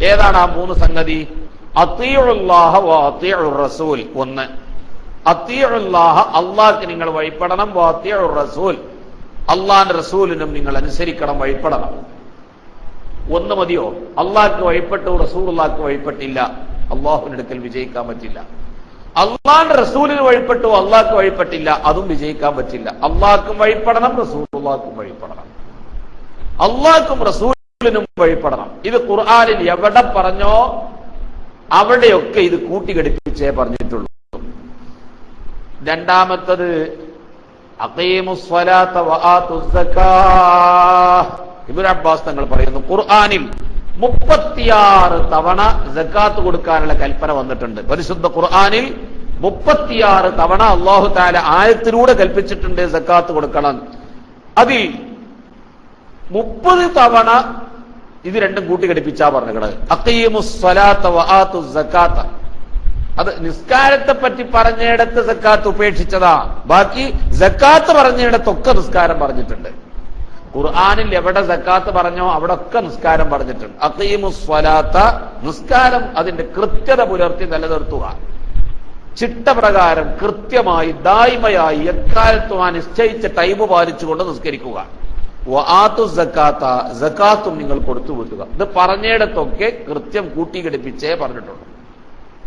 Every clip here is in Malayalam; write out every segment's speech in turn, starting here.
ഏതാണ് ആ മൂന്ന് സംഗതി? അത്തീഉല്ലാഹ വ അത്തീഉർ റസൂൽ. ഒന്ന്, അത്തീഉല്ലാഹ, അള്ളാഹ്ക്ക് നിങ്ങൾ വഴിപ്പെടണം. വ അത്തീഉർ റസൂൽ, അള്ളാഹിന്റെ റസൂലിനും നിങ്ങൾ അനുസരിക്കണം, വഴിപ്പെടണം. ഒന്ന് മതിയോ? അള്ളാഹ്ക്ക് വഴിപ്പെട്ടു, റസൂലുള്ളാഹിക്ക് വഴിപ്പെട്ടില്ല, അള്ളാഹുവിന്റെ അടുക്കൽ വിജയിക്കാൻ പറ്റില്ല. അള്ളാഹിന്റെ റസൂലിന് വഴിപ്പെട്ടു, അള്ളാഹ്ക്ക് വഴിപ്പെട്ടില്ല, അതും വിജയിക്കാൻ പറ്റില്ല. അള്ളാഹ്ക്കും വഴിപ്പെടണം, റസൂലുള്ളാഹിക്കും വഴിപ്പെടണം. അള്ളാഹ്ക്കും റസൂലിനും വഴിപ്പെടണം. ഇത് ഖുർആനിൽ എവിടെ പറഞ്ഞോ അവിടെയൊക്കെ ഇത് കൂട്ടിഘടിപ്പിച്ചേ പറഞ്ഞിട്ടുള്ളൂ. രണ്ടാമത്തത് അഖീമുസ് സ്വലാത്ത വ ആതുസ് സക്കാഹ്. ഇബ്നു അബ്ബാസ് തങ്ങൾ പറയുന്നു, ഖുർആനിൽ 36 തവണ സക്കാത്ത് കൊടുക്കാനുള്ള കൽപ്പന വന്നിട്ടുണ്ട്. പരിശുദ്ധ ഖുർആനിൽ 36 തവണ അല്ലാഹു തആല ആയത്തിലൂടെ കൽപ്പിച്ചിട്ടുണ്ട് സക്കാത്ത് കൊടുക്കണം. അതിൽ 30 തവണ ഇത് രണ്ടും കൂട്ടിഘടിപ്പിച്ചാ പറഞ്ഞത്. അഖീമുസ് സ്വലാത്ത വ ആതുസ് സക്കാത്ത, അത് നിസ്കാരത്തെ പറ്റി പറഞ്ഞിടത്ത് സക്കാത്ത് ഉപേക്ഷിച്ചതാ. ബാക്കി സക്കാത്ത് പറഞ്ഞിടത്തൊക്കെ നിസ്കാരം പറഞ്ഞിട്ടുണ്ട്. ഖുർആനിൽ എവിടെ സക്കാത്ത് പറഞ്ഞോ അവിടെ ഒക്കെ നിസ്കാരം പറഞ്ഞിട്ടുണ്ട്. അഖീമുസ് സ്വലാത്ത, നിസ്കാരം അതിന്റെ കൃത്യത പുലർത്തി നിലനിർത്തുക, ചിട്ടപ്രകാരം കൃത്യമായി ദായിമയായി എക്കാലത്തും ആ നിശ്ചയിച്ച ടൈം പാലിച്ചുകൊണ്ട് നിസ്കരിക്കുക. വ ആതുസ് സക്കാത്ത, സക്കാത്തും നിങ്ങൾ കൊടുത്തു വിട്ടുക. ഇത് പറഞ്ഞിടത്തൊക്കെ കൃത്യം കൂട്ടിഘടിപ്പിച്ചേ പറഞ്ഞിട്ടുള്ളൂ.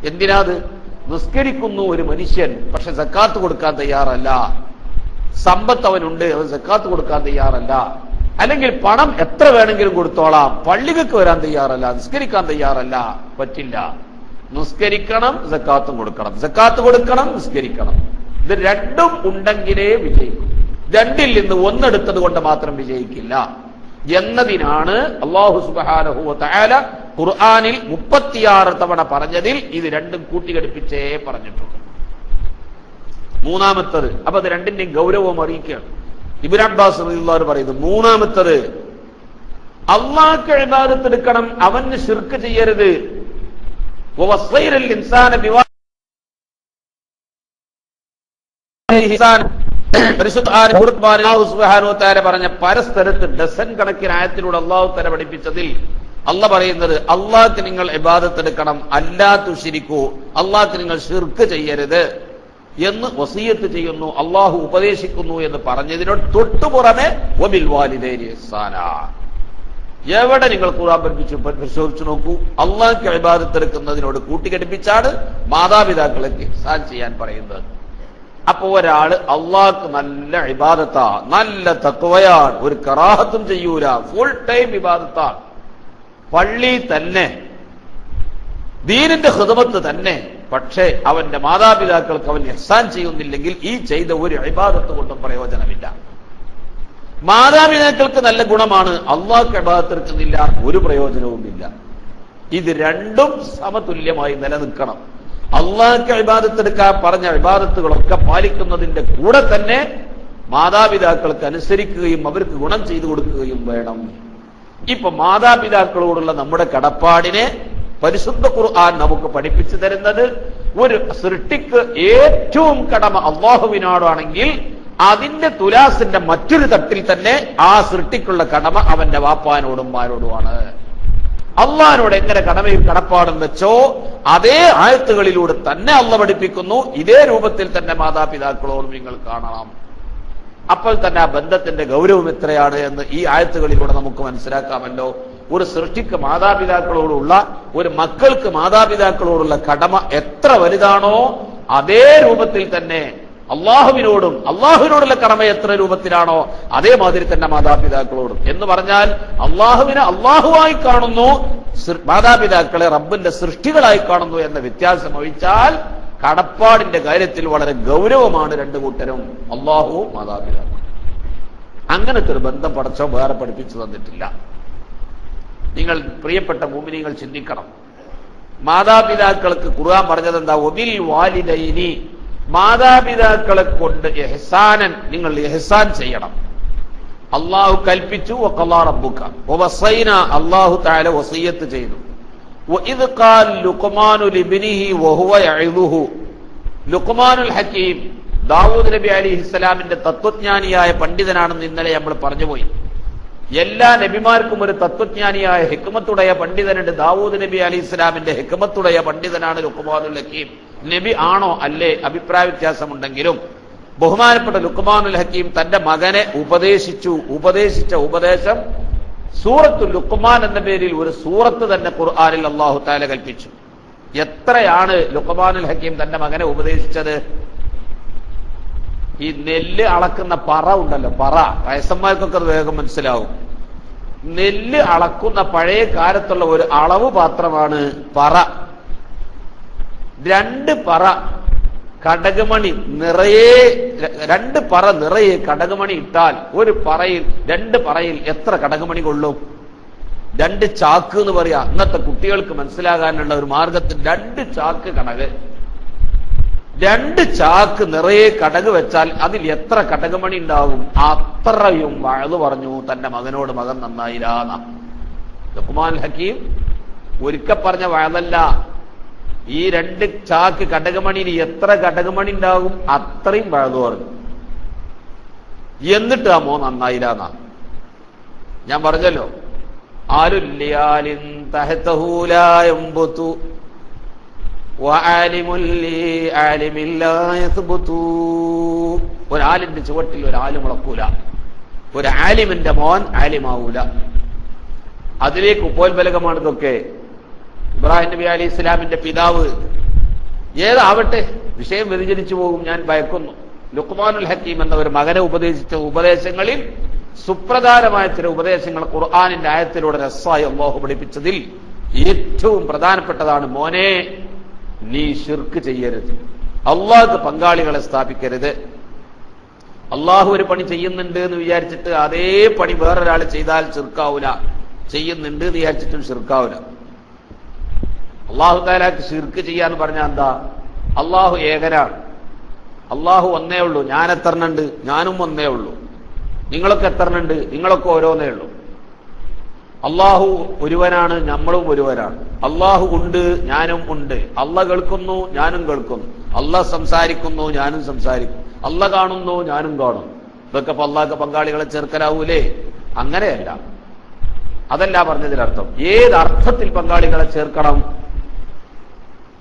എന്തിനാത്? നിസ്കരിക്കുന്നു ഒരു മനുഷ്യൻ, പക്ഷെ സക്കാത്ത് കൊടുക്കാൻ തയ്യാറല്ല. സമ്പത്ത് അവനുണ്ട്, അവൻ സക്കാത്ത് കൊടുക്കാൻ തയ്യാറല്ല. അല്ലെങ്കിൽ പണം എത്ര വേണമെങ്കിലും കൊടുത്തോളാം, പള്ളികൾക്ക് വരാൻ തയ്യാറല്ല, നിസ്കരിക്കാൻ തയ്യാറല്ല, പറ്റില്ല. നിസ്കരിക്കണം, സക്കാത്തും കൊടുക്കണം, സക്കാത്ത് കൊടുക്കണം, നിസ്കരിക്കണം. ഇത് രണ്ടും ഉണ്ടെങ്കിലേ വിജയിക്കും. രണ്ടിൽ നിന്ന് ഒന്നെടുത്തത് കൊണ്ട് മാത്രം വിജയിക്കില്ല എന്നതിനാണ് അല്ലാഹു സുബ്ഹാനഹു വ തആല ഖുർആനിൽ 36 തവണ പറഞ്ഞതിൽ ഇത് രണ്ടും കൂട്ടിഘടിപ്പിച്ചേ പറഞ്ഞിട്ടുണ്ട്. മൂന്നാമത്തത്, അപ്പൊ അത് രണ്ടിന്റെയും ഗൗരവം അറിയിക്കുകയാണ്. ഇബ്നു അബ്ബാസ് റളിയല്ലാഹു അൻഹു പറയുന്നു, മൂന്നാമത്തത് അല്ലാഹ്ക്ക് ഇബാദത്ത് എടുക്കണം, അവന് ശിർക്ക് ചെയ്യരുത്. വവസ്സൈറൽ ഇൻസാന പരിശുദ്ധ അല്ലാഹു സുബ്ഹാനഹു വ തആല പറഞ്ഞ പരസ്ഥലത്ത് ഡസൻ കണക്കിന് ആയത്തിലൂടെ അല്ലാഹു തആല പഠിപ്പിച്ചതിൽ അല്ലാഹ് പറയുന്നത്, അല്ലാഹ്ക്ക് നിങ്ങൾ ഇബാദത്ത് എടുക്കണം, അല്ലാ തുശ്രിക്കൂ, അല്ലാഹ്ക്ക് നിങ്ങൾ ശിർക്ക് ചെയ്യരുത് എന്ന് വസിയത്ത് ചെയ്യുന്നു, അള്ളാഹു ഉപദേശിക്കുന്നു എന്ന് പറഞ്ഞതിനോട് തൊട്ടുപുറമെ വബിൽ വാലിദൈനി ഇഹ്സാനാ. എവിടെ നിങ്ങൾ ഖുർആൻ പരിശോധിച്ചു നോക്കൂ, അള്ളാഹ്ക്ക് ഇബാദത്ത് എടുക്കുന്നതിനോട് കൂട്ടിഘടിപ്പിച്ചാണ് മാതാപിതാക്കളെ ഇഹ്സാൻ ചെയ്യാൻ പറയുന്നത്. അപ്പൊ ഒരാള് അള്ളാഹ്ക്ക് നല്ല ഇബാദത്താ, നല്ല തഖ്വയാണ്, ഒരു കറാഹത്തും ചെയ്യൂല, ഫുൾ ടൈം ഇബാദത്താണ്, പള്ളി തന്നെ, ദീനിന്റെ ഖിദ്മത്ത് തന്നെ, പക്ഷേ അവന്റെ മാതാപിതാക്കൾക്ക് അവൻ ഇഹ്സാൻ ചെയ്യുന്നില്ലെങ്കിൽ ഈ ചെയ്ത ഒരു ഇബാദത്ത് കൊണ്ടും പ്രയോജനമില്ല. മാതാപിതാക്കൾക്ക് നല്ല ഗുണമാണ്, അള്ളാഹ്ക്ക് ഇബാദത്ത് എടുക്കുന്നില്ല, ഒരു പ്രയോജനവുമില്ല. ഇത് രണ്ടും സമതുല്യമായി നിലനിൽക്കണം. അള്ളാഹ്ക്ക് ഇബാദത്ത് എടുക്കാൻ പറഞ്ഞ ഇബാദത്തുകളൊക്കെ പാലിക്കുന്നതിന്റെ കൂടെ തന്നെ മാതാപിതാക്കൾക്ക് അനുസരിക്കുകയും അവർക്ക് ഗുണം ചെയ്തു കൊടുക്കുകയും വേണം. ഇപ്പൊ മാതാപിതാക്കളോടുള്ള നമ്മുടെ കടപ്പാടിനെ പരിശുദ്ധ ഖുർആൻ നമുക്ക് പഠിപ്പിച്ചു തരുന്നത്, ഒരു സൃഷ്ടിക്ക് ഏറ്റവും കടമ അള്ളാഹുവിനോടാണെങ്കിൽ അതിന്റെ തുലാസിന്റെ മറ്റൊരു തട്ടിൽ തന്നെ ആ സൃഷ്ടിക്കുള്ള കടമ അവന്റെ വാപ്പാനോടും മാരോടുമാണ്. അള്ളാഹിനോട് എങ്ങനെ കടമയും കടപ്പാടും വെച്ചോ അതേ ആയത്തുകളിലൂടെ തന്നെ അള്ളാഹ് പഠിപ്പിക്കുന്നു. ഇതേ രൂപത്തിൽ തന്നെ മാതാപിതാക്കളോടും നിങ്ങൾ കാണണം. അപ്പോൾ തന്നെ ആ ബന്ധത്തിന്റെ ഗൗരവം എത്രയാണ് എന്ന് ഈ ആയത്തുകളിലൂടെ നമുക്ക് മനസ്സിലാക്കാമല്ലോ. ഒരു സൃഷ്ടിക്ക് മാതാപിതാക്കളോടുള്ള, ഒരു മക്കൾക്ക് മാതാപിതാക്കളോടുള്ള കടമ എത്ര വലുതാണോ അതേ രൂപത്തിൽ തന്നെ അള്ളാഹുവിനോടും, അള്ളാഹുവിനോടുള്ള കടമ എത്ര രൂപത്തിലാണോ അതേമാതിരി തന്നെ മാതാപിതാക്കളോടും. എന്ന് പറഞ്ഞാൽ അള്ളാഹുവിനെ അള്ളാഹുവായി കാണുന്നു, മാതാപിതാക്കളെ റബ്ബിന്റെ സൃഷ്ടികളായി കാണുന്നു എന്ന വ്യത്യാസം ഒഴിച്ചാൽ കടപ്പാടിന്റെ കാര്യത്തിൽ വളരെ ഗൗരവമാണ് രണ്ടു കൂട്ടരും, അള്ളാഹുവും മാതാപിതാക്കളും. അങ്ങനത്തെ ഒരു ബന്ധം പടച്ചോ വേറെ പഠിപ്പിച്ചു തന്നിട്ടില്ല. നിങ്ങൾ പ്രിയപ്പെട്ട മുഅ്മിനീങ്ങൾ ചിന്തിക്കണം. മാതാപിതാക്കൾക്ക് ഖുർആൻ പറഞ്ഞത് എന്താ? വബിൽ വാലിദൈനി, മാതാപിതാക്കളെ കൊണ്ട് ഇഹ്സാനൻ, നിങ്ങൾ ഇഹ്സാൻ ചെയ്യണം. അല്ലാഹു കൽപ്പിച്ചു. വഖളാ റബ്ബുക വവസൈന, അല്ലാഹു തആല വസിയത്ത് ചെയ്തു. വഇദ് ഖാല ലുഖ്മാനു ലിബ്നിഹി വഹുവ യഇദുഹു, ലുഖ്മാനുൽ ഹകീം ദാവൂദ് നബി അലൈഹിസ്സലാമിന്റെ തത്വജ്ഞാനിയായ പണ്ഡിതനാണെന്ന് ഇന്നലെ നമ്മൾ പറഞ്ഞുപോയി. എല്ലാ നബിമാർക്കും ഒരു തത്വജ്ഞാനിയായ ഹിക്മത്തുടയ പണ്ഡിതനുണ്ട്. ദാവൂദ് നബി അലി ഇസ്ലാമിന്റെ ഹിക്മത്തുടയ പണ്ഡിതനാണ് ലുഖ്മാനുൽ ഹക്കീം. നബി ആണോ അല്ലേ അഭിപ്രായ വ്യത്യാസമുണ്ടെങ്കിലും ബഹുമാനപ്പെട്ട ലുഖ്മാനുൽ ഹക്കീം തന്റെ മകനെ ഉപദേശിച്ച ഉപദേശം സൂറത്തുൽ ലുഖ്മാൻ എന്ന പേരിൽ ഒരു സൂറത്ത് തന്നെ ഖുർആനിൽ അല്ലാഹു തആല കൽപ്പിച്ചു. എത്രയാണ് ലുഖ്മാനുൽ ഹക്കീം തന്റെ മകനെ ഉപദേശിച്ചത്? ഈ നെല്ല് അളക്കുന്ന പറ ഉണ്ടല്ലോ, പറ, വയസ്സന്മാർക്കൊക്കെ അത് വേഗം മനസ്സിലാവും. നെല്ല് അളക്കുന്ന പഴയ കാലത്തുള്ള ഒരു അളവ് പാത്രമാണ് പറ. 2 പറ കടകമണി നിറയെ, 2 പറ നിറയെ കടകമണി ഇട്ടാൽ ഒരു പറയിൽ 2 പറയിൽ എത്ര കടകമണി കൊള്ളും? 2 ചാക്ക് എന്ന് പറയാ. ഇന്നത്തെ കുട്ടികൾക്ക് മനസ്സിലാകാനുള്ള ഒരു മാർഗത്തിൽ 2 ചാക്ക് കടക്, 2 ചാക്ക് നിറയെ കടക് വെച്ചാൽ അതിൽ എത്ര കടകമണി ഉണ്ടാകും? അത്രയും വഅദ് പറഞ്ഞു തന്റെ മകനോട്. മകൻ നന്നായിരാന്ന ലുഖ്മാനുൽ ഹക്കീം ഒരിക്കൽ പറഞ്ഞ വഅദല്ല. ഈ 2 ചാക്ക് കടകമണിയിൽ എത്ര കടകമണി ഉണ്ടാകും? അത്രയും വഅദ് പറഞ്ഞു. എന്നിട്ട് ആ മോൻ നന്നായിരാന്ന. ഞാൻ പറഞ്ഞല്ലോ, ആലുല്ലിയാലിൻ തഹ്തഹു ലാ യംബുതു ഒരാലിന്റെ ചുവട്ടിൽ ഒരാല് മുളക്കൂല, ഒരു ആലിമിന്റെ മോൻ ആലിമാവൂല. അതിലേക്ക് ഉപോത്ബലകമാണ് ഇതൊക്കെ. ഇബ്രാഹിം നബി അലി ഇസ്ലാമിന്റെ പിതാവ് ഏതാവട്ടെ, വിഷയം വ്യതിചലിച്ചു പോകും, ഞാൻ ഭയക്കുന്നു. ലുഖ്മാനുൽ ഹക്കീം എന്ന ഒരു മകനെ ഉപദേശിച്ച ഉപദേശങ്ങളിൽ സുപ്രധാനമായ ചില ഉപദേശങ്ങൾ ഖുർആനിന്റെ ആയത്തിലൂടെ രസ്സായി അല്ലാഹു പഠിപ്പിച്ചതിൽ ഏറ്റവും പ്രധാനപ്പെട്ടതാണ്, മോനെ നീ ശിർക്ക് ചെയ്യരുത്, അള്ളാഹുക്ക് പങ്കാളികളെ സ്ഥാപിക്കരുത്. അള്ളാഹു ഒരു പണി ചെയ്യുന്നുണ്ട് എന്ന് വിചാരിച്ചിട്ട് അതേ പണി വേറൊരാൾ ചെയ്താൽ ശിർക്കാവൂല, ചെയ്യുന്നുണ്ട് എന്ന് വിചാരിച്ചിട്ടും ശിർക്കാവൂല. അള്ളാഹു തആലക്ക് ശിർക്ക് ചെയ്യാന്ന് പറഞ്ഞാൽ എന്താ? അള്ളാഹു ഏകനാണ്, അള്ളാഹു ഒന്നേ ഉള്ളൂ. ഞാൻ എത്രണ്ണുണ്ട്? ഞാനും ഒന്നേ ഉള്ളൂ. നിങ്ങളൊക്കെ എത്രണ്ണുണ്ട്? നിങ്ങളൊക്കെ ഓരോന്നേ ഉള്ളൂ. അള്ളാഹു ഒരുവനാണ്, നമ്മളും ഒരുവനാണ്. അള്ളാഹു ഉണ്ട്, ഞാനും ഉണ്ട്. അള്ള കേൾക്കുന്നു, ഞാനും കേൾക്കുന്നു. അള്ള സംസാരിക്കുന്നു, ഞാനും സംസാരിക്കും. അള്ള കാണുന്നു, ഞാനും കാണും. ഇതൊക്കെ ഇപ്പൊ അള്ളാഹ്ക്ക് പങ്കാളികളെ ചേർക്കലാവൂലേ? അങ്ങനെയല്ല, അതല്ല പറഞ്ഞതിനർത്ഥം. ഏതർത്ഥത്തിൽ പങ്കാളികളെ ചേർക്കണം?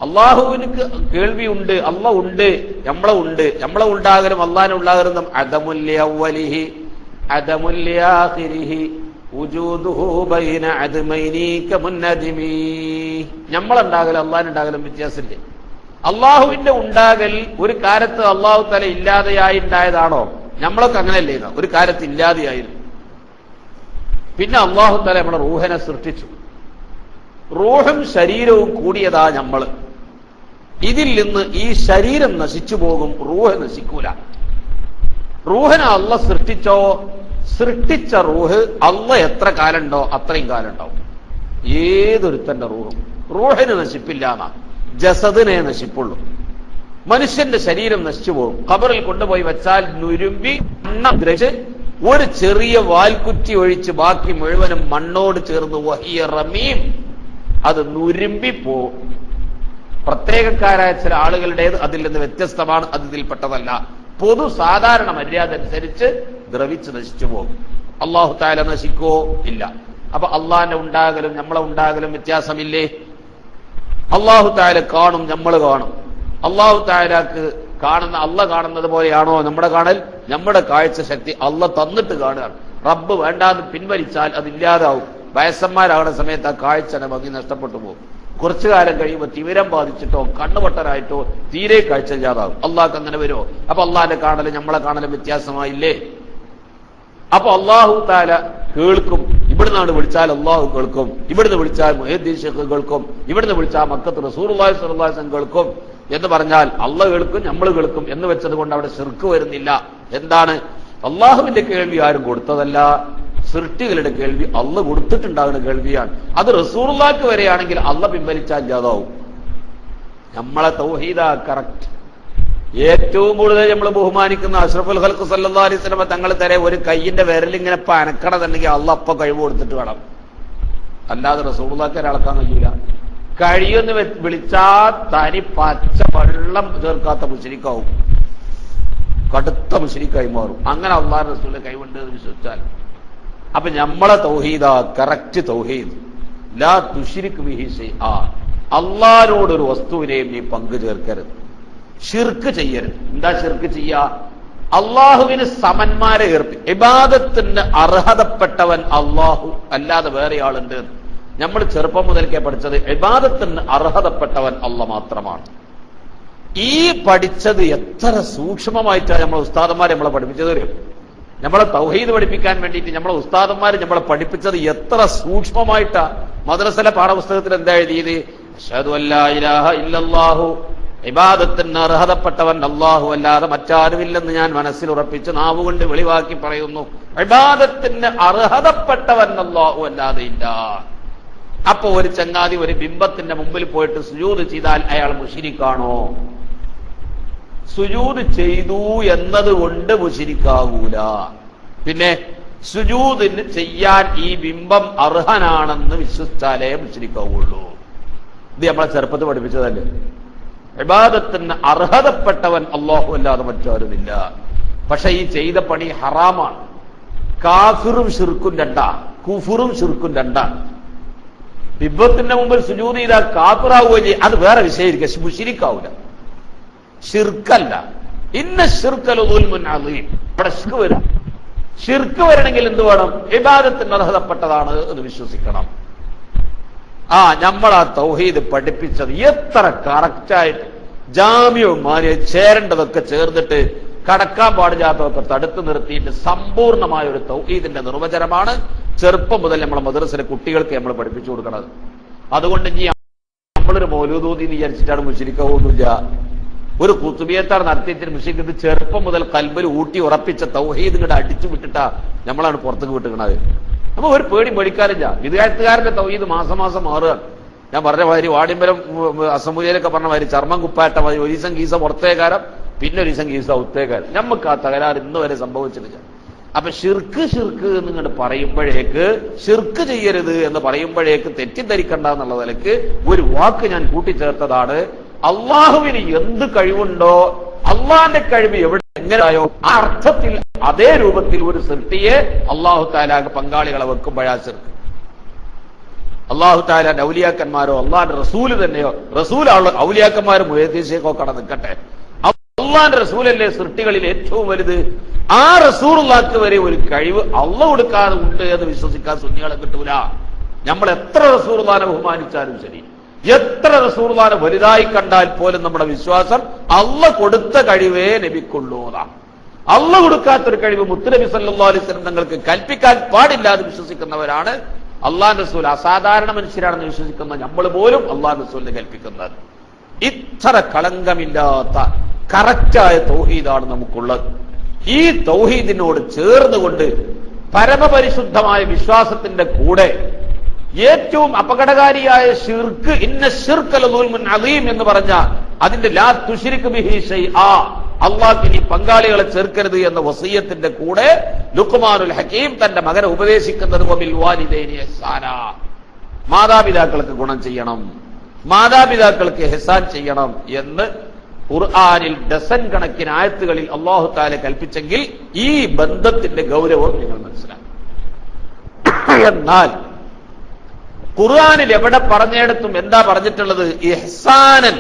അള്ളാഹുവിന് കേൾവിയുണ്ട്, അള്ള ഉണ്ട്, നമ്മളെ ഉണ്ട്. നമ്മളെ ഉണ്ടാകലും അള്ളാഹിനെ ഉണ്ടാകലും അദമുല്ലി അവ്വലിഹി അദമുല്ലി ആഖിരിഹി വജൂദുഹു ബൈന അദ്മൈനി കമുന്നദിമി. നമ്മളുണ്ടാകലും അള്ളാഹിനുണ്ടാകലും വ്യത്യാസമില്ലേ? അള്ളാഹുവിന്റെ ഉണ്ടാകൽ ഒരു കാലത്ത് അള്ളാഹു തആല ഇല്ലാതെയായി ഉണ്ടായതാണോ? നമ്മളൊക്കെ അങ്ങനെയല്ലേ? ഒരു കാലത്ത് ഇല്ലാതെയായിരുന്നു. പിന്നെ അള്ളാഹു തആല നമ്മുടെ റൂഹിനെ സൃഷ്ടിച്ചു. റൂഹും ശരീരവും കൂടിയതാ നമ്മള്. ഇതിൽ നിന്ന് ഈ ശരീരം നശിച്ചു പോകും, റൂഹ് നശിക്കൂല. റൂഹിനെ അള്ള സൃഷ്ടിച്ചോ? സൃഷ്ടിച്ച റൂഹ് അള്ള എത്ര കാലുണ്ടോ അത്രയും കാലം ഉണ്ടാവും. ഏതൊരുത്തന്റെ റൂഹിന് നശിപ്പില്ല എന്നാ, ജസദിനെ നശിപ്പുള്ളൂ. മനുഷ്യന്റെ ശരീരം നശിച്ചു പോകും. ഖബറിൽ കൊണ്ടുപോയി വെച്ചാൽ നുരുമ്പി എണ്ണം ദ്രവിച്ച് ഒരു ചെറിയ വാൽക്കുറ്റി ഒഴിച്ച് ബാക്കി മുഴുവനും മണ്ണോട് ചേർന്ന് വഹിയ റമീം, അത് നുരുമ്പിപ്പോവും. പ്രത്യേകക്കാരായ ചില ആളുകളുടേത് അതിൽ നിന്ന് വ്യത്യസ്തമാണ്, അത് ഇതിൽപ്പെട്ടതല്ല. പൊതു സാധാരണ മര്യാദ അനുസരിച്ച് ദ്രവിച്ച് നശിച്ചു പോകും. അള്ളാഹു തആല നശിക്കോ? ഇല്ല. അപ്പൊ അള്ളാഹിന്റെ ഉണ്ടാകലും നമ്മളെ ഉണ്ടാകലും വ്യത്യാസമില്ലേ? അള്ളാഹു തആല കാണും, നമ്മൾ കാണും. അള്ളാഹു തആലക്ക് കാണുന്ന അള്ള കാണുന്നത് പോലെയാണോ നമ്മുടെ കാണൽ? നമ്മുടെ കാഴ്ച ശക്തി അള്ള തന്നിട്ട് കാണുകയാണ്. റബ്ബ് വേണ്ടാന്ന് പിൻവലിച്ചാൽ അതില്ലാതാവും. വയസ്സന്മാരാകുന്ന സമയത്ത് ആ കാഴ്ചയുടെ ഭംഗി നഷ്ടപ്പെട്ടു പോകും. കുറച്ചു കാലം കഴിയുമ്പോൾ തിമിരം ബാധിച്ചിട്ടോ കണ്ണുപൊട്ടരായിട്ടോ തീരെ കാഴ്ച ഇല്ലാതാവും. അള്ളാഹ്ക്ക് അങ്ങനെ വരുമോ? അപ്പൊ അള്ളാഹിന്റെ കാണലും നമ്മളെ കാണലും വ്യത്യാസമായില്ലേ? അപ്പൊ അള്ളാഹു തആല കേൾക്കും. ഇവിടുന്നാണ് വിളിച്ചാൽ അള്ളാഹു കേൾക്കും, ഇവിടുന്ന് വിളിച്ചാൽ മുഹ്യിദ്ദീൻ ശൈഖ് കേൾക്കും, ഇവിടുന്ന് വിളിച്ചാൽ മക്കത്ത് റസൂലുള്ളാഹി സ്വല്ലല്ലാഹു അലൈഹി വസല്ലം കേൾക്കും എന്ന് പറഞ്ഞാൽ അള്ളാഹ് കേൾക്കും, നമ്മൾ കേൾക്കും എന്ന് വെച്ചത് കൊണ്ട് അവിടെ ശിർക്ക് വരുന്നില്ല. എന്താണ്? അള്ളാഹുവിന്റെ കേൾവി ആരും കൊടുത്തതല്ല, സൃഷ്ടികളുടെ കേൾവി അള്ള കൊടുത്തിട്ടുണ്ടാകുന്ന കേൾവിയാണ്. അത് റസൂലുള്ളാഹിക്ക് വരെയാണെങ്കിൽ അള്ള പിൻവലിച്ചാൽ ഇല്ലാതാവും. നമ്മളെ തൗഹീദാ കറക്റ്റ്. ഏറ്റവും കൂടുതൽ നമ്മൾ ബഹുമാനിക്കുന്ന അഷ്റഫുൽ ഖൽഖ് സല്ലല്ലാഹു അലൈഹി വസല്ലം തങ്ങൾ തരെ ഒരു കയ്യിന്റെ വിരലിങ്ങനെ പനക്കണമെന്നുണ്ടെങ്കിൽ അള്ള അപ്പ കഴിവ് കൊടുത്തിട്ട് വേണം. അല്ലാതെ റസൂലുള്ളാഹിക്ക് ഒരാൾക്കാൻ കഴിയില്ല. കഴിയൊന്ന് വിളിച്ചാ തനി പച്ച വെള്ളം ചേർക്കാത്ത മുശ്രിക്കാവും, കടുത്ത മുശ്രിക്കായി മാറും. അങ്ങനെ അള്ളാഹു റസൂലിന്റെ കഴിവുണ്ട് എന്ന് വിശ്വസിച്ചാൽ അപ്പൊ നമ്മളെ തൗഹീദ കറക്റ്റ് തൗഹീദ്, ലാ തുശ്രിക് ബിഹി ശൈആ, അല്ലാഹുവോടൊരു വസ്തുവിനെയും നീ പങ്കു ചേർക്കരുത്, ശിർക്ക് ചെയ്യരുത്. എന്താ ശിർക്ക് ചെയ്യാ? അള്ളാഹുവിന് സമന്മാരെ ഇബാദത്തിന് അർഹതപ്പെട്ടവൻ അള്ളാഹു അല്ലാതെ വേറെ ആളുണ്ട്. നമ്മൾ ചെറുപ്പം മുതൽക്കേ പഠിച്ചത് ഇബാദത്തിന് അർഹതപ്പെട്ടവൻ അള്ളാഹ് മാത്രമാണ്. ഈ പഠിച്ചത് എത്ര സൂക്ഷ്മമായിട്ടാണ് നമ്മളെ ഉസ്താദന്മാർ നമ്മളെ പഠിപ്പിച്ചത് അറിയോ? നമ്മളെ തൗഹീദ് പഠിപ്പിക്കാൻ വേണ്ടിയിട്ട് നമ്മളെ ഉസ്താദന്മാർ നമ്മളെ പഠിപ്പിച്ചത് എത്ര സൂക്ഷ്മമായിട്ടാ. മദ്രസയിലെ പാഠപുസ്തകത്തിൽ എന്താ എഴുതിയത്? അശ്ഹദു അല്ലാ ഇലാഹ ഇല്ലല്ലാഹു, ഇബാദത്തിന് അർഹതപ്പെട്ടവൻ അല്ലാഹു അല്ലാതെ മറ്റാരുമില്ലെന്ന് ഞാൻ മനസ്സിൽ ഉറപ്പിച്ച് നാവുകൊണ്ട് വെളിവാക്കി പറയുന്നു. ഇബാദത്തിന് അർഹതപ്പെട്ടവൻ അല്ലാഹു അല്ലാതെ ഇല്ല. അപ്പൊ ഒരു ചങ്ങാതി ഒരു ബിംബത്തിന്റെ മുമ്പിൽ പോയിട്ട് സുജൂദ് ചെയ്താൽ അയാൾ മുശ്രിക്കാണോ? സുജൂദ് ചെയ്തു എന്നതുകൊണ്ട് മുശ്രിക്കാകൂല. പിന്നെ സുജൂദിന് ചെയ്യാൻ ഈ ബിംബം അർഹനാണെന്ന് വിശ്വസിച്ചാലേ മുശ്രിക്കാവുള്ളൂ. ഇത് നമ്മളെ ചെറുപ്പത്തിൽ പഠിപ്പിച്ചതല്ലേ? ഇബാദത്തിന് അർഹതപ്പെട്ടവൻ അല്ലാഹു അല്ലാതെ മറ്റാരുമില്ല. പക്ഷെ ഈ ചെയ്ത പണി ഹറാമാണ്. കാഫിറും ശിർക്കും രണ്ടാ, കുഫറും ശിർക്കും രണ്ടാ. ബിംബത്തിന്റെ മുമ്പിൽ സുജൂദ് ചെയ്താൽ കാഫിറാവുകയും ചെയ്യും, അത് വേറെ വിഷയമായിരിക്കും, മുശ്രിക്കാവൂല. ശിർക്കല്ല. ഇന്ന ശിർക്കൽ ദുൽമുൻ അദീം. ഇവിടെ ശിർക്ക് വരും. ശിർക്ക് വരണമെങ്കിൽ എന്ത് വേണം? ഇബാദത്തിന് അർഹതപ്പെട്ടതാണ് എന്ന് വിശ്വസിക്കണം. നമ്മളാ തൗഹീദ് പഠിപ്പിച്ചത് എത്ര കറക്റ്റായിട്ട് ജാമ്യവും മാനിയ ചേരേണ്ടതൊക്കെ ചേർന്നിട്ട് കടക്കാൻ പാടില്ലാത്തതൊക്കെ തടുത്തു നിർത്തിയിട്ട് സമ്പൂർണമായ ഒരു തൗഹീദിന്റെ നിർവചനമാണ് ചെറുപ്പം മുതൽ നമ്മളെ മദ്രസയിലെ കുട്ടികൾക്ക് നമ്മൾ പഠിപ്പിച്ചു കൊടുക്കുന്നത്. അതുകൊണ്ട് ഇനി നമ്മളൊരു മൗലൂദൂദി വിചാരിച്ചിട്ടാണ് മുശ്രിക്കാവൊന്നുമില്ല. ഒരു കുത്തുബിയത്താർ നടത്തിയിട്ട് മുശ്രിക്ക് ചെറുപ്പം മുതൽ കൽബിൽ ഊട്ടി ഉറപ്പിച്ച തൗഹീദ് ഇങ്ങോട്ട് അടിച്ചു വിട്ടിട്ടാ നമ്മളാണ് പുറത്തേക്ക് വിട്ടുകണത്. നമ്മൾ ഒരു പേടി പേടിക്കാറില്ല. വിദ്യാർത്ഥികാരന്റെ തൗഹീദ് മാസം മാസം മാറുക. ഞാൻ പറഞ്ഞ മാതിരി വാടിമ്പലം അസംബുലിയിലൊക്കെ പറഞ്ഞ മാതിരി ചർമ്മം കുപ്പായിട്ട മാതിരി ഒരു ദിവസം ഗീസ പുറത്തേക്കാരം, പിന്നെ ഒരു ദിവസം ഗീസ ഉത്തേക്കാരം. നമുക്ക് ആ തകരാറ് ഇന്ന് വരെ സംഭവിച്ചിട്ടില്ല. അപ്പൊ ഷിർക്ക് ഷിർക്ക് എന്നിങ്ങോട്ട് പറയുമ്പോഴേക്ക്, ഷിർക്ക് ചെയ്യരുത് എന്ന് പറയുമ്പോഴേക്ക് തെറ്റിദ്ധരിക്കണ്ട എന്നുള്ള നിലക്ക് ഒരു വാക്ക് ഞാൻ കൂട്ടിച്ചേർത്തതാണ്. അള്ളാഹുവിന് എന്ത് കഴിവുണ്ടോ, അള്ളാഹിന്റെ കഴിവ് എവിടെ എങ്ങനെയായോ ആ അർത്ഥത്തിൽ അതേ രൂപത്തിൽ ഒരു സൃഷ്ടിയെ അള്ളാഹു താലാക്ക് പങ്കാളികളെ വെക്കുമ്പോഴാ ശിർക്ക്. അള്ളാഹു താലാന്റെ ഔലിയാക്കന്മാരോ അള്ളാഹിന്റെ റസൂല് തന്നെയോ, റസൂൽ ഔലിയാക്കന്മാരും മുഹദ്ദീസേക്കോ കട നിൽക്കട്ടെ, അള്ളാഹിന്റെ റസൂലല്ലേ സൃഷ്ടികളിൽ ഏറ്റവും വലുത്. ആ റസൂലുള്ളാഹിക്ക് വരെ ഒരു കഴിവ് അള്ളാഹ് കൊടുക്കാതെ ഉണ്ട് എന്ന് വിശ്വസിക്കാൻ സുന്നികളെ കിട്ടൂല. നമ്മൾ എത്ര റസൂലുള്ളാഹിനെ ബഹുമാനിച്ചാലും ശരി, എത്ര റസൂലുള്ളാഹിനെ വലുതായി കണ്ടാൽ പോലും നമ്മുടെ വിശ്വാസം അള്ളാഹ് കൊടുത്ത കഴിവേ നബിക്കുള്ളൂതാ. അള്ളാഹ് കൊടുക്കാത്തൊരു കഴിവ് മുത്തുനബി സല്ലല്ലാഹു അലൈഹി വസല്ലം തങ്ങൾക്ക് കൽപ്പിക്കാൻ പാടില്ല എന്ന് വിശ്വസിക്കുന്നവരാണ് അള്ളാഹുവിന്റെ റസൂൽ അസാധാരണ മനുഷ്യരാണെന്ന് വിശ്വസിക്കുന്ന നമ്മൾ പോലും അള്ളാഹുവിന്റെ റസൂലിനെ കൽപ്പിക്കുന്നത്. ഇത്ര കളങ്കമില്ലാത്ത കറക്റ്റായ തൗഹീദാണ് നമുക്കുള്ളത്. ഈ തൗഹീദിനോട് ചേർന്നുകൊണ്ട് പരമപരിശുദ്ധമായ വിശ്വാസത്തിന്റെ കൂടെ ഏറ്റവും അപകടകാരിയായ ശിർക്ക്, ഇന്ന ശിർക്കൽ ദുൽമുൻ അദീം എന്ന് പറഞ്ഞ അതിന്റെ ലാ തുശ്രിക് ബിഹി ശൈആ, അള്ളാഹ്ക്ക് ഇനി പങ്കാളികളെ ചേർക്കരുത് എന്ന വസിയ്യത്തിന്റെ കൂടെ ലുഖ്മാനുൽ ഹകീം തന്റെ മകനെ ഉപദേശിക്കുന്നത് വബിൽ വാലിദൈനി ഇഹ്സാനാ, മാതാപിതാക്കൾക്ക് ഗുണം ചെയ്യണം, മാതാപിതാക്കൾക്ക് ഇഹ്സാൻ ചെയ്യണം എന്ന് ഖുർആനിൽ ഡസൻ കണക്കിന് ആയത്തുകളിൽ അല്ലാഹു തആല കൽപ്പിച്ചെങ്കിൽ ഈ ബന്ധത്തിന്റെ ഗൗരവം നിങ്ങൾ മനസ്സിലാക്കും. എന്നാൽ ഖുർആനിൽ എവിടെ പറഞ്ഞിടത്തും എന്താ പറഞ്ഞിട്ടുള്ളത്? ഇഹ്സാനൻ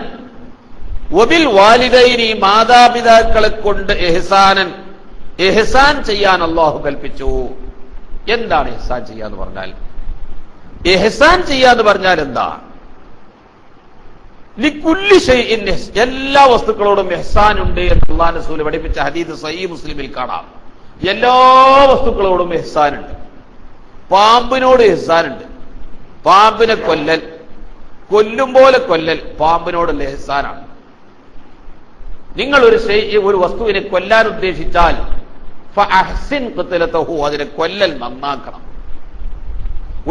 വബിൽ വാലിദൈനി, മാതാപിതാക്കളെ കൊണ്ട് ഇഹ്സാനൻ, ഇഹ്സാൻ ചെയ്യാൻ അല്ലാഹു കൽപ്പിച്ചു. എന്താണ് ഇഹ്സാൻ ചെയ്യാന്ന് പറഞ്ഞാൽ? ഇഹ്സാൻ ചെയ്യാന്ന് പറഞ്ഞാൽ എന്താ? ലികുല്ലി ഷൈഇൻ, എല്ലാ വസ്തുക്കളോടും ഇഹ്സാൻ ഉണ്ട് എന്ന് അല്ലാഹുവിന്റെ റസൂൽ പഠിപ്പിച്ച ഹദീസ് സഹീഹ് മുസ്ലിമിൽ കാണാം. എല്ലാ വസ്തുക്കളോടും ഇഹ്സാൻ ഉണ്ട്. പാമ്പിനോട് ഇഹ്സാൻ ഉണ്ട്. പാമ്പിനെ കൊല്ലൽ, കൊല്ലും പോലെ കൊല്ലൽ പാമ്പിനോടുള്ള ഇഹ്സാനാണ്. നിങ്ങൾ ഒരു വസ്തുവിനെ കൊല്ലാൻ ഉദ്ദേശിച്ചാൽ ഫഅഹ്സിൻ ഖത്ലതഹു, അതിനെ കൊല്ലൽ നന്നാക്കണം.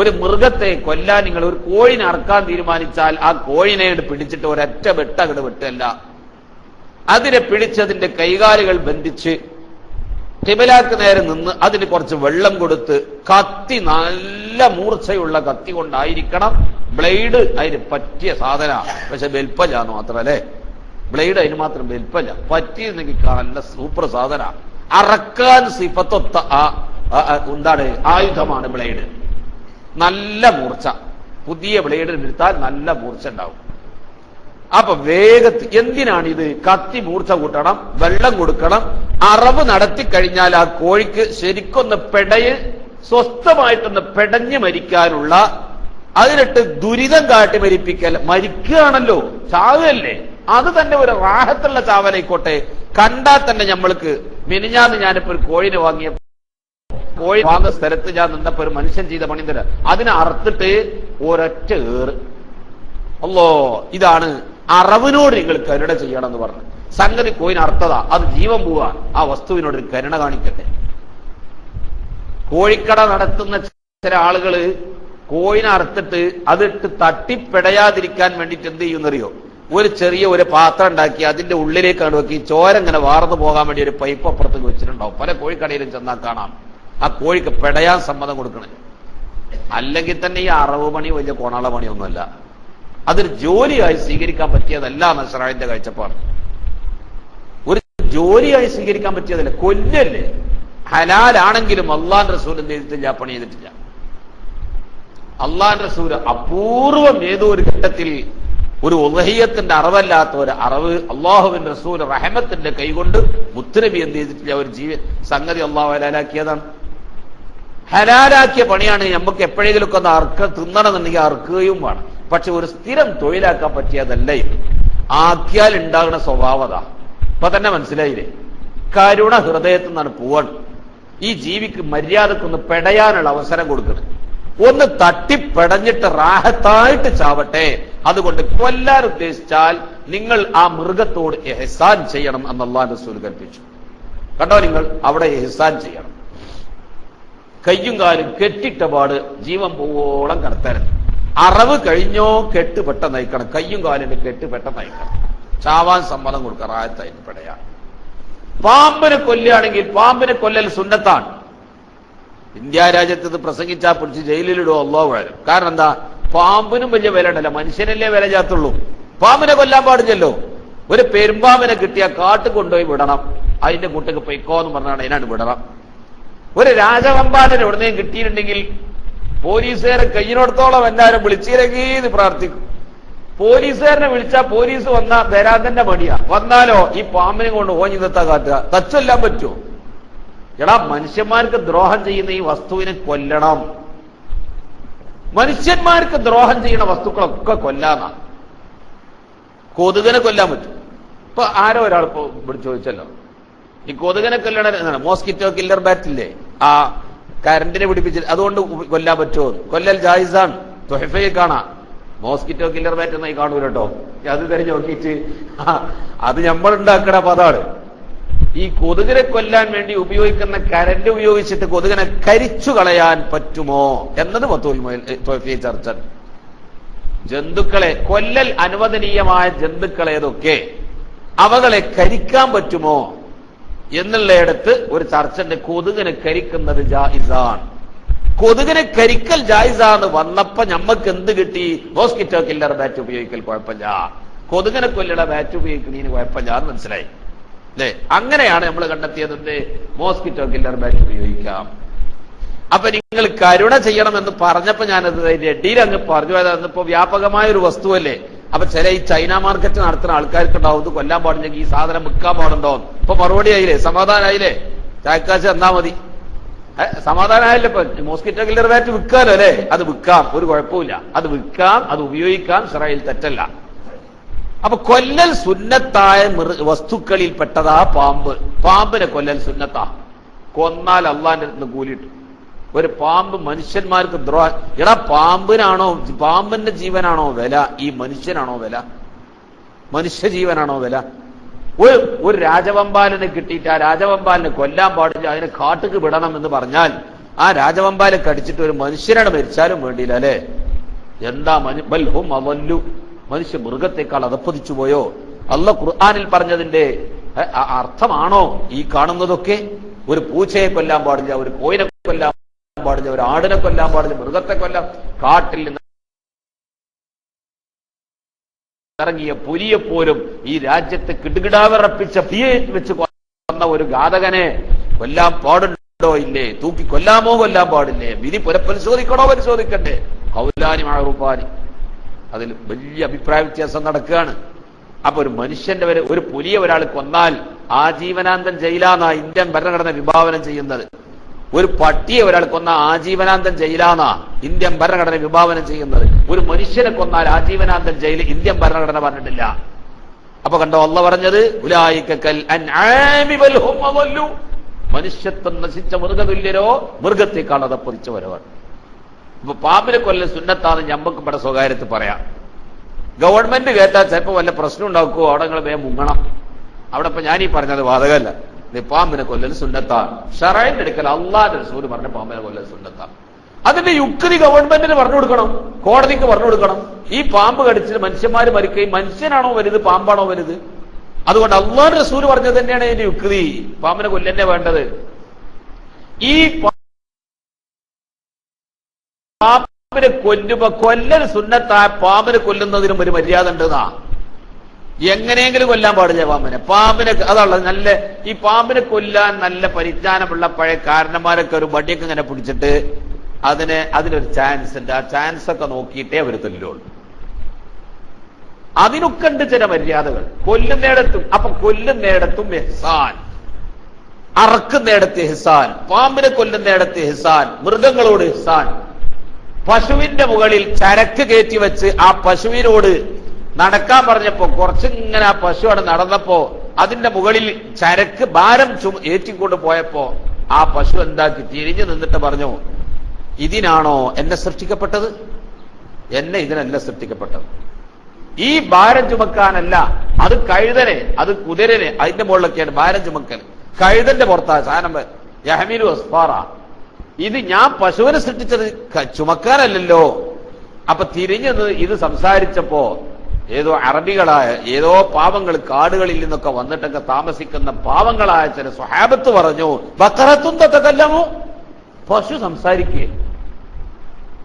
ഒരു മൃഗത്തെ കൊല്ലാൻ നിങ്ങൾ ഒരു കോഴിനെ അറക്കാൻ തീരുമാനിച്ചാൽ ആ കോഴിനെ പിടിച്ചിട്ട് ഒരൊറ്റ വെട്ടകട് വെട്ടല്ല, അതിനെ പിടിച്ചതിന്റെ കൈകാലുകൾ ബന്ധിച്ച് ഖിബലക്ക് നേരെ നിന്ന് അതിന് കുറച്ച് വെള്ളം കൊടുത്ത് കത്തി, നല്ല മൂർച്ചയുള്ള കത്തി കൊണ്ടായിരിക്കണം. ബ്ലേഡ് അതിന് പറ്റിയ സാധന, പക്ഷെ വെൽപ്പല്ലാന്ന് മാത്രം അല്ലേ, ബ്ലേഡ് അതിന് മാത്രം വെൽപ്പല്ല, പറ്റിയെന്നെങ്കിൽ നല്ല സൂപ്പർ സാധന. അറക്കാൻ സിഫത്തൊത്ത എന്താണ് ആയുധമാണ് ബ്ലേഡ്. നല്ല മൂർച്ച, പുതിയ ബ്ലേഡ് എടുത്താൽ നല്ല മൂർച്ച ഉണ്ടാവും. അപ്പൊ വേഗത്തിൽ എന്തിനാണ് ഇത്? കത്തി മൂർച്ച കൂട്ടണം, വെള്ളം കൊടുക്കണം. അറവ് നടത്തി കഴിഞ്ഞാൽ ആ കോഴിക്ക് ശരിക്കൊന്ന് സ്വസ്ഥമായിട്ടൊന്ന് പെടഞ്ഞ് മരിക്കാനുള്ള, അതിനിട്ട് ദുരിതം കാട്ടി മരിപ്പിക്കൽ. മരിക്കുകയാണല്ലോ, ചാവല്ലേ, അത് തന്നെ ഒരു റാഹത്തുള്ള ചാവലായിക്കോട്ടെ. കണ്ടാൽ തന്നെ നമ്മൾക്ക് മിനിഞ്ഞാന്ന് ഞാനിപ്പോ ഒരു കോഴിനെ വാങ്ങിയ കോഴി വാങ്ങുന്ന സ്ഥലത്ത് ഞാൻ നിന്നപ്പോ ഒരു മനുഷ്യൻ ചെയ്ത പണി തരാം. അതിനെ അറുത്തിട്ട് ഒരൊറ്റ ഏറ്. അല്ലോ, ഇതാണ് അറവിനോട് നിങ്ങൾ കരുണ ചെയ്യണം എന്ന് പറഞ്ഞു. സംഗതി കോയിന് അർത്ഥതാ, അത് ജീവൻ പോവാ. ആ വസ്തുവിനോട് ഒരു കരുണ കാണിക്കട്ടെ. കോഴിക്കട നടത്തുന്ന ചില ആളുകള് കോയിനെ അറുത്തിട്ട് അതിട്ട് തട്ടിപ്പെടയാതിരിക്കാൻ വേണ്ടിയിട്ട് എന്ത് ചെയ്യുന്നറിയോ? ഒരു ചെറിയ ഒരു പാത്രം ഉണ്ടാക്കി അതിന്റെ ഉള്ളിലേക്കാണ് വെക്കി ചോരങ്ങനെ വാർന്നു പോകാൻ വേണ്ടി ഒരു പൈപ്പ് അപ്പുറത്തേക്ക് വെച്ചിട്ടുണ്ടാവും. പല കോഴിക്കടയിലും ചെന്നാൽ കാണാം. ആ കോഴിക്ക് പെടയാൻ സമ്മതം കൊടുക്കണേ. അല്ലെങ്കിൽ തന്നെ ഈ അറവ് പണി വലിയ കൊണാള പണിയൊന്നുമല്ല. അതൊരു ജോലിയായി സ്വീകരിക്കാൻ പറ്റിയതല്ല നസ്രായിന്റെ കാഴ്ചപ്പാട്. ഒരു ജോലിയായി സ്വീകരിക്കാൻ പറ്റിയതല്ല, കൊല്ലല്ലേ. ഹലാലാണെങ്കിലും അള്ളാന്റെ റസൂൽ എന്ത് ചെയ്തിട്ടില്ല? പണി ചെയ്തിട്ടില്ല. അള്ളാന്റെ റസൂൽ അപൂർവം ഏതോ ഒരു ഘട്ടത്തിൽ ഒരു ഉളഹിയത്തിന്റെ അറവല്ലാത്ത ഒരു അറവ് അള്ളാഹുവിന്റെ റസൂൽ റഹമത്തിന്റെ കൈകൊണ്ട് മുത്തുനബി എന്ത് ചെയ്തിട്ടില്ല? ഒരു സംഗതി അള്ളാഹു ഹലാലാക്കിയതാണ്. ഹലാലാക്കിയ പണിയാണ്. നമുക്ക് എപ്പോഴെങ്കിലുമൊക്കെ ഒന്ന് തിന്നണമെന്നുണ്ടെങ്കിൽ അറുക്കുകയും വേണം. പക്ഷെ ഒരു സ്ഥിരം തൊഴിലാക്കാൻ പറ്റിയതല്ല ഇത്. ആക്കിയാൽ ഉണ്ടാകുന്ന സ്വഭാവത ഇപ്പൊ തന്നെ മനസ്സിലായില്ലേ? കരുണ ഹൃദയത്തിൽ നിന്നാണ് പോവാണ്. ഈ ജീവിക്ക് മര്യാദക്കൊന്ന് പെടയാനുള്ള അവസരം കൊടുക്കണം. ഒന്ന് തട്ടിപ്പെടഞ്ഞിട്ട് റാഹത്തായിട്ട് ചാവട്ടെ. അതുകൊണ്ട് കൊല്ലാൻ ഉദ്ദേശിച്ചാൽ നിങ്ങൾ ആ മൃഗത്തോട് ഇഹ്സാൻ ചെയ്യണം എന്ന് അല്ലാഹുവിന്റെ റസൂൽ കൽപ്പിച്ചു. കണ്ടോ നിങ്ങൾ, അവിടെ ഇഹ്സാൻ ചെയ്യണം. കയ്യും കാലും കെട്ടിട്ട പാട് ജീവൻ പോവോളം കടത്തരുത്. അറവ് കഴിഞ്ഞോ കെട്ട് പെട്ടെന്ന് നയിക്കണം. കയ്യും കാലിന്റെ കെട്ട് പെട്ടെന്ന് നയിക്കണം. ചാവാൻ സമ്മതം കൊടുക്കുക, റാഹത്തായിട്ട് പെടയാൻ. പാമ്പിനെ കൊല്ലുകയാണെങ്കിൽ പാമ്പിനെ കൊല്ലൽ സുന്നത്താണ്. ഇന്ത്യ രാജ്യത്ത് ഇത് പ്രസംഗിച്ചാൽ പിടിച്ച് ജയിലിലിടുവോ അല്ലാഹു അഅലം. കാരണം എന്താ? പാമ്പിനും വലിയ വില ഉണ്ടല്ലോ, മനുഷ്യനല്ലേ വില ചാത്തുള്ളൂ. പാമ്പിനെ കൊല്ലാൻ പാടില്ലല്ലോ. ഒരു പെരുമ്പാമ്പിനെ കിട്ടിയ കാട്ടിൽ കൊണ്ടുപോയി വിടണം. അതിന്റെ കൂട്ടക്ക് പൊയ്ക്കോ എന്ന് പറഞ്ഞാണ് അതിനാണ് വിടണം. ഒരു രാജവമ്പാലനെ എവിടുന്നേയും കിട്ടിയിട്ടുണ്ടെങ്കിൽ പോലീസുകാരെ കയ്യിനോടത്തോളം എല്ലാവരും വിളിച്ചിരങ്ങീന്ന് പ്രാർത്ഥിക്കും. പോലീസുകാരനെ വിളിച്ചാൽ പോലീസ് വന്നാ വരാൻ തന്നെ മടിയാ. വന്നാലോ ഈ പാമ്പിനെ കൊണ്ട് ഓഞ്ഞി നിർത്താൻ കാട്ടുക. തച്ചെല്ലാൻ പറ്റുമോ? എടാ, മനുഷ്യന്മാർക്ക് ദ്രോഹം ചെയ്യുന്ന ഈ വസ്തുവിനെ കൊല്ലണം. മനുഷ്യന്മാർക്ക് ദ്രോഹം ചെയ്യുന്ന വസ്തുക്കളൊക്കെ കൊല്ലാന്നാ. കൊതുകിനെ കൊല്ലാൻ പറ്റും. ഇപ്പൊ ആരോ ഒരാൾ ഇപ്പൊ ഇവിടെ ചോദിച്ചല്ലോ, ഈ കൊതുകിനെ കൊല്ലണ മോസ്കിറ്റോ കില്ലർ ബാറ്റില്ലേ, ആ കരണ്ടിനെ പിടിപ്പിച്ചിട്ട് അതുകൊണ്ട് കൊല്ലാൻ പറ്റുമോ? കൊല്ലൽ ജായിസാണ്. തൊഹഫയിൽ കാണാം. മോസ്കിറ്റോ കില്ലർ ബാറ്റ് എന്നായി കാണൂല കേട്ടോ. അത് തിരഞ്ഞു നോക്കിയിട്ട് അത് നമ്മളുണ്ടാക്കണ പദാണ്. ഈ കൊതുകിനെ കൊല്ലാൻ വേണ്ടി ഉപയോഗിക്കുന്ന കരണ്ട് ഉപയോഗിച്ചിട്ട് കൊതുകിനെ കരിച്ചു കളയാൻ പറ്റുമോ എന്നത് തൊഹഫയിൽ ചർച്ച. ജന്തുക്കളെ കൊല്ലൽ അനുവദനീയമായ ജന്തുക്കളേതൊക്കെ, അവകളെ കരിക്കാൻ പറ്റുമോ എന്നുള്ളയിടത്ത് ഒരു ചർച്ചന്റെ. കൊതുകിനെ കരിക്കുന്നത് ജായിസാണ്. കൊതുകിനെ കരിക്കൽ ജായിസാന്ന് വന്നപ്പോ ഞമ്മക്ക് എന്ത് കിട്ടി? മോസ്കിറ്റോ കില്ലർ ബാറ്റ് ഉപയോഗിക്കൽ കുഴപ്പമില്ല, കൊതുകിനെ കൊല്ലണ ബാറ്റ് ഉപയോഗിക്കുന്നതിന് കുഴപ്പമില്ല എന്ന് മനസ്സിലായി അല്ലേ? അങ്ങനെയാണ് നമ്മൾ കണ്ടെത്തിയത്. മോസ്കിറ്റോ കില്ലർ ബാറ്റ് ഉപയോഗിക്കാം. അപ്പൊ നിങ്ങൾ കരുണ ചെയ്യണമെന്ന് പറഞ്ഞപ്പോ ഞാനത് റെഡിയിൽ അങ്ങ് പറഞ്ഞു. അതിപ്പോ വ്യാപകമായ ഒരു വസ്തുവല്ലേ. അപ്പൊ ചില ഈ ചൈന മാർക്കറ്റ് നടത്തുന്ന ആൾക്കാർക്ക് ഉണ്ടാവും ഇത് കൊല്ലാൻ പാടില്ലെങ്കിൽ ഈ സാധനം വിൽക്കാൻ പാടുണ്ടോ. ഇപ്പൊ മറുപടി ആയില്ലേ? സമാധാനമായില്ലേ? ചായക്കാശ് എന്നാ മതി. സമാധാനമായില്ലേ? ഇപ്പൊ മോസ്കിറ്റോ കില്ലർ ബാറ്റ് വിൽക്കാലോ അല്ലേ? അത് വിൽക്കാം, ഒരു കുഴപ്പമില്ല. അത് വിൽക്കാം, അത് ഉപയോഗിക്കാം, ശറയിൽ തെറ്റല്ല. അപ്പൊ കൊല്ലൽ സുന്നത്തായ വസ്തുക്കളിൽ പെട്ടതാ പാമ്പ്. പാമ്പിനെ കൊല്ലൽ സുന്നത്താ. കൊന്നാൽ അള്ളാന്റെ അടുത്ത് കൂലിട്ടു. ഒരു പാമ്പ് മനുഷ്യന്മാർക്ക് ദ്രോഹം. എടാ, പാമ്പിനാണോ, പാമ്പിന്റെ ജീവനാണോ വില? ഈ മനുഷ്യനാണോ വില? മനുഷ്യ ജീവനാണോ വില? ഒരു രാജവമ്പാലനെ കിട്ടിയിട്ട് ആ രാജവമ്പാലിനെ കൊല്ലാൻ പാടില്ല, അതിനെ കാട്ടുക്ക് വിടണം എന്ന് പറഞ്ഞാൽ ആ രാജവമ്പാലെ കടിച്ചിട്ട് ഒരു മനുഷ്യനാണ് മരിച്ചാലും വേണ്ടിയില്ല അല്ലേ? എന്താ ബൽഹും അവല്ലു, മനുഷ്യ മൃഗത്തെക്കാൾ അധപ്പതിച്ചു പോയോ? അല്ലാഹു ഖുർആനിൽ പറഞ്ഞതിന്റെ അർത്ഥമാണോ ഈ കാണുന്നതൊക്കെ? ഒരു പൂച്ചയെ കൊല്ലാൻ പാടില്ല, ഒരു കോയിനെ കൊല്ലാൻ പാടില്ല, ഒരു ആടിനെ കൊല്ലാൻ പാടില്ല, മൃഗത്തെ കൊല്ലാൻ. കാട്ടിൽ നിന്ന് ഇറങ്ങിയ പുലിയെപ്പോലും ഈ രാജ്യത്തെ കിടുകിടാവിറപ്പിച്ച തീയെ വെച്ച് കൊന്ന ഒരു ഘാതകനെ കൊല്ലാൻ പാടുണ്ടോ? ഇല്ലേ, തൂക്കി കൊല്ലാമോ കൊല്ലാൻ പാടില്ലേ, വിധി പുനഃപരിശോധിക്കണോ പരിശോധിക്കണ്ടേ, ഖൗലാനി മഅറൂഫാനി, അതിൽ വലിയ അഭിപ്രായ വ്യത്യാസം നടക്കുകയാണ്. അപ്പൊ ഒരു മനുഷ്യന്റെ വരെ ഒരു പുലിയെ ഒരാൾ കൊന്നാൽ ആജീവനാന്തം ജയിലാന്നാ ഇന്ത്യൻ ഭരണഘടന വിഭാവനം ചെയ്യുന്നത്. ഒരു പട്ടിയെ ഒരാൾ കൊന്ന ആജീവനാന്തം ജയിലാന്നാ ഇന്ത്യൻ ഭരണഘടന വിഭാവനം ചെയ്യുന്നത്. ഒരു മനുഷ്യനെ കൊന്നാൽ ആജീവനാന്തം ജയിൽ ഇന്ത്യൻ ഭരണഘടന പറഞ്ഞിട്ടില്ല. അപ്പൊ കണ്ടോ അല്ലാഹ് പറഞ്ഞത്, ഉലൈക കൽ അൻആമി ബൽ ഹും അദല്ലു, മനുഷ്യത്വം നശിച്ച മൃഗതുല്യരോ, മൃഗത്തെക്കാൾ അതപ്പതിച്ചവരവർ. ഇപ്പൊ പാമ്പിനെ കൊല്ലൽ സുന്നത്താന്ന് ഞമ്മക്ക് ഇവിടെ സ്വകാര്യത്തിൽ പറയാം. ഗവൺമെന്റ് കേട്ടാൽ ചിലപ്പോൾ വല്ല പ്രശ്നം ഉണ്ടാക്കുമോ, അവിടെ നിങ്ങൾ വേഗം മുങ്ങണം. അവിടെ ഇപ്പൊ ഞാനീ പറഞ്ഞത് വാദകമല്ല, പാമ്പിനെ കൊല്ലൽ സുന്നത്താണ്. ശറഈന്റെ അടുക്കൽ അല്ലാഹുവിന്റെ റസൂൽ പറഞ്ഞ പാമ്പിനെ കൊല്ലൽ സുന്നത്താണ്. അതിന്റെ യുക്തി ഗവൺമെന്റിന് പറഞ്ഞു കൊടുക്കണം, കോടതിക്ക് പറഞ്ഞു കൊടുക്കണം. ഈ പാമ്പ് കടിച്ചിട്ട് മനുഷ്യന്മാര് മരിക്കുകയും, മനുഷ്യനാണോ വലുത് പാമ്പാണോ വലുത്? അതുകൊണ്ട് അല്ലാഹുവിന്റെ റസൂൽ പറഞ്ഞത് തന്നെയാണ് ഇതിന്റെ യുക്തി, പാമ്പിനെ കൊല്ലന്നെ വേണ്ടത്. ഈ പാമ്പിനെ കൊല്ലുമ്പോ കൊല്ലൽ സുന്നത്തായ പാമ്പിനെ കൊല്ലുന്നതിനും ഒരു മര്യാദ ഉണ്ടെന്നാ. എങ്ങനെയെങ്കിലും കൊല്ലാൻ പാടില്ല പാമ്പിനെ. അതുള്ള നല്ല ഈ പാമ്പിനെ കൊല്ലാൻ നല്ല പരിജ്ഞാനമുള്ള പഴയ കാരണന്മാരൊക്കെ ഒരു വടിയൊക്കെ ഇങ്ങനെ പിടിച്ചിട്ട് അതിനൊരു ചാൻസ് ഉണ്ട്, ആ ചാൻസ് ഒക്കെ നോക്കിയിട്ടേ അവർ കൊല്ലുള്ളൂ. അതിനൊക്കെ ഉണ്ട് ചില മര്യാദകൾ. കൊല്ലുന്നിടത്തും, അപ്പൊ കൊല്ലുന്നിടത്തും ഇഹ്സാൻ, അറക്കുന്നിടത്ത് ഇഹ്സാൻ, പാമ്പിനെ കൊല്ലുന്നിടത്ത് ഇഹ്സാൻ, മൃഗങ്ങളോട് ഇഹ്സാൻ. പശുവിന്റെ മുകളിൽ ചരക്ക് കയറ്റി വെച്ച് ആ പശുവിനോട് നടക്കാൻ പറഞ്ഞപ്പോ കുറച്ചിങ്ങനെ ആ പശു അവിടെ നടന്നപ്പോ അതിന്റെ മുകളിൽ ചരക്ക് ഭാരം ഏറ്റിക്കൊണ്ട് പോയപ്പോ ആ പശു എന്താക്കി തിരിഞ്ഞു നിന്നിട്ട് പറഞ്ഞു, ഇതിനാണോ എന്നെ സൃഷ്ടിക്കപ്പെട്ടത്? എന്നെ ഇതിനല്ല സൃഷ്ടിക്കപ്പെട്ടത്. ഈ ഭാരം ചുമക്കാനല്ല, അത് കഴുതനെ, അത് കുതിരനെ, അതിന്റെ മുകളിലൊക്കെയാണ് ഭാരം ചുമക്കൽ. കഴുതന്റെ പുറത്താ സാധനം യഹ്മിലു അസ്ഫാറ. ഇത് ഞാൻ പശുവിനെ സൃഷ്ടിച്ചത് ചുമക്കാനല്ലല്ലോ. അപ്പൊ തിരിഞ്ഞു ഇത് സംസാരിച്ചപ്പോ ഏതോ അറബികളായ ഏതോ പാവങ്ങൾ കാടുകളിൽ നിന്നൊക്കെ വന്നിട്ടൊക്കെ താമസിക്കുന്ന പാവങ്ങളായ ചില സ്വഹാബത്ത് പറഞ്ഞു, ബഖറത്തുൻ തതകല്ലമു, പശു സംസാരിക്കേ,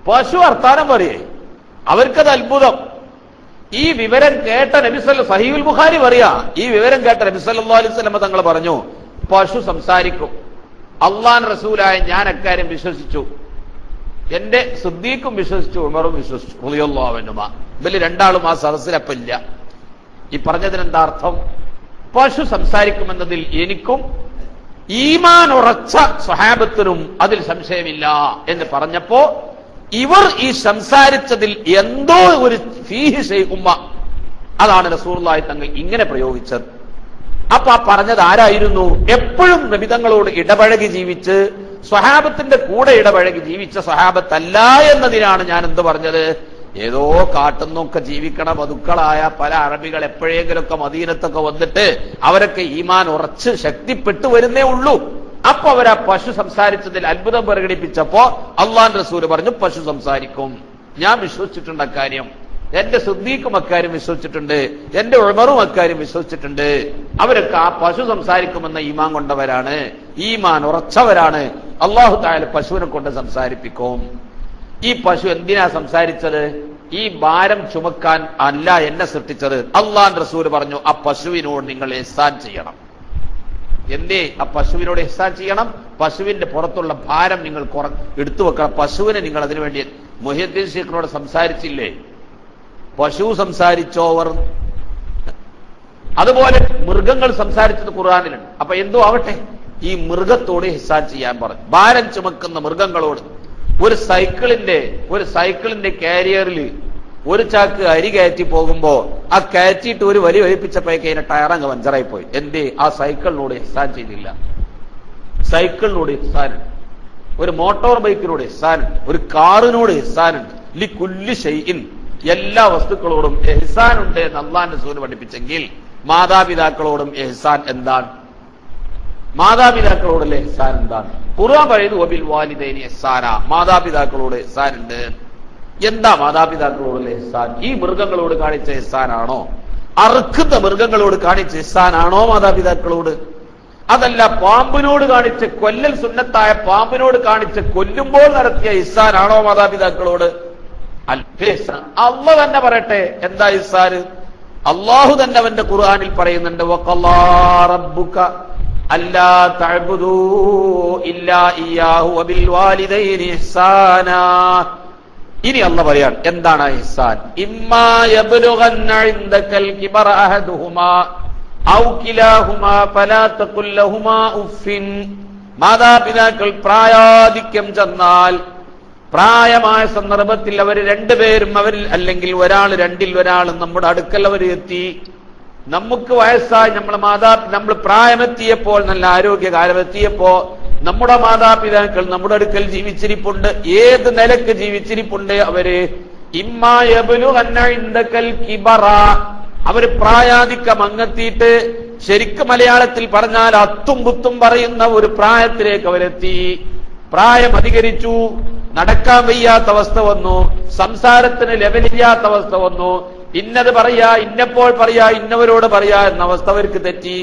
പശു വർത്താനം പറയേ. അവർക്കത് അത്ഭുതം. ഈ വിവരം കേട്ട നബി സഹീഹുൽ ബുഖാരി പറയാ, ഈ വിവരം കേട്ട നബി സല്ലല്ലാഹു അലൈഹി വസല്ലം തങ്ങൾ പറഞ്ഞു, പശു സംസാരിക്കും. അള്ളാഹുവിന്റെ റസൂലായ ഞാൻ അക്കാര്യം വിശ്വസിച്ചു, എന്റെ സിദ്ദീഖും വിശ്വസിച്ചു, ഉമറും വിശ്വസിച്ചു റളിയല്ലാഹു അൻഹുമാ. ഇവര് രണ്ടാളും ആ സദസ്സിലപ്പില്ല. ഈ പറഞ്ഞതിനെന്താ അർത്ഥം? പശു സംസാരിക്കുമെന്നതിൽ എനിക്കും ഈമാൻ ഉറച്ച സ്വഹാബത്തിനും അതിൽ സംശയമില്ല എന്ന് പറഞ്ഞപ്പോ ഇവർ ഈ സംസാരിച്ചതിൽ എന്തോ ഒരു ഫീഹി ശൈഉം, അതാണ് റസൂലുള്ളാഹി തങ്ങൾ ഇങ്ങനെ പ്രയോഗിച്ചത്. അപ്പൊ ആ പറഞ്ഞത് ആരായിരുന്നു? എപ്പോഴും നബിതങ്ങളോട് ഇടപഴകി ജീവിച്ച് സ്വഹാബത്തിന്റെ കൂടെ ഇടപഴകി ജീവിച്ച സ്വഹാബത്തല്ല എന്നതിനാണ് ഞാൻ എന്ത് പറഞ്ഞത്. ഏതോ കാട്ടുന്നൊക്കെ ജീവിക്കണ വധുക്കളായ പല അറബികൾ എപ്പോഴെങ്കിലൊക്കെ മദീനത്തൊക്കെ വന്നിട്ട് അവരൊക്കെ ഈമാൻ ഉറച്ച് ശക്തിപ്പെട്ടു വരുന്നേ ഉള്ളൂ. അപ്പൊ അവരാ പശു സംസാരിച്ചതിൽ അത്ഭുതം പ്രകടിപ്പിച്ചപ്പോ അള്ളാഹുവിന്റെ റസൂൽ പറഞ്ഞു, പശു സംസാരിക്കും. ഞാൻ വിശ്വസിച്ചിട്ടുണ്ട് അക്കാര്യം, എന്റെ സിദ്ദീഖും അക്കാര്യം വിശ്വസിച്ചിട്ടുണ്ട്, എന്റെ ഉമറും അക്കാര്യം വിശ്വസിച്ചിട്ടുണ്ട്. അവരൊക്കെ ആ പശു സംസാരിക്കുമെന്ന ഈമാൻ കൊണ്ടവരാണ്, ഈമാൻ ഉറച്ചവരാണ്. അല്ലാഹു തആല പശുവിനെ കൊണ്ട് സംസാരിപ്പിക്കും. ഈ പശു എന്തിനാ സംസാരിച്ചത്? ഈ ഭാരം ചുമക്കാൻ അല്ല എന്നെ സൃഷ്ടിച്ചത്. അള്ളാഹുവിന്റെ റസൂൽ പറഞ്ഞു, ആ പശുവിനോട് നിങ്ങൾ ഇഹ്സാൻ ചെയ്യണം. എന്തേ ആ പശുവിനോട് ഇഹ്സാൻ ചെയ്യണം? പശുവിന്റെ പുറത്തുള്ള ഭാരം നിങ്ങൾ എടുത്തു വെക്കണം. പശുവിനെ നിങ്ങൾ അതിനുവേണ്ടി മുഹ്യിദ്ദീൻ ശൈഖിനോട് സംസാരിച്ചില്ലേ? പശു സംസാരിച്ചോവർ. അതുപോലെ മൃഗങ്ങൾ സംസാരിച്ചത് ഖുർആനിലുണ്ട്. അപ്പൊ എന്തോ ആവട്ടെ, ഈ മൃഗത്തോട് ഇഹ്സാൻ ചെയ്യാൻ പറഞ്ഞു. ഭാരം ചുമക്കുന്ന മൃഗങ്ങളോട്. ഒരു സൈക്കിളിന്റെ കാരിയറിൽ ഒരു ചാക്ക് അരി കയറ്റി പോകുമ്പോ ആ കയറ്റിയിട്ട് ഒരു വലി വലിപ്പിച്ചപ്പോഴേക്ക് അതിന്റെ ടയറങ്ങ് പഞ്ചറായി പോയി. എന്തേ? ആ സൈക്കിളിനോട് ഇഹ്സാൻ ചെയ്തില്ല. സൈക്കിളിനോട് ഇഹ്സാനുണ്ട്, ഒരു മോട്ടോർ ബൈക്കിനോട് ഇഹ്സാനുണ്ട്, ഒരു കാറിനോട് ഇഹ്സാനുണ്ട്. ലികുല്ലി ഷൈഇൻ, എല്ലാ വസ്തുക്കളോടും ഇഹ്സാൻ ഉണ്ട് എന്ന് അല്ലാഹുവിന്റെ റസൂൽ പഠിപ്പിച്ചെങ്കിൽ മാതാപിതാക്കളോടും ഇഹ്സാൻ എന്താണ്? മാതാപിതാക്കളോടുള്ള ഇഹ്സാൻ എന്താണ്? ഖുർആൻ പറയുന്നു, വബിൽ വാലിദൈനി ഇഹ്സാന, മാതാപിതാക്കളോട് ഇഹ്സാൻ ഉണ്ട്. എന്താ മാതാപിതാക്കളോടുള്ള ഇഹ്സാൻ? ഈ മൃഗങ്ങളോട് കാണിച്ച ഇഹ്സാനാണോ? അറുക്കുന്ന മൃഗങ്ങളോട് കാണിച്ച ഇഹ്സാനാണോ മാതാപിതാക്കളോട്? അതല്ല പാമ്പിനോട് കാണിച്ച് കൊല്ലൽ സുന്നത്തായ പാമ്പിനോട് കാണിച്ച് കൊല്ലുമ്പോൾ നടത്തിയ ഇഹ്സാനാണോ മാതാപിതാക്കളോട്? അള്ളാഹു തന്നെ പറയട്ടെ എന്താ ഇഹ്സാൻ. അള്ളാഹു തന്നെ അവന്റെ ഖുർആനിൽ പറയുന്നുണ്ട്, വഖല്ലാ റബ്ബുക അല്ലാ തഅ്ബുദൂ ഇല്ലാ ഇയ്യാഹു വബിൽ വാലിദൈനി ഇഹ്സാനാ. ഇനി അല്ലാഹ് പറയാൻ എന്താണ് ഇഹ്സാൻ? ഇമ്മാ യബ്ലുഗന്ന ഇൻദകൽ കിബറ അഹദുഹുമാ ഔ കിലാഹുമാ ഫലാ തഖുൽ ലഹുമാ ഉഫിൻ. മാതാപിതാക്കൾ പ്രായാധിക്യം ചെന്നാൽ, പ്രായമായ സന്ദർഭത്തിൽ അവർ രണ്ടുപേരും, അവരിൽ അല്ലെങ്കിൽ ഒരാൾ, രണ്ടിൽ ഒരാൾ നമ്മുടെ അടുക്കൽ അവർ എത്തി, നമുക്ക് വയസ്സായി നമ്മൾ പ്രായമെത്തിയപ്പോൾ, നല്ല ആരോഗ്യകാലമെത്തിയപ്പോ നമ്മുടെ മാതാപിതാക്കൾ നമ്മുടെ അടുക്കൽ ജീവിച്ചിരിപ്പുണ്ട്. ഏത് നിലക്ക് ജീവിച്ചിരിപ്പുണ്ട് അവര്? ഇമ്മാ യബ്ലുഗന്ന ഇൻദകൽ കിബറ, അവര് പ്രായാധിക്യം അങ്ങെത്തിയിട്ട്, ശരിക്കും മലയാളത്തിൽ പറഞ്ഞാൽ അത്തും പുത്തും പറയുന്ന ഒരു പ്രായത്തിലേക്ക് അവരെത്തി. പ്രായം അധികരിച്ചു, നടക്കാൻ വയ്യാത്ത അവസ്ഥ വന്നു, സംസാരത്തിന് ലെവലില്ലാത്ത അവസ്ഥ വന്നു, ഇന്നത് പറയാ, ഇന്നപ്പോൾ പറയാ, ഇന്നവരോട് പറയാ എന്ന അവസ്ഥ അവർക്ക് തെറ്റി.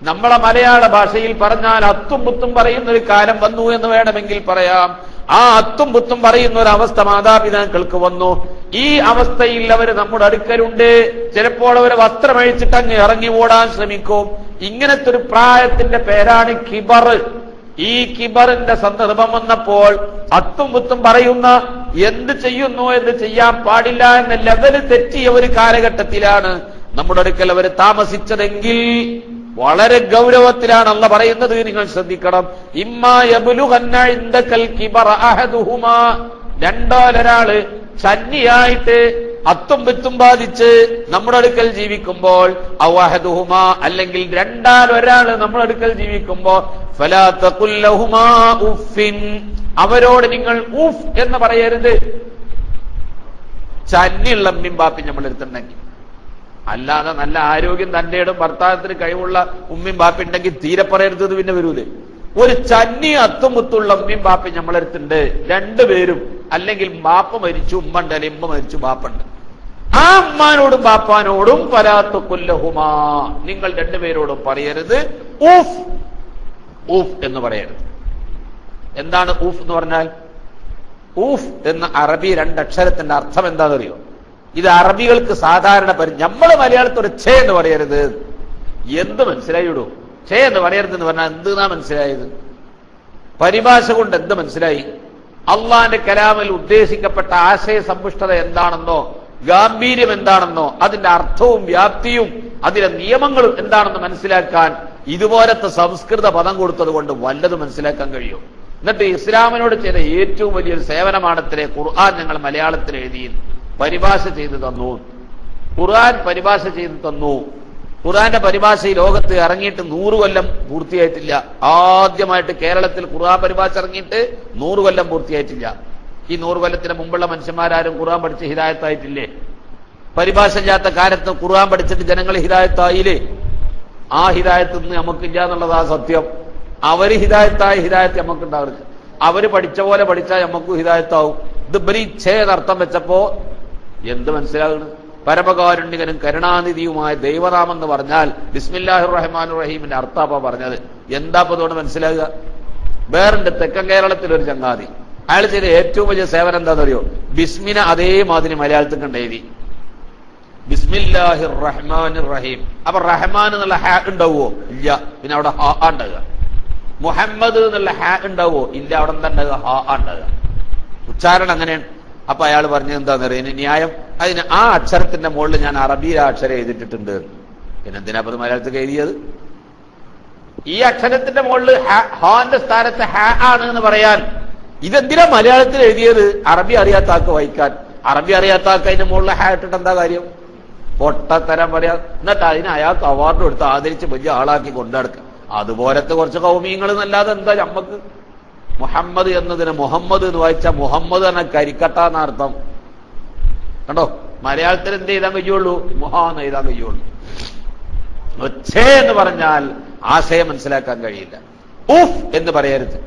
നമ്മളെ മലയാള ഭാഷയിൽ പറഞ്ഞാൽ അത്തും പുത്തും പറയുന്ന ഒരു കാലം വന്നു എന്ന് വേണമെങ്കിൽ പറയാം. ആ അത്തും പുത്തും പറയുന്ന ഒരു അവസ്ഥ മാതാപിതാക്കൾക്ക് വന്നു. ഈ അവസ്ഥയിൽ അവർ നമ്മുടെ അടുക്കലുണ്ട്. ചിലപ്പോൾ അവർ വസ്ത്രമഴിച്ചിട്ട് അങ്ങ് ഇറങ്ങി ഓടാൻ ശ്രമിക്കും. ഇങ്ങനത്തെ ഒരു പ്രായത്തിന്റെ പേരാണ് കിബർ. ഈ കിബറിന്റെ സന്ദർഭം വന്നപ്പോൾ അത്തും പുത്തും പറയുന്ന, എന്ത് ചെയ്യുന്നു, എന്ത് ചെയ്യാൻ പാടില്ല എന്ന ലെവല് തെറ്റിയ ഒരു കാലഘട്ടത്തിലാണ് നമ്മുടെ അടുക്കൽ അവർ താമസിച്ചതെങ്കിൽ വളരെ ഗൗരവത്തിലാണ് അല്ലാഹ് പറയുന്നത്. നിങ്ങൾ ശ്രദ്ധിക്കണം. ഇമ്മാ യബ്ലുഗന്ന ഇൻദകൽ കിബറ അഹദുഹുമാ, രണ്ടാലൊരാള് ചന്നിയായിട്ട് അത്തും വിത്തും ബാധിച്ച് നമ്മുടെ അടുക്കൽ ജീവിക്കുമ്പോൾ, ഔ അഹദുഹുമാ, അല്ലെങ്കിൽ രണ്ടാലൊരാള് നമ്മുടെ അടുക്കൽ ജീവിക്കുമ്പോൾ, ഫലാ തഖുൽ ലഹുമാ ഉഫിൻ, അവരോട് നിങ്ങൾ ഉഫ് എന്ന് പറയരുത്. ചന്നിയുള്ള ഉമ്മയും ബാപ്പയും നമ്മളെടുത്തുണ്ടെങ്കിൽ, അല്ലാതെ നല്ല ആരോഗ്യം തന്റെയിടും ഭർത്താവത്തിന് കഴിവുള്ള ഉമ്മയും ബാപ്പ ഉണ്ടെങ്കിൽ തീരെ പറയരുത്, പിന്നെ വരൂലേ. ഒരു ചന്നി അത്തും മുത്തുള്ള ഉമ്മയും ബാപ്പയും നമ്മളെടുത്തുണ്ട്, രണ്ടുപേരും, അല്ലെങ്കിൽ ബാപ്പ മരിച്ചു ഉമ്മ ഉണ്ട്, അല്ലെങ്കിൽ ഉമ്മ മരിച്ചു ബാപ്പ ഉണ്ട്. ആ ഉമ്മാനോടും ബാപ്പാനോടും ഫലാ തഖുൽ ലഹുമാ, നിങ്ങൾ രണ്ടുപേരോടും പറയരുത് ഊഫ്, ഊഫ് എന്ന് പറയരുത്. എന്താണ് ഊഫ് എന്ന് പറഞ്ഞാൽ? ഊഫ് എന്ന അറബി രണ്ടക്ഷരത്തിന്റെ അർത്ഥം എന്താണെന്നറിയോ? ഇത് അറബികൾക്ക് സാധാരണ നമ്മള് മലയാളത്തിൽ ഒരു ഛേ എന്ന് പറയരുത്. എന്ത് മനസ്സിലായിടൂ? ഛേ എന്ന് പറയരുത് എന്ന് പറഞ്ഞാൽ എന്തെന്നാ മനസ്സിലായത്? പരിഭാഷ കൊണ്ട് എന്ത് മനസ്സിലായി? അള്ളാന്റെ കലാമിൽ ഉദ്ദേശിക്കപ്പെട്ട ആശയ സമ്പുഷ്ടത എന്താണെന്നോ, ഗാംഭീര്യം എന്താണെന്നോ, അതിന്റെ അർത്ഥവും വ്യാപ്തിയും അതിലെ നിയമങ്ങളും എന്താണെന്ന് മനസ്സിലാക്കാൻ ഇതുപോലത്തെ സംസ്കൃത പദം കൊടുത്തത് കൊണ്ട് വല്ലതും മനസ്സിലാക്കാൻ കഴിയും. എന്നിട്ട് ഇസ്ലാമിനോട് ചെയ്ത ഏറ്റവും വലിയൊരു സേവനമാണത്രേ ഖുർആൻ ഞങ്ങൾ മലയാളത്തിൽ എഴുതി പരിഭാഷ ചെയ്തു തന്നു. ഖുർആൻ പരിഭാഷ ചെയ്തു തന്നു. ഖുർആന്റെ പരിഭാഷ ഈ ലോകത്ത് ഇറങ്ങിയിട്ട് 100 കൊല്ലം പൂർത്തിയായിട്ടില്ല. ആദ്യമായിട്ട് കേരളത്തിൽ ഖുർആൻ പരിഭാഷ ഇറങ്ങിയിട്ട് 100 കൊല്ലം പൂർത്തിയായിട്ടില്ല. ഈ 100 കൊല്ലത്തിന് മുമ്പുള്ള മനുഷ്യന്മാരാരും ഖുർആൻ പഠിച്ച് ഹിദായത്തായിട്ടില്ലേ? പരിഭാഷ ഇല്ലാത്ത കാലത്ത് ഖുർആൻ പഠിച്ചിട്ട് ജനങ്ങൾ ഹിദായത്തായില്ലേ? ആ ഹിദായത്ത് ഇന്ന് നമുക്കില്ല എന്നുള്ളതാ സത്യം. അവര് ഹിദായത്തായ ഹിദായത്ത് നമുക്കുണ്ടാവർക്ക്. അവര് പഠിച്ച പോലെ പഠിച്ചാൽ നമുക്ക് ഹിദായത്താവും. ഇത് ബലിച്ഛേദർത്ഥം വെച്ചപ്പോ എന്ത് മനസ്സിലാകുന്നു? പരമകാരുണ്യകനും കരുണാനിധിയുമായ ദൈവനാമം എന്ന് പറഞ്ഞാൽ ബിസ്മില്ലാഹിർ റഹ്മാനിർ റഹീമിന്റെ അർത്ഥാപ്പ പറഞ്ഞത്. എന്താപ്പോ അതുകൊണ്ട് മനസ്സിലാകുക? വേറുണ്ട് തെക്കൻ കേരളത്തിലൊരു ചങ്ങാതി, അയാൾ ചെയ്ത ഏറ്റവും വലിയ സേവനം എന്താണെന്നറിയോ? ബിസ്മിന അതേമാതിരി മലയാളത്തിൽ കണ്ടെഴുതി ബിസ്മില്ലാഹിർ റഹ്മാനിർ റഹീം. അപ്പൊ റഹ്മാൻ എന്നുള്ള ഹാ ഉണ്ടാവുമോ? ഇല്ല. പിന്നെ അവിടെ ഹാ ഉണ്ടാകുക. മുഹമ്മദ് എന്നുള്ള ഹാ ഉണ്ടാവുമോ? ഇല്ല. അവിടെ എന്താ ഉണ്ടാകുക? ഹാ ഉണ്ടാകുക. ഉച്ചാരണം അങ്ങനെയാണ്. അപ്പൊ അയാൾ പറഞ്ഞത് എന്താണെന്നറിയാം ന്യായം? അതിന് ആ അക്ഷരത്തിന്റെ മുകളിൽ ഞാൻ അറബി അക്ഷരം എഴുതിയിട്ടുണ്ട്. പിന്നെന്തിനാ അത് മലയാളത്തിൽ എഴുതിയത്? ഈ അക്ഷരത്തിന്റെ മുകളിൽ ഹാന്റെ സ്ഥാനത്ത് ഹാ ആണ് എന്ന് പറയാൻ ഇതെന്തിനാ മലയാളത്തിൽ എഴുതിയത്? അറബി അറിയാത്ത ആൾക്ക് വായിക്കാൻ. അറബി അറിയാത്ത ആൾക്ക് അതിന്റെ മുകളിൽ ഹാ ഇട്ടിട്ട് എന്താ കാര്യം? പൊട്ടത്തരം പറയാ. എന്നിട്ട് അതിന് അയാൾക്ക് അവാർഡ് കൊടുത്ത് ആദരിച്ച് വലിയ ആളാക്കി കൊണ്ടുനടക്കുക. അതുപോലത്തെ കുറച്ച് കൗമീങ്ങൾ എന്നല്ലാതെ എന്താ നമ്മക്ക്? മുഹമ്മദ് എന്നതിന് മുഹമ്മദ് എന്ന് വായിച്ചാൽ മുഹമ്മദ് എന്ന കരിക്കട്ട എന്നർത്ഥം. കണ്ടോ? മലയാളത്തിൽ എന്ത് എഴുതാൻ കഴിയുള്ളൂ? മുഹാന്ന് എഴുതാൻ കഴിയുള്ളൂ. ഒച്ചേ എന്ന് പറഞ്ഞാൽ ആശയം മനസ്സിലാക്കാൻ കഴിയില്ല. ഉഫ് എന്ന് പറയരുത്.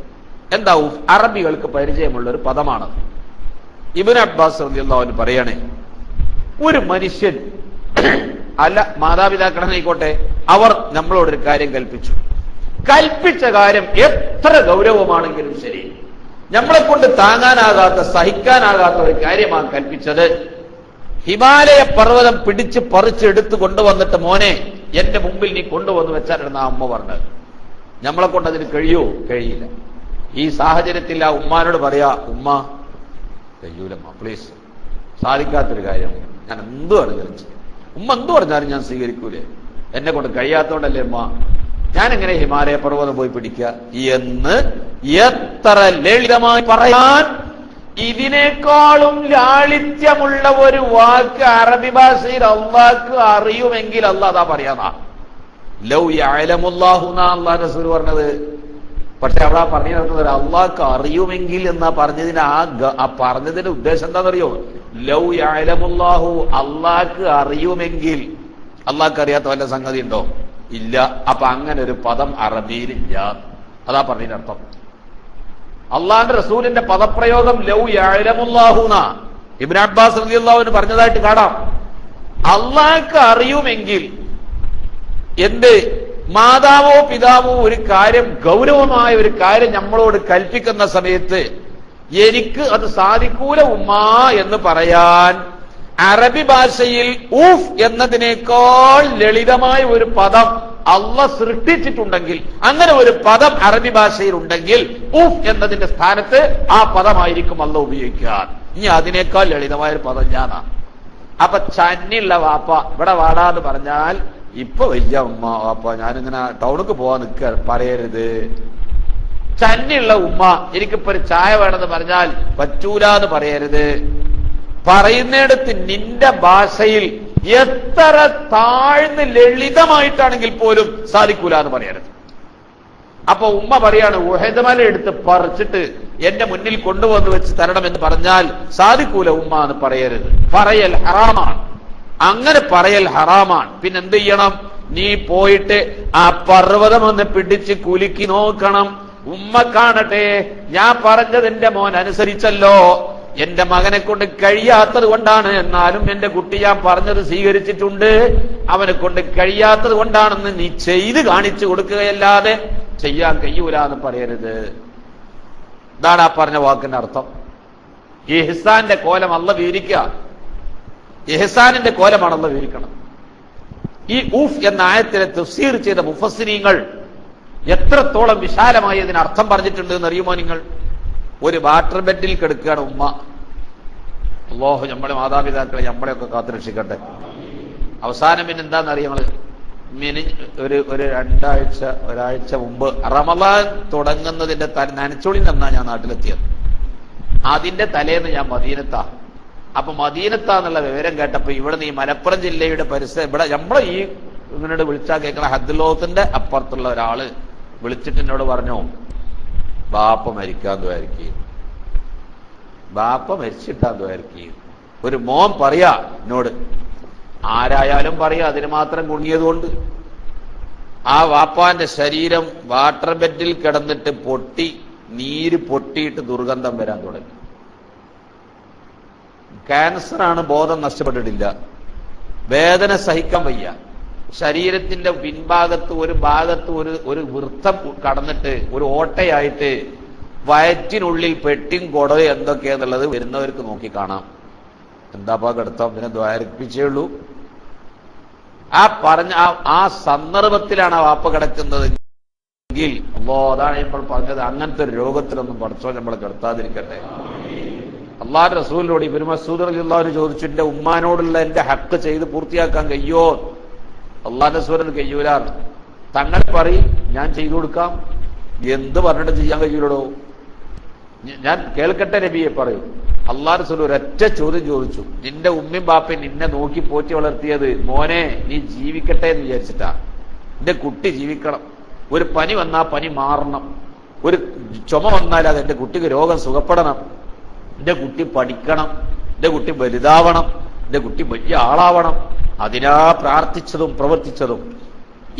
എന്താ ഉഫ്? അറബികൾക്ക് പരിചയമുള്ള ഒരു പദമാണ്. ഇബ്നു അബ്ബാസ് റളിയല്ലാഹു അൻഹു പറയണേ, ഒരു മനുഷ്യൻ അല്ല മാതാപിതാക്കളായിക്കോട്ടെ, അവർ നമ്മളോടൊരു കാര്യം കൽപ്പിച്ച കാര്യം എത്ര ഗൗരവമാണെങ്കിലും ശരി, നമ്മളെ കൊണ്ട് താങ്ങാനാകാത്ത സഹിക്കാനാകാത്ത ഒരു കാര്യമാണ് കൽപ്പിച്ചത്. ഹിമാലയ പർവ്വതം പിടിച്ച് പറിച്ചെടുത്ത് കൊണ്ടുവന്നിട്ട് മോനെ എന്റെ മുമ്പിൽ നീ കൊണ്ടുവന്ന് വെച്ചാലാണ് ആ അമ്മ പറഞ്ഞത്. നമ്മളെ കൊണ്ട് അതിന് കഴിയുമോ? കഴിയില്ല. ഈ സാഹചര്യത്തിൽ ആ ഉമ്മാനോട് പറയാ, ഉമ്മ കഴിയൂലമ്മ, പ്ലീസ്, സാധിക്കാത്തൊരു കാര്യം, ഞാൻ എന്തു പറഞ്ഞാലും ചെയ്യും. ഉമ്മ എന്തു പറഞ്ഞാലും ഞാൻ സ്വീകരിക്കൂലേ, എന്നെ കൊണ്ട് കഴിയാത്തോണ്ടല്ലേ ഉമ്മ, ഞാൻ എങ്ങനെ ഹിമാലയ പർവ്വതം പോയി പിടിക്കുക എന്ന് എത്ര ലളിതമായി പറയാൻ ഇതിനേക്കാളും ലാളിത്യമുള്ള ഒരു വാക്ക് അറബി ഭാഷയിൽ അള്ളാഹ്ക്ക് അറിയുമെങ്കിൽ അള്ളാഹ് അതാ പറയാന്നാ. ലൗ യഅലമുല്ലാഹു എന്നാ അള്ളാഹ് റസൂൽ പറഞ്ഞത്. പക്ഷെ അവിടെ ആ പറഞ്ഞു നടക്കുന്നത് അള്ളാഹ്ക്ക് അറിയുമെങ്കിൽ എന്നാ പറഞ്ഞതിന് ആ പറഞ്ഞതിന്റെ ഉദ്ദേശം എന്താണെന്നറിയോ? ലൗ യഅലമുല്ലാഹു, അള്ളാഹ്ക്ക് അറിയുമെങ്കിൽ. അള്ളാഹ്ക്ക് അറിയാത്ത വല്ല സംഗതി ഉണ്ടോ? ഇല്ല. അപ്പൊ അങ്ങനെ ഒരു പദം അറബിയിലില്ല. അതാ പറഞ്ഞതിന്റെ അർത്ഥം. അള്ളാഹിന്റെ റസൂലിന്റെ പദപ്രയോഗം ലൗ യഅലമുല്ലാഹുന ഇബ്നു അബ്ബാസ് റളിയല്ലാഹു അൻഹു പറഞ്ഞതായിട്ട് കാണാം. അള്ളാഹ്ക്ക് അറിയുമെങ്കിൽ എന്ത്, മാതാവോ പിതാവോ ഒരു കാര്യം, ഗൗരവമായ ഒരു കാര്യം നമ്മളോട് കൽപ്പിക്കുന്ന സമയത്ത് എനിക്ക് അത് സാധിക്കൂല ഉമ്മാ എന്ന് പറയാൻ അറബി ഭാഷയിൽ ഊഫ് എന്നതിനേക്കാൾ ലളിതമായ ഒരു പദം അള്ളാഹ് സൃഷ്ടിച്ചിട്ടുണ്ടെങ്കിൽ, അങ്ങനെ ഒരു പദം അറബി ഭാഷയിൽ ഉണ്ടെങ്കിൽ ഊഫ് എന്നതിന്റെ സ്ഥാനത്ത് ആ പദമായിരിക്കും അള്ളാഹ് ഉപയോഗിക്കുക. ഇനി അതിനേക്കാൾ ലളിതമായ ഒരു പദം ഞാനാ. അപ്പൊ ചന്നിയുള്ള വാപ്പ ഇവിടെ വാടാന്ന് പറഞ്ഞാൽ ഇപ്പൊ വലിയ ഉമ്മ വാപ്പ ഞാനിങ്ങനെ ടൗണിക്ക് പോവാൻ പറയരുത്. ചന്നിയുള്ള ഉമ്മ എനിക്കിപ്പോ ഒരു ചായ വേണമെന്ന് പറഞ്ഞാൽ പറ്റൂലെന്ന് പറയരുത്. പറയുന്നിടത്ത് നിന്റെ ഭാഷയിൽ എത്ര താഴ്ന്ന് ലളിതമായിട്ടാണെങ്കിൽ പോലും സാധിക്കൂല എന്ന് പറയരുത്. അപ്പൊ ഉമ്മ പറയാണ്, ഉഹദ് മല എടുത്ത് പറിച്ചിട്ട് എന്റെ മുന്നിൽ കൊണ്ടുവന്ന് വെച്ച് തരണമെന്ന് പറഞ്ഞാൽ സാധിക്കൂല ഉമ്മ എന്ന് പറയരുത്. പറയൽ ഹറാമാണ്. അങ്ങനെ പറയൽ ഹറാമാണ്. പിന്നെ എന്ത് ചെയ്യണം? നീ പോയിട്ട് ആ പർവ്വതം ഒന്ന് പിടിച്ച് കുലുക്കി നോക്കണം. ഉമ്മ കാണട്ടെ, ഞാൻ പറഞ്ഞത് എന്റെ മോൻ അനുസരിച്ചല്ലോ, എന്റെ മകനെ കൊണ്ട് കഴിയാത്തത് കൊണ്ടാണ്, എന്നാലും എന്റെ കുട്ടി ഞാൻ പറഞ്ഞത് സ്വീകരിച്ചിട്ടുണ്ട്, അവനെ കൊണ്ട് കഴിയാത്തത് കൊണ്ടാണെന്ന് നീ ചെയ്ത് കാണിച്ചു കൊടുക്കുകയല്ലാതെ ചെയ്യാൻ കഴിയൂല എന്ന് പറയരുത്. ഇതാണ് ആ പറഞ്ഞ വാക്കിന്റെ അർത്ഥം. ഇഹ്സാന്റെ കോലം അല്ലാഹ് വിവരിക്കുക. ഇഹ്സാനിന്റെ കോലമാണ് അല്ലാഹ് വിവരിക്കണം. ഈ ഊഫ് എന്ന ആയത്തിനെ തഫ്സീർ ചെയ്ത മുഫസ്സിരീങ്ങൾ എത്രത്തോളം വിശാലമായി ഇതിന് അർത്ഥം പറഞ്ഞിട്ടുണ്ട് എന്ന് അറിയുമോ നിങ്ങൾ? ഒരു വാട്ടർ ബെഡിൽ കിടക്കുകയാണ് ഉമ്മ. അല്ലാഹു നമ്മുടെ മാതാപിതാക്കളെ നമ്മളെയൊക്കെ കാത്തുരക്ഷിക്കട്ടെ. അവസാനം പിന്നെ എന്താണെന്നറിയാം, ഒരാഴ്ച മുമ്പ് റമളാൻ തുടങ്ങുന്നതിന്റെ നനച്ചോളി നിന്നാ ഞാൻ നാട്ടിലെത്തിയത്. അതിന്റെ തലേന്ന് ഞാൻ മദീനത്താ. അപ്പൊ മദീനത്താന്നുള്ള വിവരം കേട്ടപ്പോ ഇവിടെ ഈ മലപ്പുറം ജില്ലയുടെ പരിസരം, ഇവിടെ നമ്മളെ ഈ ഇങ്ങനെ വിളിച്ചാൽ കേൾക്കണ ഹദ്ലോത്തിന്റെ അപ്പുറത്തുള്ള ഒരാള് വിളിച്ചിട്ട് എന്നോട് പറഞ്ഞു, ബാപ്പ മരിക്കാൻ ദ്വാരിക്കും, ബാപ്പ മരിച്ചിട്ടാ ദ്വാരിക്കും. ഒരു മോൻ പറയാ എന്നോട്, ആരായാലും പറയാ, അതിന് മാത്രം കുണിയതുകൊണ്ട്. ആ വാപ്പാന്റെ ശരീരം വാട്ടർ ബെഡിൽ കിടന്നിട്ട് പൊട്ടി, നീര് പൊട്ടിയിട്ട് ദുർഗന്ധം വരാൻ തുടങ്ങി. ക്യാൻസറാണ്, ബോധം നഷ്ടപ്പെട്ടിട്ടില്ല, വേദന സഹിക്കാൻ വയ്യ. ശരീരത്തിന്റെ പിൻഭാഗത്ത് ഒരു ഭാഗത്ത് ഒരു വൃത്തം കടന്നിട്ട് ഒരു ഓട്ടയായിട്ട് വയറ്റിനുള്ളിൽ പെട്ടിയും കുടവും എന്തൊക്കെയാന്നുള്ളത് വരുന്നവർക്ക് നോക്കി കാണാം. എന്താപ്പാ കിടത്താം, പിന്നെ ദ്വാരിപ്പിച്ചേ ഉള്ളൂ. ആ പറഞ്ഞ ആ സന്ദർഭത്തിലാണ് ആ വാപ്പ കിടക്കുന്നത് എങ്കിൽ അതാണ് ഇപ്പോൾ പറഞ്ഞത്, അങ്ങനത്തെ ഒരു രോഗത്തിലൊന്നും പഠിച്ചോ നമ്മളെ കിടത്താതിരിക്കട്ടെ. അള്ളാഹുവിന്റെ റസൂലിനോട് ഇബ്നു മസ്ഊദ് റളിയല്ലാഹു അൻഹു ചോദിച്ചു, എന്റെ ഉമ്മാനോടുള്ള എന്റെ ഹക്ക് ചെയ്ത് പൂർത്തിയാക്കാൻ കഴിയോ? അള്ളാഹുവിന്റെ റസൂലിന് കഴിയൂല. തങ്ങൾ പറയും, ഞാൻ ചെയ്തു കൊടുക്കാം. എന്ത് പറഞ്ഞിട്ട് ചെയ്യാൻ കഴിയൂലോ? ഞാൻ കേൾക്കട്ടെ നബിയെ പറയൂ. അള്ളാഹു റസൂൽ ഒരൊറ്റ ചോദ്യം ചോദിച്ചു, നിന്റെ ഉമ്മയും ബാപ്പയും നിന്നെ നോക്കി പോറ്റി വളർത്തിയത് മോനെ നീ ജീവിക്കട്ടെ എന്ന് വിചാരിച്ചിട്ടാ. എന്റെ കുട്ടി ജീവിക്കണം. ഒരു പനി വന്നാൽ പനി മാറണം, ഒരു ചുമ വന്നാൽ അത് എന്റെ കുട്ടിക്ക് രോഗം സുഖപ്പെടണം, എന്റെ കുട്ടി പഠിക്കണം, എന്റെ കുട്ടി വലുതാവണം, എന്റെ കുട്ടി വലിയ ആളാവണം. അതിനാ പ്രാർത്ഥിച്ചതും പ്രവർത്തിച്ചതും.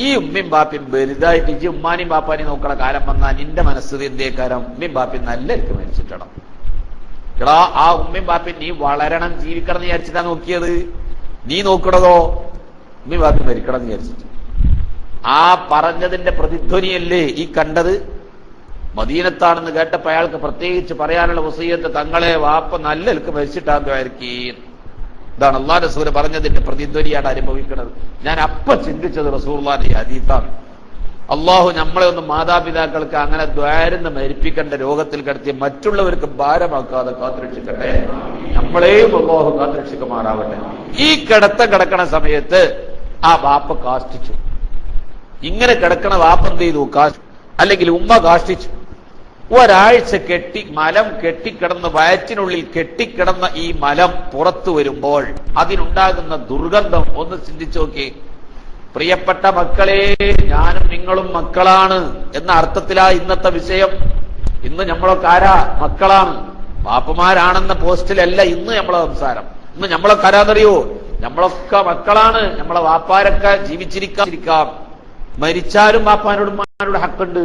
ഈ ഉമ്മയും ബാപ്പയും വലുതായിട്ട് ഈ ഉമ്മാനെയും ബാപ്പാനെയും നോക്കണ കാലം വന്നാൽ നിന്റെ മനസ്സ് എന്തേ കാലം ഉമ്മയും ബാപ്പയും നല്ല എനിക്ക് മരിച്ചിട്ടണം. എടാ, ആ ഉമ്മയും ബാപ്പയും നീ വളരണം, ജീവിക്കണം എന്ന് വിചാരിച്ചിട്ടാ നോക്കിയത്. നീ നോക്കണതോ ഉമ്മയും ബാപ്പയും മരിക്കണം എന്ന് വിചാരിച്ചിട്ട്. ആ പറഞ്ഞതിന്റെ പ്രതിധ്വനിയല്ലേ ഈ കണ്ടത്? മദീനത്താണെന്ന് കേട്ടപ്പോ അയാൾക്ക് പ്രത്യേകിച്ച് പറയാനുള്ള വസിയത്ത്, തങ്ങളെ വാപ്പ നല്ല എനിക്ക് മരിച്ചിട്ടായിരിക്കും. ഇതാണ് അല്ലാഹുവിന്റെ റസൂൽ പറഞ്ഞതിന്റെ പ്രതിധ്വനിയാണ് അനുഭവിക്കുന്നത്. ഞാൻ അപ്പൊ ചിന്തിച്ചത് റസൂലുള്ളാഹിന്റെ ഹദീസാണ്. അള്ളാഹു നമ്മളെ ഒന്നും മാതാപിതാക്കൾക്ക് അങ്ങനെ ദ്വാരന്ന് മരിപ്പിക്കേണ്ട രോഗത്തിൽ കിടത്തി മറ്റുള്ളവർക്ക് ഭാരമാക്കാതെ കാത്തുരക്ഷിക്കട്ടെ. നമ്മളെയും അള്ളാഹു കാത്തുരക്ഷിക്കുമാറാവട്ടെ. ഈ കിടക്കണ സമയത്ത് ആ വാപ്പ കാഷ്ടിച്ചു. ഇങ്ങനെ കിടക്കണ വാപ്പ എന്ത് ചെയ്തു? അല്ലെങ്കിൽ ഉമ്മ കാഷ്ടിച്ചു. ഒരാഴ്ച മലം കെട്ടിക്കിടന്ന് വയറ്റിനുള്ളിൽ കെട്ടിക്കിടന്ന ഈ മലം പുറത്തു വരുമ്പോൾ അതിനുണ്ടാകുന്ന ദുർഗന്ധം ഒന്ന് ചിന്തിച്ചു നോക്കി. പ്രിയപ്പെട്ട മക്കളെ, ഞാനും നിങ്ങളും മക്കളാണ് എന്ന അർത്ഥത്തിലാ ഇന്നത്തെ വിഷയം. ഇന്ന് നമ്മളൊക്കെ ആരാ? മക്കളാണ്. വാപ്പമാരാണെന്ന പോസ്റ്റിലല്ല ഇന്ന് നമ്മളെ സംസാരം. ഇന്ന് നമ്മളൊക്കെ ആരാന്നറിയോ? നമ്മളൊക്കെ മക്കളാണ്. നമ്മളെ വാപ്പാരൊക്കെ ജീവിച്ചിരിക്കാം. മരിച്ചാലും വാപ്പാനോടും ഉമ്മാനോട് ഹക്കുണ്ട്.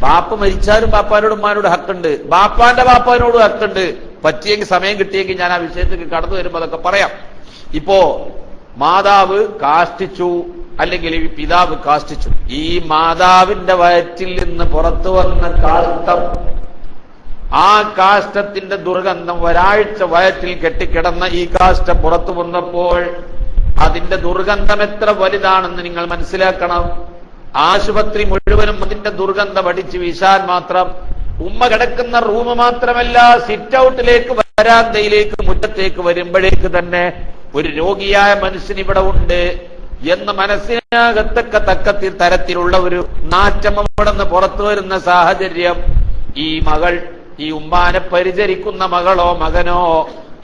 ബാപ്പ മരിച്ചാലും ബാപ്പാനോടും ഉമ്മാനോട് ഹക്കുണ്ട്. ബാപ്പാന്റെ ബാപ്പാനോടും ഹക്കുണ്ട്. പറ്റിയെങ്കിൽ സമയം കിട്ടിയെങ്കിൽ ഞാൻ ആ വിഷയത്തേക്ക് കടന്നു വരുമ്പോൾ അതൊക്കെ പറയാം. ഇപ്പോ മാതാവ് കാഷ്ടിച്ചു, അല്ലെങ്കിൽ ഈ പിതാവ് കാഷ്ടിച്ചു. ഈ മാതാവിന്റെ വയറ്റിൽ നിന്ന് പുറത്തു വന്ന കാഷ്ടം, ആ കാഷ്ടത്തിന്റെ ദുർഗന്ധം, ഒരാഴ്ച വയറ്റിൽ കെട്ടിക്കിടന്ന ഈ കാഷ്ടം പുറത്തു വന്നപ്പോൾ അതിന്റെ ദുർഗന്ധം എത്ര വലുതാണെന്ന് നിങ്ങൾ മനസ്സിലാക്കണം. ആശുപത്രി മുഴുവനും അതിന്റെ ദുർഗന്ധം അടിച്ചു വീശാൻ മാത്രം. ഉമ്മ കിടക്കുന്ന റൂം മാത്രമല്ല, സിറ്റ് ഔട്ടിലേക്ക്, വരാന്തയിലേക്ക്, മുറ്റത്തേക്ക് വരുമ്പോഴേക്ക് തന്നെ ഒരു രോഗിയായ മനുഷ്യൻ ഇവിടെ ഉണ്ട് എന്ന് മനസ്സിനകത്തൊക്കെ തക്കത്തിൽ തരത്തിലുള്ള ഒരു നാറ്റം അവിടെ നിന്ന് പുറത്തു വരുന്ന സാഹചര്യം. ഈ മകൾ, ഈ ഉമ്മാനെ പരിചരിക്കുന്ന മകളോ മകനോ,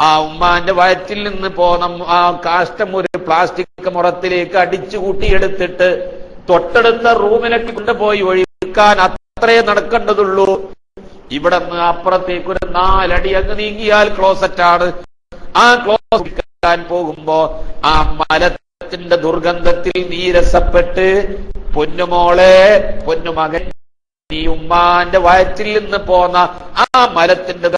ആ ഉമ്മാന്റെ വയറ്റിൽ നിന്ന് പോന്ന ആ കാഷ്ടം ഒരു പ്ലാസ്റ്റിക് മുറത്തിലേക്ക് അടിച്ചു കൂട്ടിയെടുത്തിട്ട് തൊട്ടടുത്ത റൂമിലേക്ക് കൊണ്ടുപോയി ഒഴിക്കാൻ അത്രേ നടക്കേണ്ടതുള്ളൂ. ഇവിടെ നിന്ന് അപ്പുറത്തേക്ക് ഒരു 4 അടി അങ്ങ് നീങ്ങിയാൽ ക്ലോസറ്റാണ്. ആ ക്ലോസറ്റ് പോകുമ്പോ ആ മലത്തിന്റെ ദുർഗന്ധത്തിൽ നീരസപ്പെട്ട് പൊന്നുമോളെ, പൊന്നുമകൻ, നീ ഉമ്മാന്റെ വയറ്റിൽ നിന്ന് പോന്ന ആ മലത്തിന്റെ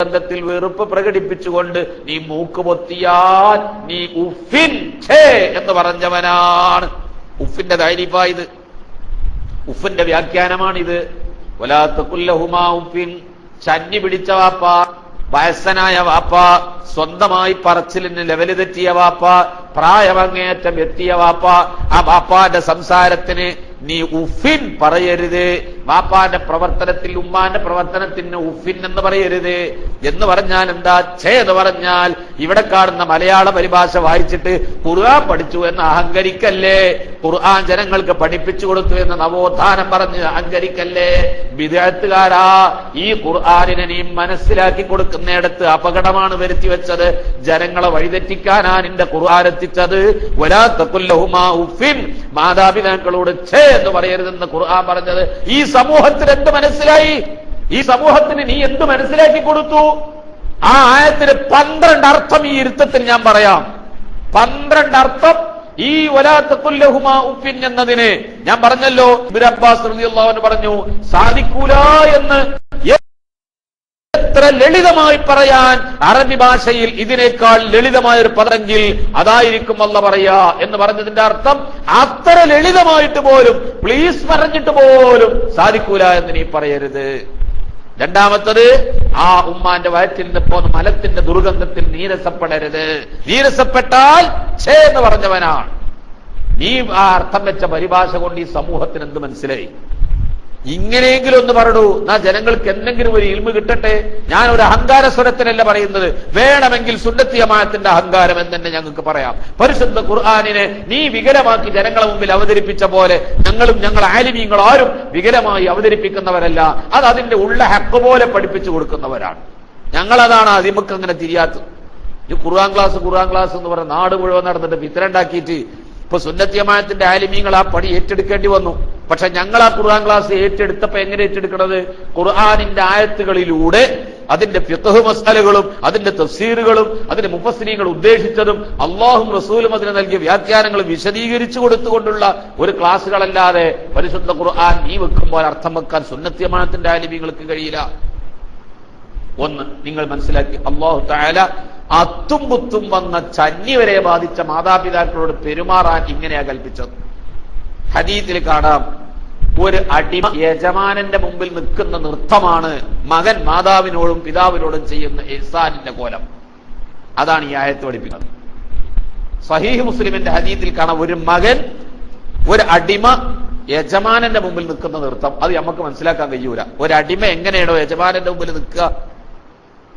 ത്തിൽ വെറുപ്പ് പ്രകടിപ്പിച്ചുകൊണ്ട് നീ മൂക്ക് പൊത്തിയാൽ നീ ഉഫിൻ ഛേ എന്ന് പറഞ്ഞവനാണ്. ഉഫിന്റെ താരിഫായത്, ഉഫിന്റെ വ്യാഖ്യാനമാണിത്. വലാ തഖുൽ ലഹുമാ ഉഫിൻ. ചന്നി പിടിച്ച വാപ്പ, വയസ്സനായ വാപ്പ, സ്വന്തമായി പറച്ചിലിന് ലെവല് തെറ്റിയ വാപ്പ, പ്രായമങ്ങേറ്റം എത്തിയ വാപ്പ, ആ വാപ്പാന്റെ സംസാരത്തിന് നീ ഉഫിൻ പറയരുത്. വാപ്പാന്റെ പ്രവർത്തനത്തിൽ, ഉമ്മാന്റെ പ്രവർത്തനത്തിന് ഉഫിൻ എന്ന് പറയരുത്. എന്ന് പറഞ്ഞാൽ എന്താ? ഛേ എന്ന് പറഞ്ഞാൽ ഇവിടെ കാണുന്ന മലയാള പരിഭാഷ വായിച്ചിട്ട് ഖുർആൻ പഠിച്ചു എന്ന് അഹങ്കരിക്കല്ലേ. ഖുർആൻ ജനങ്ങൾക്ക് പഠിപ്പിച്ചു കൊടുത്തു എന്ന് നവോത്ഥാനം പറഞ്ഞ് അഹങ്കരിക്കല്ലേ. ബിദ്അത്തുകാരാ, ഈ ഖുർആനിനെ നീ മനസ്സിലാക്കി കൊടുക്കുന്നിടത്ത് അപകടമാണ് വരുത്തി വെച്ചത്. ജനങ്ങളെ വഴിതെറ്റിക്കാനാ നിന്റെ ഖുർആൻ എത്തിച്ചത്. വലാ തഖുൽ ലഹുമാ ഉഫിൻ. മാതാപിതാക്കളോട് ഛേ എന്ന് പറയരുതെന്ന് ഖുർആൻ പറഞ്ഞത്. ഈ സമൂഹത്തിന് എന്ത് മനസ്സിലായി? ഈ സമൂഹത്തിന് നീ എന്ത് മനസ്സിലാക്കി കൊടുത്തു? ആ ആയത്തിന് 12 അർത്ഥം ഈ ഇരുത്തത്തിൽ ഞാൻ പറയാം. 12 അർത്ഥം ഈ വലാ തഖുൽ ലഹുമാ ഉഫിൻ എന്നതിന്. ഞാൻ പറഞ്ഞല്ലോ, ഇബ്നു അബ്ബാസ് റളിയല്ലാഹു അൻഹു പറഞ്ഞു, സാധിക്കൂല എന്ന് എത്ര ലളിതമായി പറയാൻ അറബി ഭാഷയിൽ ഇതിനേക്കാൾ ലളിതമായ ഒരു പദമെങ്കിൽ അതായിരിക്കും അല്ല പറയാ എന്ന് പറഞ്ഞതിന്റെ അർത്ഥം, അത്ര ലളിതമായിട്ട് പോലും, പ്ലീസ് പറഞ്ഞിട്ട് പോലും സാധിക്കൂല എന്ന് നീ പറയരുത്. രണ്ടാമത്തത്, ആ ഉമ്മാന്റെ വയറ്റിൽ നിന്ന് പോന്ന മലത്തിന്റെ ദുർഗന്ധത്തിൽ നീരസപ്പെടരുത്. നീരസപ്പെട്ടാൽ ഛേ എന്ന് പറഞ്ഞവനാണ്. നീ ആ അർത്ഥം വെച്ച പരിഭാഷ കൊണ്ട് ഈ സമൂഹത്തിന് എന്ത് മനസ്സിലായി? ഇങ്ങനെയെങ്കിലും ഒന്ന് പറയൂ, എന്നാ ജനങ്ങൾക്ക് എന്തെങ്കിലും ഒരു ഇൽമു കിട്ടട്ടെ. ഞാൻ ഒരു അഹങ്കാര സ്വരത്തിനല്ല പറയുന്നത്. വേണമെങ്കിൽ സുന്നത്തി ജമാഅത്തിന്റെ അഹങ്കാരം എന്ന് തന്നെ ഞങ്ങൾക്ക് പറയാം. പരിശുദ്ധ ഖുർആനിനെ നീ വികലമാക്കി ജനങ്ങളെ മുമ്പിൽ അവതരിപ്പിച്ച പോലെ ഞങ്ങൾ ആലിമീങ്ങൾ ആരും വികലമായി അവതരിപ്പിക്കുന്നവരല്ല. അത് അതിന്റെ ഉള്ള ഹക്ക് പോലെ പഠിപ്പിച്ചു കൊടുക്കുന്നവരാണ്. ഞങ്ങളതാണ് അതിമുക്ക് അങ്ങനെ തിരിയാത്തത്. ഈ ഖുർആൻ ക്ലാസ് എന്ന് പറഞ്ഞ നാട് മുഴുവൻ നടന്നിട്ട് ഫിത്ന ഇപ്പൊ സുന്നത്തി ജമാഅത്തിന്റെ ആലിമീങ്ങൾ ആ പണി ഏറ്റെടുക്കേണ്ടി വന്നു. പക്ഷെ ഞങ്ങൾ ആ ഖുർആൻ ക്ലാസ് ഏറ്റെടുത്തപ്പോ എങ്ങനെ ഏറ്റെടുക്കണത്? ഖുർആനിന്റെ ആയത്തുകളിലൂടെ അതിന്റെ ഫിഖ്ഹ് മസ്അലകളും അതിന്റെ തഫ്സീറുകളും അതിന്റെ മുഫസ്സിരീങ്ങൾ ഉദ്ദേശിച്ചതും അല്ലാഹും റസൂലും അതിന് നൽകിയ വ്യാഖ്യാനങ്ങളും വിശദീകരിച്ചു കൊടുത്തുകൊണ്ടുള്ള ഒരു ക്ലാസുകളല്ലാതെ പരിശുദ്ധ ഖുർആൻ നീ വെക്കുമ്പോൾ അർത്ഥം വെക്കാൻ സുന്നത്തി ജമാഅത്തിന്റെ ആലിമീങ്ങൾക്ക് കഴിയില്ല. ഒന്ന് നിങ്ങൾ മനസ്സിലാക്കി, അല്ലാഹു തആല അത്തും പുത്തും വന്ന ചന്നി വരെ ബാധിച്ച മാതാപിതാക്കളോട് പെരുമാറാൻ ഇങ്ങനെയാ കൽപ്പിച്ചത്. ഹദീസിൽ കാണാം, ഒരു അടിമ യജമാനന്റെ മുമ്പിൽ നിൽക്കുന്ന നൃത്തമാണ് മകൻ മാതാവിനോടും പിതാവിനോടും ചെയ്യുന്ന ഇഹ്സാനിന്റെ കോലം. അതാണ് ഈ ആയത്ത് പഠിപ്പിക്കുന്നത്. സ്വഹീഹ് മുസ്ലിമിന്റെ ഹദീസിൽ കാണാം, ഒരു മകൻ, ഒരു അടിമ യജമാനന്റെ മുമ്പിൽ നിൽക്കുന്ന നൃത്തം അത് നമുക്ക് മനസ്സിലാക്കാൻ കഴിയൂല. ഒരടിമ എങ്ങനെയാണോ യജമാനന്റെ മുമ്പിൽ നിൽക്കുക?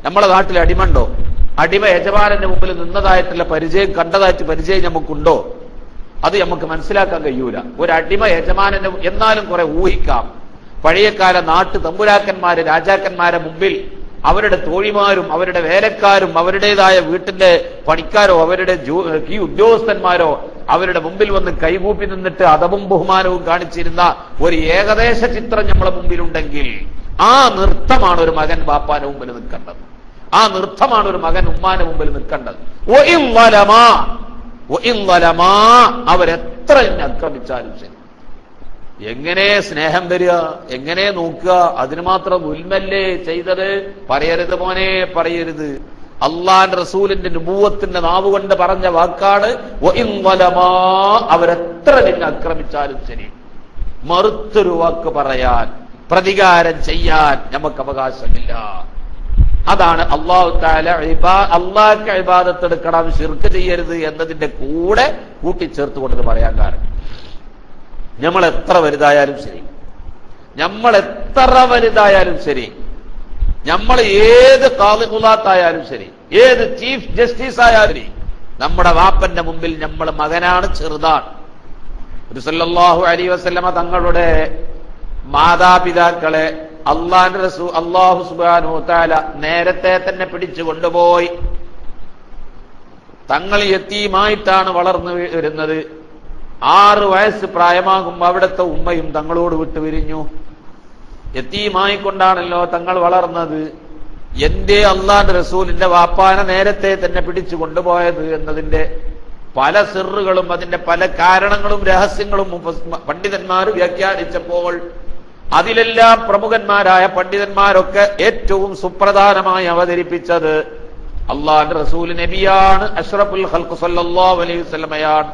നമ്മളെ നാട്ടിൽ അടിമ ഉണ്ടോ? അടിമ യജമാനന്റെ മുമ്പിൽ നിന്നതായിട്ടുള്ള പരിചയം, കണ്ടതായിട്ട് പരിചയം നമുക്കുണ്ടോ? അത് നമുക്ക് മനസ്സിലാക്കാൻ കഴിയൂല. ഒരടിമ യജമാനന്റെ, എന്നാലും കുറെ ഊഹിക്കാം. പഴയകാല നാട്ടു തമ്പുരാക്കന്മാര് രാജാക്കന്മാരെ മുമ്പിൽ അവരുടെ തോഴിമാരും അവരുടെ വേലക്കാരും അവരുടേതായ വീട്ടിന്റെ പണിക്കാരോ അവരുടെ ഈ ഉദ്യോഗസ്ഥന്മാരോ അവരുടെ മുമ്പിൽ വന്ന് കൈകൂപ്പി നിന്നിട്ട് അതവും ബഹുമാനവും കാണിച്ചിരുന്ന ഒരു ഏകദേശ ചിത്രം നമ്മളെ മുമ്പിലുണ്ടെങ്കിൽ ആ നൃത്തമാണ് ഒരു മകൻ ബാപ്പാന്റെ മുമ്പിൽ നിൽക്കേണ്ടത്. ആ നൃത്തമാണ് ഒരു മകൻ ഉമ്മാന്റെ മുമ്പിൽ നിൽക്കേണ്ടത്. അവരെത്ര എന്നെ ആക്രമിച്ചാലും ശരി. എങ്ങനെ സ്നേഹം തരിക, എങ്ങനെ നോക്കുക, അതിന് മാത്രം ഉൽമല്ലേ ചെയ്തത്? പറയരുത് മോനെ, പറയരുത്. അള്ളാന്റെ റസൂലിന്റെ നുബൂവത്തിന്റെ നാവുകൊണ്ട് പറഞ്ഞ വാക്കാണ് അവരെത്ര നിന്നെ ആക്രമിച്ചാലും ശരി. മറുത്തൊരു വാക്ക് പറയാൻ, പ്രതികാരം ചെയ്യാൻ നമുക്ക് അവകാശമില്ല. അതാണ് അള്ളാഹു തആല അള്ളാഹ്ക്ക് ഇബാദത്ത് എടുക്കണം, ശിർക്ക് ചെയ്യരുത് എന്നതിന്റെ കൂടെ കൂട്ടിച്ചേർത്തുകൊണ്ട് പറയാൻ കാരണം, നമ്മൾ എത്ര വലുതായാലും ശരി, നമ്മൾ എത്ര വലുതായാലും ശരി, നമ്മൾ ഏത് ഖാദിഖുലാത്തായാലും ശരി, ഏത് ചീഫ് ജസ്റ്റിസ് ആയാലും ശരി, നമ്മുടെ വാപ്പന്റെ മുമ്പിൽ നമ്മൾ മകനാണ്, ചെറുതാണ്. സല്ലല്ലാഹു അലൈഹി വസല്ലമ തങ്ങളുടെ മാതാപിതാക്കളെ അല്ലാഹു സുബ്ഹാനഹു വ തആല നേരത്തെ തന്നെ പിടിച്ചു കൊണ്ടുപോയി. തങ്ങൾ യതീമായിട്ടാണ് വളർന്നു വരുന്നത്. 6 വയസ്സ് പ്രായമാകുമ്പോൾ അവിടുത്തെ ഉമ്മയും തങ്ങളോട് വിട്ടുപിരിഞ്ഞു. യതീമായിക്കൊണ്ടാണല്ലോ തങ്ങൾ വളർന്നത്. എന്റെ അള്ളാന്റെ റസൂലിന്റെ വാപ്പാനെ നേരത്തെ തന്നെ പിടിച്ചു കൊണ്ടുപോയത് എന്നതിന്റെ പല സിറുകളും അതിന്റെ പല കാരണങ്ങളും രഹസ്യങ്ങളും പണ്ഡിതന്മാർ വ്യാഖ്യാനിച്ചപ്പോൾ അതിലെല്ലാം പ്രമുഖന്മാരായ പണ്ഡിതന്മാരൊക്കെ ഏറ്റവും സുപ്രധാനമായി അവതരിപ്പിച്ചത് അള്ളാന്റെ റസൂൽ നബിയാണ്, അഷ്റഫുൽ ഖൽഖ് സല്ലല്ലാഹു അലൈഹി വസല്ലമയാണ്,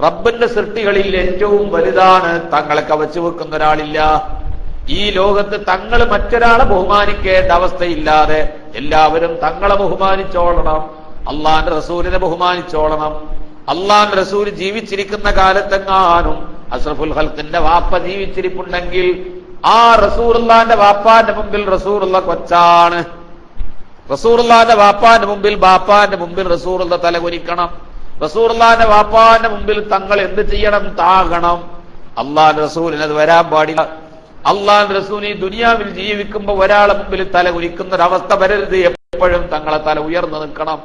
റബ്ബിന്റെ സൃഷ്ടികളിൽ ഏറ്റവും വലുതാണ്, തങ്ങളെ കവച്ചു വെക്കുന്ന ഒരാളില്ല. ഈ ലോകത്ത് തങ്ങൾ മറ്റൊരാളെ ബഹുമാനിക്കേണ്ട അവസ്ഥയില്ലാതെ എല്ലാവരും തങ്ങളെ ബഹുമാനിച്ചോളണം, അള്ളാന്റെ റസൂലിനെ ബഹുമാനിച്ചോളണം. അള്ളാന്റെ റസൂൽ ജീവിച്ചിരിക്കുന്ന കാലത്തെങ്ങാനും അഷ്റഫുൽ ഖൽഖിന്റെ വാപ്പ ജീവിച്ചിരിപ്പുണ്ടെങ്കിൽ ആ റസൂലുള്ളാന്റെ വാപ്പാന്റെ മുമ്പിൽ റസൂലുള്ള കൊച്ചാണ്. റസൂലുള്ളാന്റെ വാപ്പാന്റെ മുമ്പിൽ ബാപ്പാന്റെ മുമ്പിൽ റസൂലുള്ള തലകുനിക്കണം. റസൂലുള്ളാന്റെ വാപ്പാന്റെ മുമ്പിൽ തങ്ങൾ എന്ത് ചെയ്യണം? താകണം. അള്ളാന്റെ റസൂലിന് അത് വരാൻ പാടില്ല. അള്ളാന്റെ റസൂൽ ഈ ദുനിയാവിൽ ജീവിക്കുമ്പോൾ ഒരാളെ മുമ്പിൽ തല കുനിക്കുന്ന ഒരവസ്ഥ വരരുത്. എപ്പോഴും തങ്ങളെ തല ഉയർന്നു നിൽക്കണം,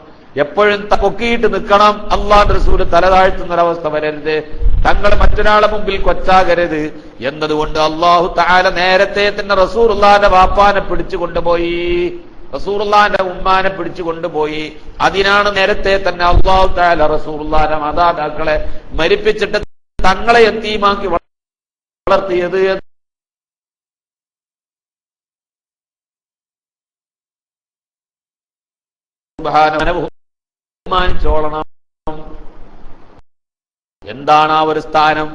എപ്പോഴും പൊക്കിയിട്ട് നിൽക്കണം. അള്ളാന്റെ റസൂല് തല താഴ്ത്തുന്ന ഒരവസ്ഥ വരരുത്. തങ്ങൾ മറ്റൊരാളെ മുമ്പിൽ കൊച്ചാകരുത് എന്നതുകൊണ്ട് അള്ളാഹു തആല നേരത്തെ തന്നെ റസൂലുള്ളാന്റെ വാപ്പാനെ പിടിച്ചു കൊണ്ടുപോയി, റസൂലുള്ളാന്റെ ഉമ്മാനെ പിടിച്ചു കൊണ്ടുപോയി. അതിനാണ് നേരത്തെ തന്നെ അള്ളാഹു തആല റസൂലുള്ളാന്റെ മാതാപിതാക്കളെ മരിപ്പിച്ചിട്ട് തങ്ങളെ യതീമാക്കി വളർത്തിയത്. ബഹുമാനിച്ചോളണം. എന്താണ് ആ ഒരു സ്ഥാനം?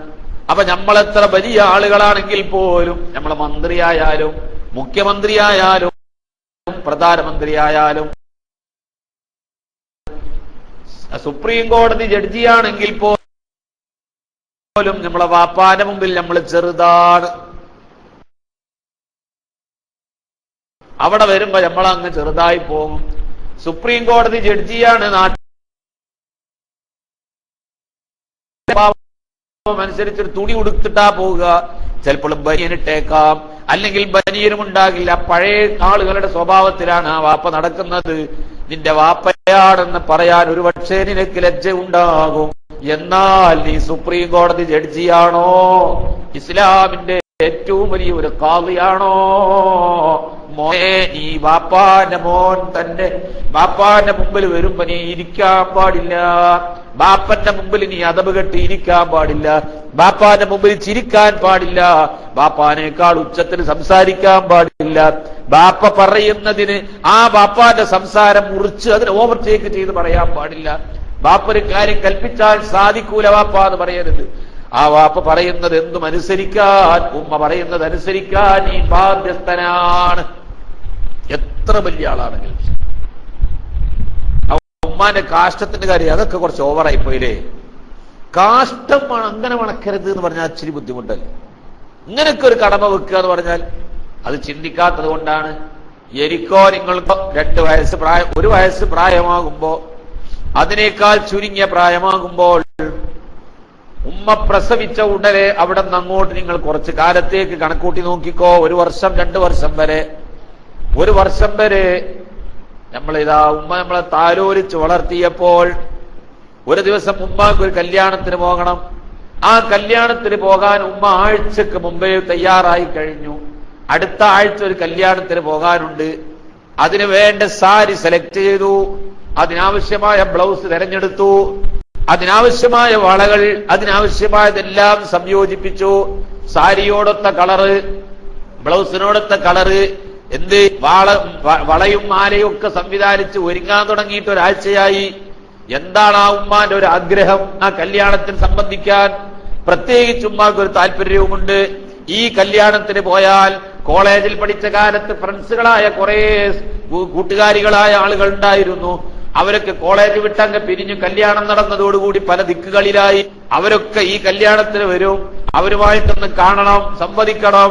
അപ്പൊ നമ്മളെത്ര വലിയ ആളുകളാണെങ്കിൽ പോലും, നമ്മളെ മന്ത്രിയായാലും മുഖ്യമന്ത്രിയായാലും പ്രധാനമന്ത്രിയായാലും സുപ്രീം കോടതി ജഡ്ജിയാണെങ്കിൽ പോലും നമ്മളെ വാപ്പാന്റെ മുമ്പിൽ നമ്മൾ ചെറുതാണ്. അവിടെ വരുമ്പോ നമ്മളങ്ങ് ചെറുതായി പോകും. സുപ്രീം കോടതി ജഡ്ജിയാണ്, അനുസരിച്ചൊരു തുണി ഉടുത്തിട്ടാ പോവുക. ചിലപ്പോൾ ബനിയനിട്ടേക്കാം, അല്ലെങ്കിൽ ബനിയനും ഉണ്ടാകില്ല. പഴയ ആളുകളുടെ സ്വഭാവത്തിലാണ് ആ വാപ്പ നടക്കുന്നത്. നിന്റെ വാപ്പയാണെന്ന് പറയാൻ ഒരു പക്ഷേ നിനക്ക് ലജ്ജ ഉണ്ടാകും. എന്നാൽ നീ സുപ്രീം കോടതി ജഡ്ജിയാണോ? ഇസ്ലാമിന്റെ ഏറ്റവും വലിയ ഒരു ഖാദിയാണോ? മോനെ, നീ ബാപ്പാന്റെ മോൻ തന്നെ. ബാപ്പാന്റെ മുമ്പിൽ വരുമ്പോ നീ ഇരിക്കാൻ പാടില്ല. ബാപ്പന്റെ മുമ്പിൽ നീ അദബ് കെട്ടി ഇരിക്കാൻ പാടില്ല. ബാപ്പാന്റെ മുമ്പിൽ ചിരിക്കാൻ പാടില്ല. ബാപ്പാനേക്കാൾ ഉച്ചത്തിൽ സംസാരിക്കാൻ പാടില്ല. ബാപ്പ പറയുന്നതിന് ആ ബാപ്പാന്റെ സംസാരം മുറിച്ച് അതിന് ഓവർടേക്ക് ചെയ്ത് പറയാൻ പാടില്ല. ബാപ്പ ഒരു കാര്യം കൽപ്പിച്ചാൽ സാധിക്കൂല വാപ്പ എന്ന് പറയരുത്. ആ വാപ്പ പറയുന്നത് എന്തും അനുസരിക്കാൻ, ഉമ്മ പറയുന്നത് അനുസരിക്കാൻ നീ ബാധ്യസ്ഥനാണ്. എത്ര വലിയ ആളാണെങ്കിലും ഉമ്മാന്റെ കാഷ്ടത്തിന്റെ കാര്യം അതൊക്കെ കുറച്ച് ഓവറായി പോയില്ലേ. കാഷ്ടം അങ്ങനെ മണക്കരുത് എന്ന് പറഞ്ഞാൽ ഇച്ചിരി ബുദ്ധിമുട്ടല്ലേ. ഇങ്ങനൊക്കെ ഒരു കടമ വെക്കുക എന്ന് പറഞ്ഞാൽ അത് ചിന്തിക്കാത്തത് കൊണ്ടാണ്. എനിക്കോ നിങ്ങൾക്ക് 2 വയസ്സ് പ്രായം, 1 വയസ്സ് പ്രായമാകുമ്പോ, അതിനേക്കാൾ ചുരുങ്ങിയ പ്രായമാകുമ്പോൾ ഉമ്മ പ്രസവിച്ച ഉടനെ അവിടെ നിന്ന് അങ്ങോട്ട് നിങ്ങൾ കുറച്ച് കാലത്തേക്ക് കണക്കൂട്ടി നോക്കിക്കോ. 1 വർഷം 2 വർഷം വരെ, 1 വർഷം വരെ നമ്മളിതാ ഉമ്മ നമ്മളെ താലോലിച്ച് വളർത്തിയപ്പോൾ ഒരു ദിവസം ഉമ്മാക്ക് ഒരു കല്യാണത്തിന് പോകണം. ആ കല്യാണത്തിന് പോകാൻ ഉമ്മ ആഴ്ചക്ക് മുമ്പേ തയ്യാറായി കഴിഞ്ഞു. അടുത്ത ആഴ്ച ഒരു കല്യാണത്തിന് പോകാനുണ്ട്. അതിന് വേണ്ട സാരി സെലക്ട് ചെയ്തു, അതിനാവശ്യമായ ബ്ലൗസ് തിരഞ്ഞെടുത്തു, അതിനാവശ്യമായ വളകൾ, അതിനാവശ്യമായതെല്ലാം സംയോജിപ്പിച്ചു. സാരിയോടൊത്ത കളറ്, ബ്ലൗസിനോടൊത്ത കളറ്, വളയും മാലയും ഒക്കെ സംവിധാനിച്ച് ഒരുങ്ങാൻ തുടങ്ങിയിട്ട് ഒരാഴ്ചയായി. എന്താണ് ആ ഉമ്മാന്റെ ഒരു ആഗ്രഹം? ആ കല്യാണത്തിൽ സംബന്ധിക്കാൻ പ്രത്യേകിച്ച് ഉമ്മാക്ക് ഒരു താല്പര്യവുമുണ്ട്. ഈ കല്യാണത്തിന് പോയാൽ കോളേജിൽ പഠിച്ച കാലത്ത് ഫ്രണ്ട്സുകളായ കുറെ കൂട്ടുകാരികളായ ആളുകൾ ഉണ്ടായിരുന്നു. അവരൊക്കെ കോളേജ് വിട്ടങ്ങ് പിരിഞ്ഞു. കല്യാണം നടന്നതോടുകൂടി പല ദിക്കുകളിലായി. അവരൊക്കെ ഈ കല്യാണത്തിന് വരും. അവരുമായിട്ടൊന്ന് കാണണം, സംവദിക്കണം,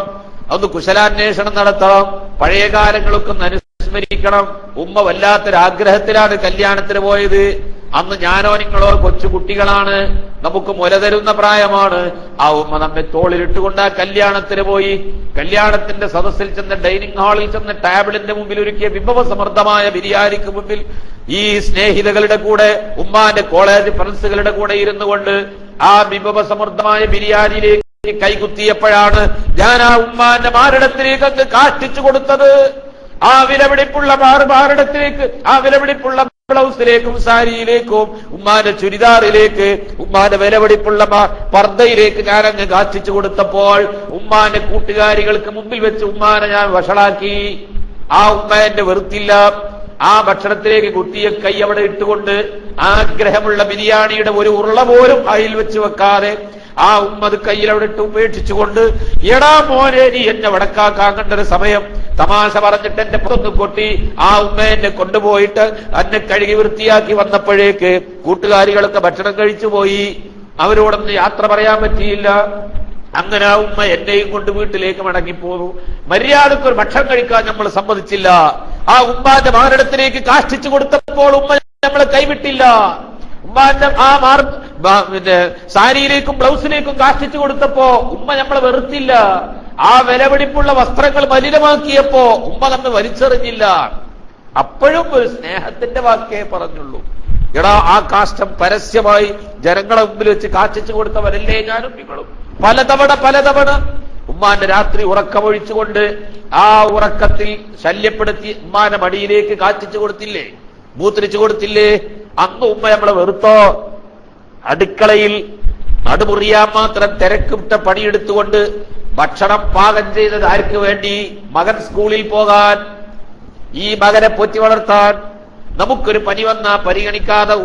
ഒന്ന് കുശലാന്വേഷണം നടത്തണം, പഴയ കാലങ്ങളൊക്കെ ഒന്ന് അനുസ്മരിക്കണം. ഉമ്മ വല്ലാത്തൊരാഗ്രഹത്തിലാണ് കല്യാണത്തിന് പോയത്. അന്ന് ഞാനോ നിങ്ങളോ കൊച്ചു കുട്ടികളാണ്, നമുക്ക് മുല തരുന്ന പ്രായമാണ്. ആ ഉമ്മ നമ്മെ തോളിലിട്ടുകൊണ്ട് ആ കല്യാണത്തിന് പോയി. കല്യാണത്തിന്റെ സദസ്സിൽ ചെന്ന്, ഡൈനിങ് ഹാളിൽ ചെന്ന്, ടേബിളിന്റെ മുമ്പിൽ ഒരുക്കിയ വിഭവസമൃദ്ധമായ ബിരിയാണിക്ക് മുമ്പിൽ ഈ സ്നേഹിതകളുടെ കൂടെ, ഉമ്മാന്റെ കോളേജ് ഫ്രണ്ട്സുകളുടെ കൂടെ ഇരുന്നു കൊണ്ട് ആ വിഭവസമൃദ്ധമായ ബിരിയാണിയിലേക്ക് കൈകുത്തിയപ്പോഴാണ് ഞാൻ ആ ഉമ്മാന്റെ മാറിടത്തിലേക്ക് അങ്ങ് കാഷ്ടിച്ചു കൊടുത്തത്. ആ വിലപിടിപ്പുള്ള മാറിടത്തിലേക്ക്, ആ വിലപിടിപ്പുള്ള ബ്ലൗസിലേക്കും സാരിയിലേക്കും, ഉമ്മാന്റെ ചുരിദാറിലേക്ക്, ഉമ്മാന്റെ വിലപിടിപ്പുള്ള പർദ്ദയിലേക്ക് ഞാൻ അങ്ങ് കാഷ്ടിച്ചു കൊടുത്തപ്പോൾ ഉമ്മാന്റെ കൂട്ടുകാരികൾക്ക് മുമ്പിൽ വെച്ച് ഉമ്മാനെ ഞാൻ വഷളാക്കി. ആ ഉമ്മ എന്നെ വെറുത്തില്ല. ആ ഭക്ഷണത്തിലേക്ക് കുത്തിയ കൈ അവിടെ ഇട്ടുകൊണ്ട് ആഗ്രഹമുള്ള ബിരിയാണിയുടെ ഒരു ഉരുള പോലും അതിൽ വെച്ച് വെക്കാതെ ആ ഉമ്മത് കയ്യിൽ അവിടെ ഇട്ട് ഉപേക്ഷിച്ചുകൊണ്ട്, എടാ മോനെ നീ എന്നെ വടക്കാക്കാൻ കണ്ടൊരു സമയം, തമാശ പറഞ്ഞിട്ട് എന്റെ പുറത്ത് കൊട്ടി ആ ഉമ്മ എന്നെ കൊണ്ടുപോയിട്ട് എന്നെ കഴുകി വൃത്തിയാക്കി വന്നപ്പോഴേക്ക് കൂട്ടുകാരികളൊക്കെ ഭക്ഷണം കഴിച്ചു പോയി. അവരോടൊന്ന് യാത്ര പറയാൻ പറ്റിയില്ല. അങ്ങനെ ആ ഉമ്മ എന്നെയും കൊണ്ട് വീട്ടിലേക്ക് മടങ്ങിപ്പോന്നു. മര്യാദക്കൊരു ഭക്ഷണം കഴിക്കാൻ നമ്മൾ സമ്മതിച്ചില്ല. ആ ഉമ്മാന്റെ മാറിടത്തിലേക്ക് കാഷ്ടിച്ചു കൊടുത്തപ്പോൾ ഉമ്മ നമ്മളെ കൈവിട്ടില്ല. ഉമ്മാന്റെ ആ സാരിയിലേക്കും ബ്ലൗസിലേക്കും കാഷ്ടിച്ചു കൊടുത്തപ്പോ ഉമ്മ നമ്മളെ വെറുത്തില്ല. ആ വിലപിടിപ്പുള്ള വസ്ത്രങ്ങൾ മലിനമാക്കിയപ്പോ ഉമ്മ നമ്മെ വലിച്ചെറിഞ്ഞില്ല. അപ്പോഴും ഒരു സ്നേഹത്തിന്റെ വാക്കേ പറഞ്ഞുള്ളൂ. എടാ, ആ കാഷ്ടം പരസ്യമായി ജനങ്ങളെ മുമ്പിൽ വെച്ച് കാഷ്ടിച്ചു കൊടുത്തവരല്ലേ ഞാനും നിങ്ങളും. പലതവണ ഉമ്മാന്റെ രാത്രി ഉറക്കമൊഴിച്ചുകൊണ്ട് ആ ഉറക്കത്തിൽ ശല്യപ്പെടുത്തി ഉമ്മാന്റെ മടിയിലേക്ക് കാഷ്ടിച്ചു കൊടുത്തില്ലേ, മൂത്രിച്ചു കൊടുത്തില്ലേ? അന്ന് ഉമ്മ നമ്മളെ വെറുത്തോ? അടുക്കളയിൽ നടുമുറിയാൻ മാത്രം തിരക്കിട്ട പണിയെടുത്തുകൊണ്ട് ഭക്ഷണം പാകം ചെയ്തത് ആർക്ക് വേണ്ടി? മകൻ സ്കൂളിൽ പോകാൻ, ഈ മകനെ പോറ്റി വളർത്താൻ. നമുക്കൊരു പനി വന്നാ പരിഗണിക്കാതെ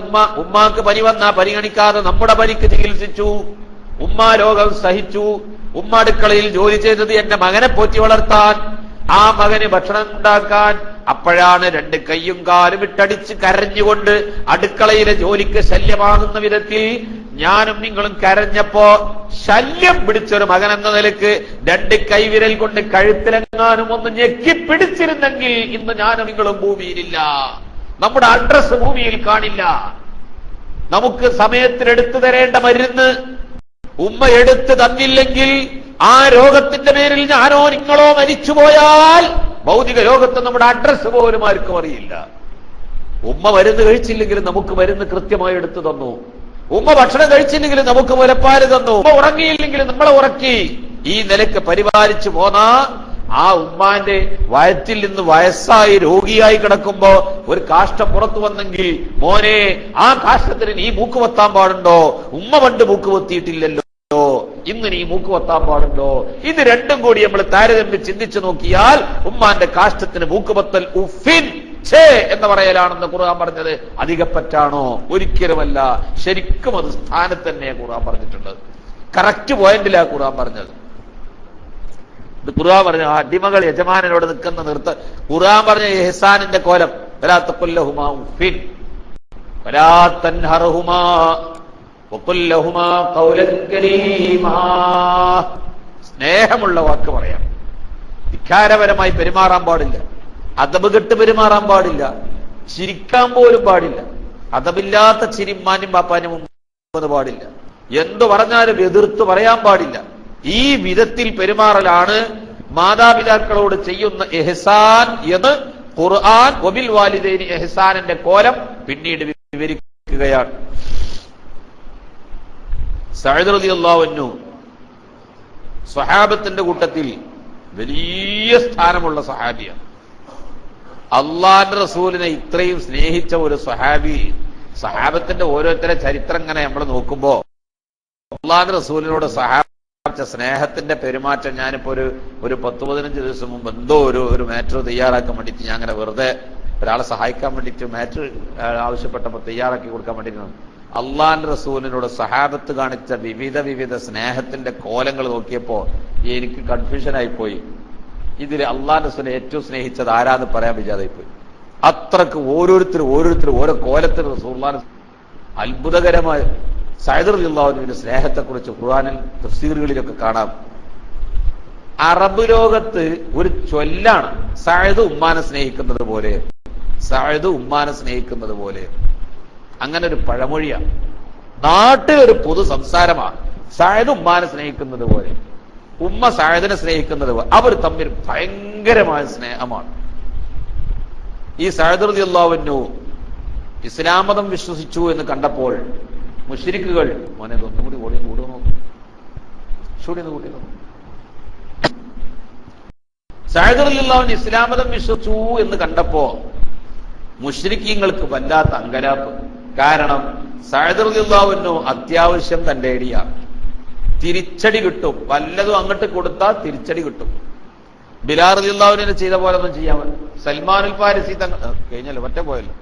ഉമ്മാക്ക് പനി വന്നാ പരിഗണിക്കാതെ നമ്മുടെ പനിക്ക് ചികിത്സിച്ചു. ഉമ്മ രോഗം സഹിച്ചു. ഉമ്മ അടുക്കളയിൽ ജോലി ചെയ്തത് എന്റെ മകനെ പോറ്റി വളർത്താൻ, ആ മകന് ഭക്ഷണം ഉണ്ടാക്കാൻ. അപ്പോഴാണ് 2 കൈയും കാലും ഇട്ടടിച്ച് കരഞ്ഞുകൊണ്ട് അടുക്കളയിലെ ജോലിക്ക് ശല്യമാകുന്ന വിധത്തിൽ ഞാനും നിങ്ങളും കരഞ്ഞപ്പോ ശല്യം പിടിച്ചൊരു മകൻ എന്ന നിലക്ക് 2 കൈവിരൽ കൊണ്ട് കഴുത്തിലെങ്ങാനും ഒന്ന് ഞെക്കിപ്പിടിച്ചിരുന്നെങ്കിൽ ഇന്ന് ഞാനും നിങ്ങളും ഭൂമിയിലില്ല, നമ്മുടെ അഡ്രസ് ഭൂമിയിൽ കാണില്ല. നമുക്ക് സമയത്തിനെടുത്തു തരേണ്ട മരുന്ന് ഉമ്മ എടുത്തു തന്നില്ലെങ്കിൽ ആ രോഗത്തിന്റെ പേരിൽ ഞാനോ നിങ്ങളോ മരിച്ചുപോയാൽ ഭൗതിക ലോകത്ത് നമ്മുടെ അഡ്രസ് പോലും ആർക്കും അറിയില്ല. ഉമ്മ മരുന്ന് കഴിച്ചില്ലെങ്കിലും നമുക്ക് മരുന്ന് കൃത്യമായി എടുത്തു തന്നു. ഉമ്മ ഭക്ഷണം കഴിച്ചില്ലെങ്കിലും നമുക്ക് മുലപ്പാല് തന്നു. ഉമ്മ ഉറങ്ങിയില്ലെങ്കിലും നമ്മളെ ഉറക്കി. ഈ നിലക്ക് പരിപാലിച്ചു പോന്ന ആ ഉമ്മാന്റെ വയറ്റിൽ നിന്ന് വയസ്സായി രോഗിയായി കിടക്കുമ്പോ ഒരു കാഷ്ടം പുറത്തു വന്നെങ്കിൽ, മോനെ ആ കാഷ്ടത്തിന് നീ മൂക്കുവത്താൻ പാടുണ്ടോ? ഉമ്മ പണ്ട് മൂക്കുവത്തിയിട്ടില്ലല്ലോ, ഇന്ന് നീ മൂക്കുവത്താൻ പാടുണ്ടോ? ഇത് രണ്ടും കൂടി നമ്മൾ താരതമ്യം ചിന്തിച്ചു നോക്കിയാൽ ഉമ്മാന്റെ കാഷ്ടത്തിന് മൂക്കുവത്തൽ ഉഫിൻ ഛേ എന്ന് പറയലാണെന്ന് ഖുർആൻ പറഞ്ഞത് അധികപ്പറ്റാണോ? ഒരിക്കലുമല്ല. ശരിക്കും അത് സ്ഥാനത്ത് തന്നെ ഖുർആൻ പറഞ്ഞിട്ടുള്ളത്. കറക്റ്റ് പോയിന്റിലാ ഖുർആൻ പറഞ്ഞത്. ഇത് ഖുർആൻ പറഞ്ഞ അടിമകൾ യജമാനനോട് നിൽക്കുന്ന ഖുർആൻ പറഞ്ഞ ഇഹ്സാനിന്റെ കോലം, വലാ തഖുൽ ലഹുമാ ഉഫിൻ വലാ തൻഹർഹുമാ വഖുൽ ലഹുമാ ഖൗലൻ കരീമാ. സ്നേഹമുള്ള വാക്ക് പറയാം. ധിക്കാരപരമായി പെരുമാറാൻ പാടില്ല, അദബ് കെട്ട് പെരുമാറാൻ പാടില്ല, ചിരിക്കാൻ പോലും പാടില്ല. അദബില്ലാത്ത ചിരി ഉമ്മാനും ബാപ്പാനും മുമ്പ് പാടില്ല. എന്തു പറഞ്ഞാലും എതിർത്ത് പറയാൻ പാടില്ല. ഈ വിധത്തിൽ പെരുമാറലാണ് മാതാപിതാക്കളോട് ചെയ്യുന്ന ഇഹ്സാൻ എന്ന് ഖുർആൻ വബിൽ വാലിദൈനി ഇഹ്സാനിന്റെ കോലം പിന്നീട് വിവരിക്കുകയാണ്. സഅദ് റളിയല്ലാഹു അൻഹു സ്വഹാബത്തിന്റെ കൂട്ടത്തിൽ വലിയ സ്ഥാനമുള്ള സ്വഹാബിയാണ്. അള്ളാന്റെ റസൂലിനെ ഇത്രയും സ്നേഹിച്ച ഒരു സ്വഹാബി. സഹാബത്തിന്റെ ഓരോരുത്തരെ ചരിത്രം ഇങ്ങനെ നമ്മൾ നോക്കുമ്പോ അള്ളാന്റെ റസൂലിനോട് സഹാബിച്ച സ്നേഹത്തിന്റെ പെരുമാറ്റം, ഞാനിപ്പോ ഒരു 10-15 ദിവസം മുമ്പ് എന്തോ ഒരു മാറ്റർ തയ്യാറാക്കാൻ വേണ്ടിയിട്ട് ഞാൻ അങ്ങനെ വെറുതെ ഒരാളെ സഹായിക്കാൻ വേണ്ടിയിട്ട് മാറ്റർ ആവശ്യപ്പെട്ടപ്പോൾ തയ്യാറാക്കി കൊടുക്കാൻ വേണ്ടിയിട്ട് അള്ളാന്റെ റസൂലിനോട് സഹാബത്ത് കാണിച്ച വിവിധ സ്നേഹത്തിന്റെ കോലങ്ങൾ നോക്കിയപ്പോ എനിക്ക് കൺഫ്യൂഷനായി പോയി. ഇതിൽ അള്ളാന്റെ റസൂലിനെ ഏറ്റവും സ്നേഹിച്ചത് ആരാന്ന് പറയാൻ വിചാരിപ്പോയി. അത്രക്ക് ഓരോരുത്തരും ഓരോ കോലത്തിൽ റസൂലുള്ളാഹി അത്ഭുതകരമായ സഅദ് റളിയല്ലാഹു അൻഹുവിന്റെ സ്നേഹത്തെക്കുറിച്ച് ഖുർആനിൽ തഫ്സീറുകളിലൊക്കെ കാണാം. അറബ് ലോകത്ത് ഒരു ചൊല്ലാണ് സഅദ് ഉമ്മാനെ സ്നേഹിക്കുന്നത് പോലെ, സഅദ് ഉമ്മാനെ സ്നേഹിക്കുന്നത് പോലെ. അങ്ങനെ ഒരു പഴമൊഴിയാണ്, നാട്ടിലൊരു പൊതു സംസാരമാണ്. സഅദ് ഉമ്മാനെ സ്നേഹിക്കുന്നത് പോലെ, ഉമ്മ സഅദിനെ സ്നേഹിക്കുന്നത് പോലെ. അവർ തമ്മിൽ ഭയങ്കരമായ സ്നേഹമാണ്. ഈ സഅദ് റളിയല്ലാഹു അൻഹു ഇസ്ലാം മതം വിശ്വസിച്ചു എന്ന് കണ്ടപ്പോൾ മുശ്രിക്കുകൾ, മോനെ ഒന്നും കൂടി ഓടിയും കൂടുക നോക്കും, കൂടി നോക്കും. സഅദ് റളിയല്ലാഹു അൻഹു ഇസ്ലാം മതം വിശ്വസിച്ചു എന്ന് കണ്ടപ്പോ മുശ്രിക്കീങ്ങൾക്ക് വല്ലാത്ത അങ്കലാപ്പ്. കാരണം സഅദ് റളിയല്ലാഹു അൻഹു അത്യാവശ്യം തന്റെ ഏടിയാണ്, തിരിച്ചടി കിട്ടും. വല്ലതും അങ്ങോട്ട് കൊടുത്താൽ തിരിച്ചടി കിട്ടും. ബിലാൽ റളിയല്ലാഹു അൻഹു ചെയ്ത പോലെ ഒന്നും ചെയ്യാൻ പറ്റില്ല. സൽമാനുൽ ഫാരിസി കഴിഞ്ഞല്ലോ, ഒറ്റ പോയല്ലോ.